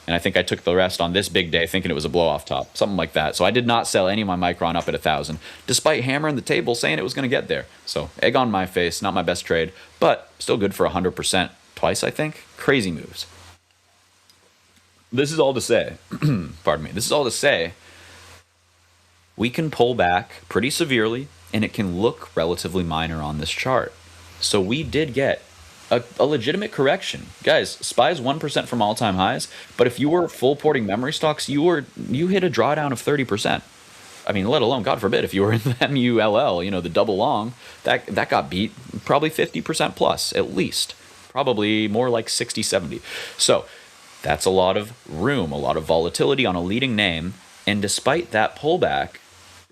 And I think I took the rest on this big day thinking it was a blow off top, something like that. So I did not sell any of my Micron up at 1,000, despite hammering the table saying it was going to get there. So egg on my face, not my best trade, but still good for 100% twice, I think. Crazy moves. This is all to say, pardon me, this is all to say, we can pull back pretty severely and it can look relatively minor on this chart. So we did get a legitimate correction. Guys, SPY's 1% from all-time highs, but if you were full porting memory stocks, you hit a drawdown of 30%. I mean, let alone, God forbid, if you were in the MULL, the double long, that got beat probably 50% plus, at least. Probably more like 60, 70. So that's a lot of room, a lot of volatility on a leading name, and despite that pullback,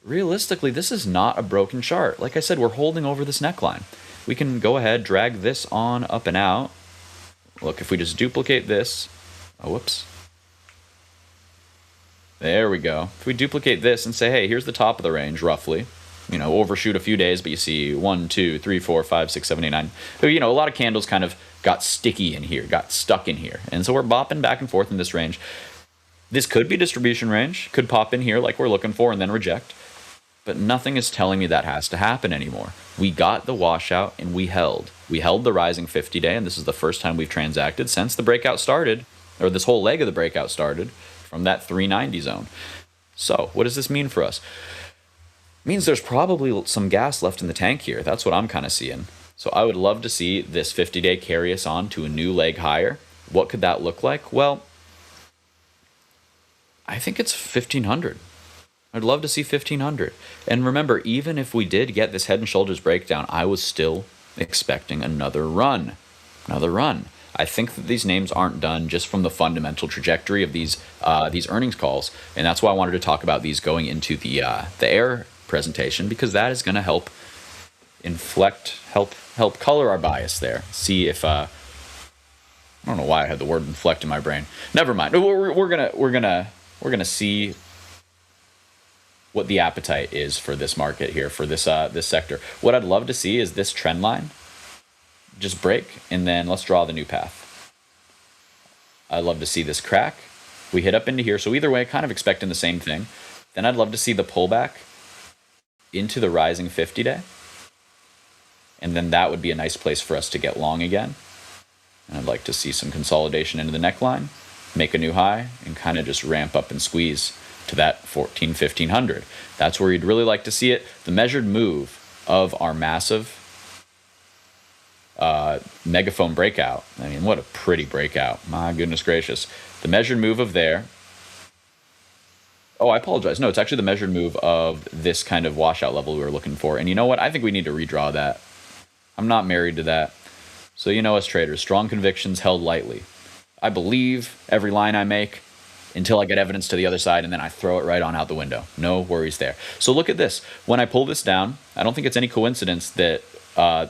realistically, this is not a broken chart. Like I said, we're holding over this neckline. We can go ahead, drag this on up and out. Look, if we just duplicate this, whoops. There we go. If we duplicate this and say, hey, here's the top of the range, roughly. Overshoot a few days, but you see 1, 2, 3, 4, 5, 6, 7, 8, 9. So, a lot of candles kind of got sticky in here, got stuck in here. And so we're bopping back and forth in this range. This could be distribution range, could pop in here like we're looking for and then reject. But nothing is telling me that has to happen anymore. We got the washout and we held. We held the rising 50-day, and this is the first time we've transacted since the breakout started, or this whole leg of the breakout started from that 390 zone. So what does this mean for us? It means there's probably some gas left in the tank here. That's what I'm kind of seeing. So I would love to see this 50-day carry us on to a new leg higher. What could that look like? Well, I think it's 1,500. I'd love to see 1,500. And remember, even if we did get this head and shoulders breakdown, I was still expecting another run. another run. I think that these names aren't done just from the fundamental trajectory of these earnings calls, and that's why I wanted to talk about these going into the air presentation, because that is going to help help color our bias there. See if I don't know why I had the word inflect in my brain. Never mind. We're gonna see what the appetite is for this market here, for this sector. What I'd love to see is this trend line just break, and then let's draw the new path. I'd love to see this crack. We hit up into here, so either way, kind of expecting the same thing. Then I'd love to see the pullback into the rising 50-day. And then that would be a nice place for us to get long again. And I'd like to see some consolidation into the neckline, make a new high, and kind of just ramp up and squeeze to that 1500. That's where you'd really like to see it. The measured move of our massive megaphone breakout. I mean, what a pretty breakout. My goodness gracious. The measured move of there. Oh, I apologize. No, it's actually the measured move of this kind of washout level we were looking for. And you know what? I think we need to redraw that. I'm not married to that. So you know us traders, strong convictions held lightly. I believe every line I make until I get evidence to the other side, and then I throw it right on out the window. No worries there. So look at this. When I pull this down, I don't think it's any coincidence that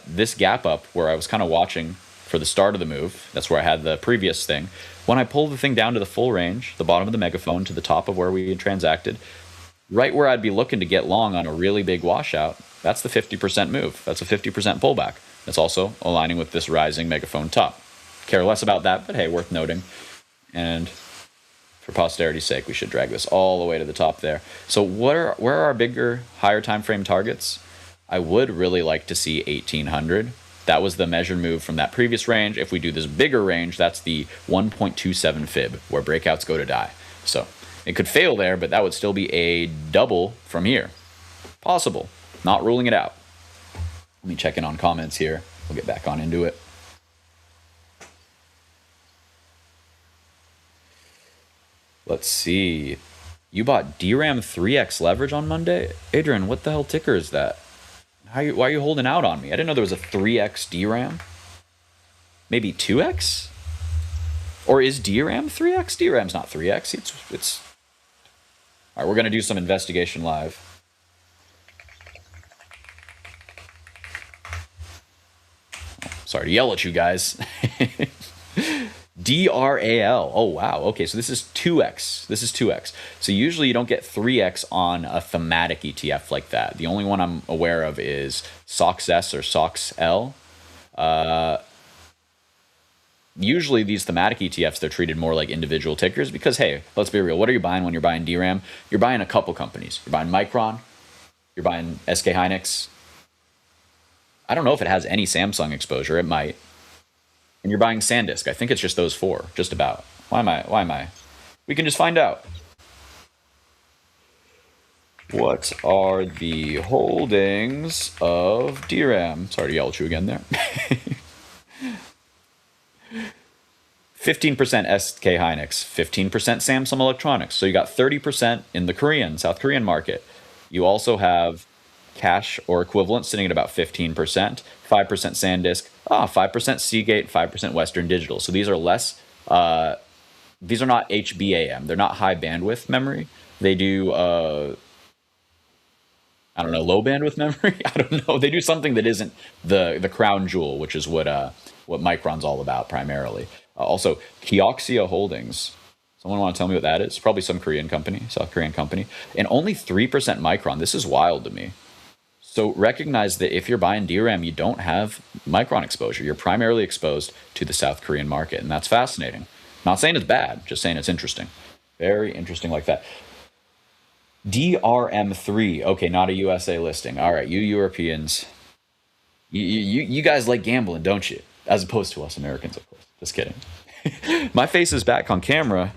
this gap up where I was kind of watching for the start of the move, that's where I had the previous thing. When I pull the thing down to the full range, the bottom of the megaphone to the top of where we had transacted, right where I'd be looking to get long on a really big washout, that's the 50% move. That's a 50% pullback. That's also aligning with this rising megaphone top. Care less about that, but hey, worth noting. And for posterity's sake, we should drag this all the way to the top there. So where are our bigger, higher time frame targets? I would really like to see 1800. That was the measured move from that previous range. If we do this bigger range, that's the 1.27 fib, where breakouts go to die. So it could fail there, but that would still be a double from here. Possible. Not ruling it out. Let me check in on comments here. We'll get back on into it. Let's see. You bought DRAM 3x leverage on Monday? Adrian, what the hell ticker is that? Why are you holding out on me? I didn't know there was a 3x DRAM. Maybe 2x? Or is DRAM 3x? DRAM's not 3x. It's... All right, we're going to do some investigation live. Sorry to yell at you guys. DRAL. Oh, wow. Okay, so this is 2x. This is 2x. So usually you don't get 3x on a thematic ETF like that. The only one I'm aware of is SOXS or SOXL. Usually these thematic ETFs, they're treated more like individual tickers because, hey, let's be real. What are you buying when you're buying DRAM? You're buying a couple companies. You're buying Micron. You're buying SK Hynix. I don't know if it has any Samsung exposure. It might. And you're buying SanDisk. I think it's just those four, just about. Why am I? We can just find out. What are the holdings of DRAM? Sorry to yell at you again there. 15% SK Hynix, 15% Samsung Electronics. So you got 30% in the South Korean market. You also have cash or equivalent sitting at about 15%, 5% SanDisk, 5% Seagate, 5% Western Digital. So these are less, these are not HBAM. They're not high bandwidth memory. They do, I don't know, low bandwidth memory? I don't know. They do something that isn't the crown jewel, which is what Micron's all about primarily. Also, Kioxia Holdings. Someone want to tell me what that is? Probably some Korean company, South Korean company. And only 3% Micron. This is wild to me. So recognize that if you're buying DRAM, you don't have Micron exposure. You're primarily exposed to the South Korean market, and that's fascinating. Not saying it's bad, just saying it's interesting. Very interesting like that. DRM3. Okay, not a USA listing. All right, you Europeans, you guys like gambling, don't you? As opposed to us Americans, of course. Just kidding. My face is back on camera.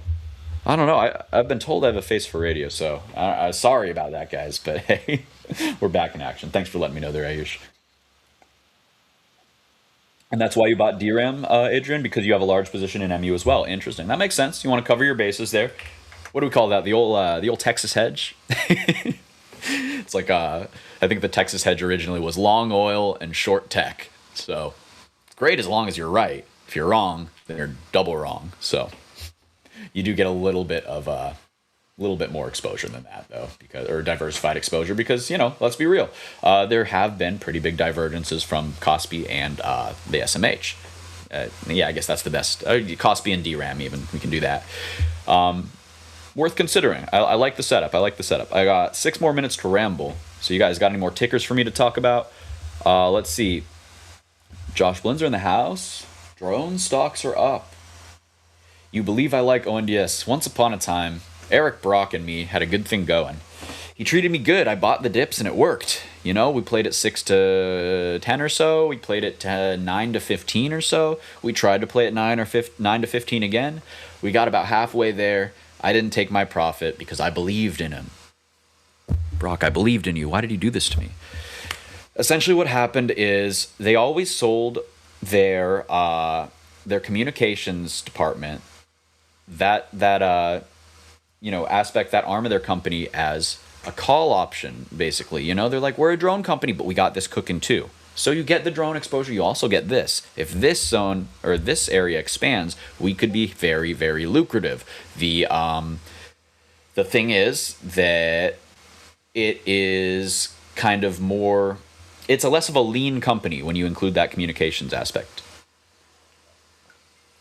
I don't know. I've been told I have a face for radio, so sorry about that, guys. But hey, we're back in action. Thanks for letting me know there, Ayush. And that's why you bought DRAM, Adrian, because you have a large position in MU as well. Interesting. That makes sense. You want to cover your bases there. What do we call that? The old Texas hedge. It's like I think the Texas hedge originally was long oil and short tech. So great as long as you're right. If you're wrong, then you're double wrong. So you do get a little bit more exposure than that, though, or diversified exposure, because, let's be real. There have been pretty big divergences from KOSPI and the SMH. I guess that's the best. KOSPI and DRAM even. We can do that. Worth considering. I like the setup. I got 6 more minutes to ramble. So you guys got any more tickers for me to talk about? Let's see. Josh Blinzer in the house. Drone stocks are up. You believe I like ONDS. Once upon a time, Eric Brock and me had a good thing going. He treated me good. I bought the dips and it worked. We played it 6 to 10 or so. We played it 9 to 15 or so. We tried to play it 9 to 15 again. We got about halfway there. I didn't take my profit because I believed in him. Brock, I believed in you. Why did you do this to me? Essentially what happened is they always sold their communications department, that aspect, that arm of their company, as a call option, basically. They're like, we're a drone company, but we got this cooking too. So you get the drone exposure, you also get this. If this zone or this area expands, we could be very, very lucrative. The thing is that it is kind of more, it's a less of a lean company when you include that communications aspect.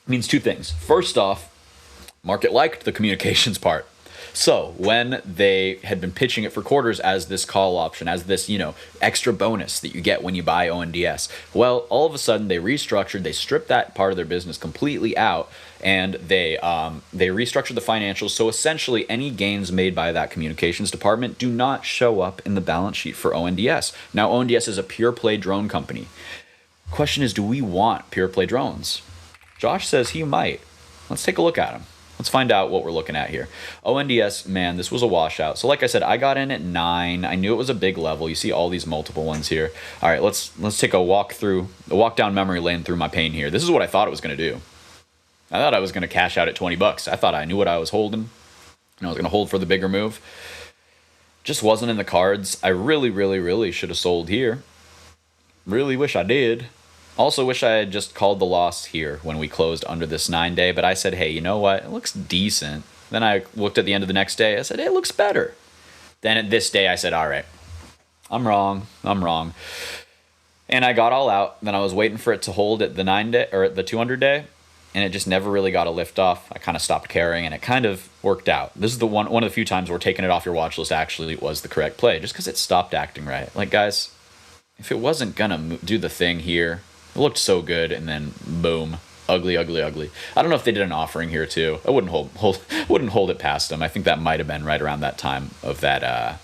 It means 2 things. First off, market liked the communications part. So when they had been pitching it for quarters as this call option, as this, extra bonus that you get when you buy ONDS, well, all of a sudden they restructured, they stripped that part of their business completely out, and they restructured the financials. So essentially any gains made by that communications department do not show up in the balance sheet for ONDS. Now, ONDS is a pure play drone company. Question is, do we want pure play drones? Josh says he might. Let's take a look at them. Let's find out what we're looking at here. ONDS, man, this was a washout. So like I said, I got in at 9. I knew it was a big level. You see all these multiple ones here. All right, let's take a walk down memory lane through my pain here. This is what I thought it was going to do. I thought I was going to cash out at 20 bucks. I thought I knew what I was holding, and I was going to hold for the bigger move. Just wasn't in the cards. I really, really, really should have sold here. Really wish I did. Also wish I had just called the loss here when we closed under this 9-day, but I said, hey, you know what? It looks decent. Then I looked at the end of the next day. I said, hey, it looks better. Then at this day, I said, all right, I'm wrong. And I got all out. Then I was waiting for it to hold at the 9-day or at the 200-day, and it just never really got a lift off. I kind of stopped caring, and it kind of worked out. This is one of the few times where taking it off your watch list actually was the correct play, just because it stopped acting right. Like, guys, if it wasn't gonna do the thing here, it looked so good, and then boom, ugly. I don't know if they did an offering here too. I wouldn't hold it past them. I think that might have been right around that time of that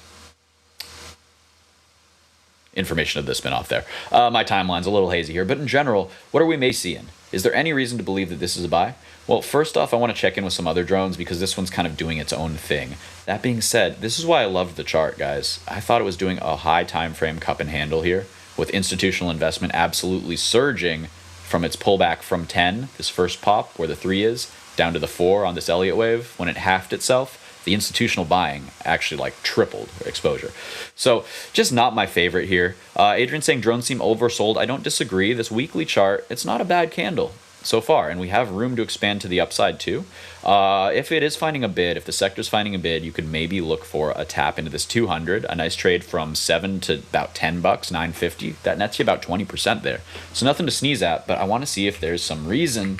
information of the spinoff there. My timeline's a little hazy here, but in general, what are we may seeing? Is there any reason to believe that this is a buy? Well, first off, I want to check in with some other drones because this one's kind of doing its own thing. That being said, this is why I loved the chart, guys. I thought it was doing a high time frame cup and handle here, with institutional investment absolutely surging from its pullback from 10, this first pop where the 3 is, down to the 4 on this Elliott wave. When it halved itself, the institutional buying actually tripled exposure. So just not my favorite here. Adrian saying drones seem oversold. I don't disagree. This weekly chart, it's not a bad candle so far, and we have room to expand to the upside too. If it is finding a bid, if the sector's finding a bid, you could maybe look for a tap into this 200, a nice trade from 7 to about 10 bucks, 9.50. That nets you about 20% there. So nothing to sneeze at, but I want to see if there's some reason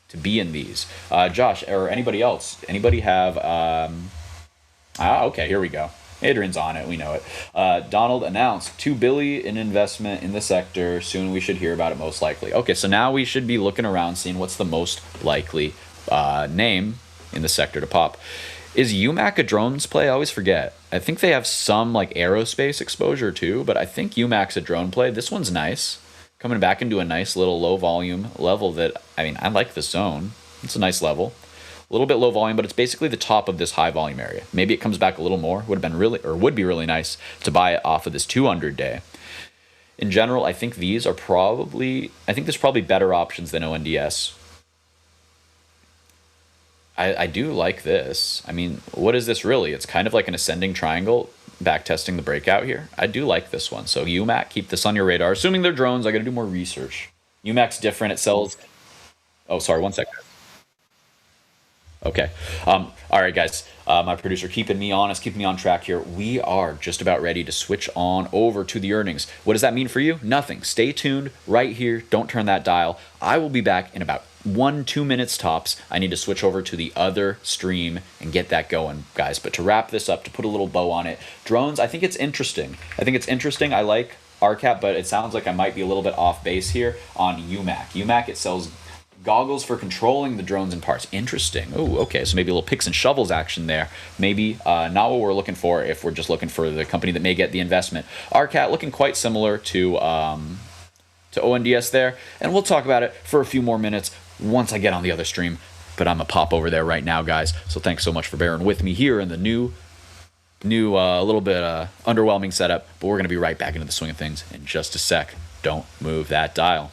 to be in these. Josh, or anybody else, anybody have, okay, here we go. Adrian's on it, we know it. Donald announced $2 billion in investment in the sector. Soon we should hear about it, most likely. Okay, so now we should be looking around, seeing what's the most likely name in the sector to pop. Is UMAC a drones play? I always forget. I think they have some aerospace exposure too, but I think UMAC's a drone play. This one's nice. Coming back into a nice little low volume level that, I like the zone. It's a nice level. A little bit low volume, but it's basically the top of this high volume area. Maybe it comes back a little more. Would be really nice to buy it off of this 200-day. In general, I think there's probably better options than ONDS. I do like this. What is this really? It's kind of like an ascending triangle, back testing the breakout here. I do like this one. So UMAC, keep this on your radar. Assuming they're drones, I got to do more research. UMAC's different. It sells. Oh, sorry, 1 second. Okay. All right, guys. My producer keeping me honest, keeping me on track here. We are just about ready to switch on over to the earnings. What does that mean for you? Nothing. Stay tuned right here. Don't turn that dial. I will be back in about 1-2 minutes tops. I need to switch over to the other stream and get that going, guys. But to wrap this up, to put a little bow on it, drones, I think it's interesting. I like RCAP, but it sounds like I might be a little bit off base here on UMAC. UMAC, it sells goggles for controlling the drones and parts. Interesting. Oh, okay. So maybe a little picks and shovels action there. Maybe not what we're looking for if we're just looking for the company that may get the investment. RCAT looking quite similar to ONDS there. And we'll talk about it for a few more minutes once I get on the other stream. But I'm going to pop over there right now, guys. So thanks so much for bearing with me here in the new little bit underwhelming setup. But we're going to be right back into the swing of things in just a sec. Don't move that dial.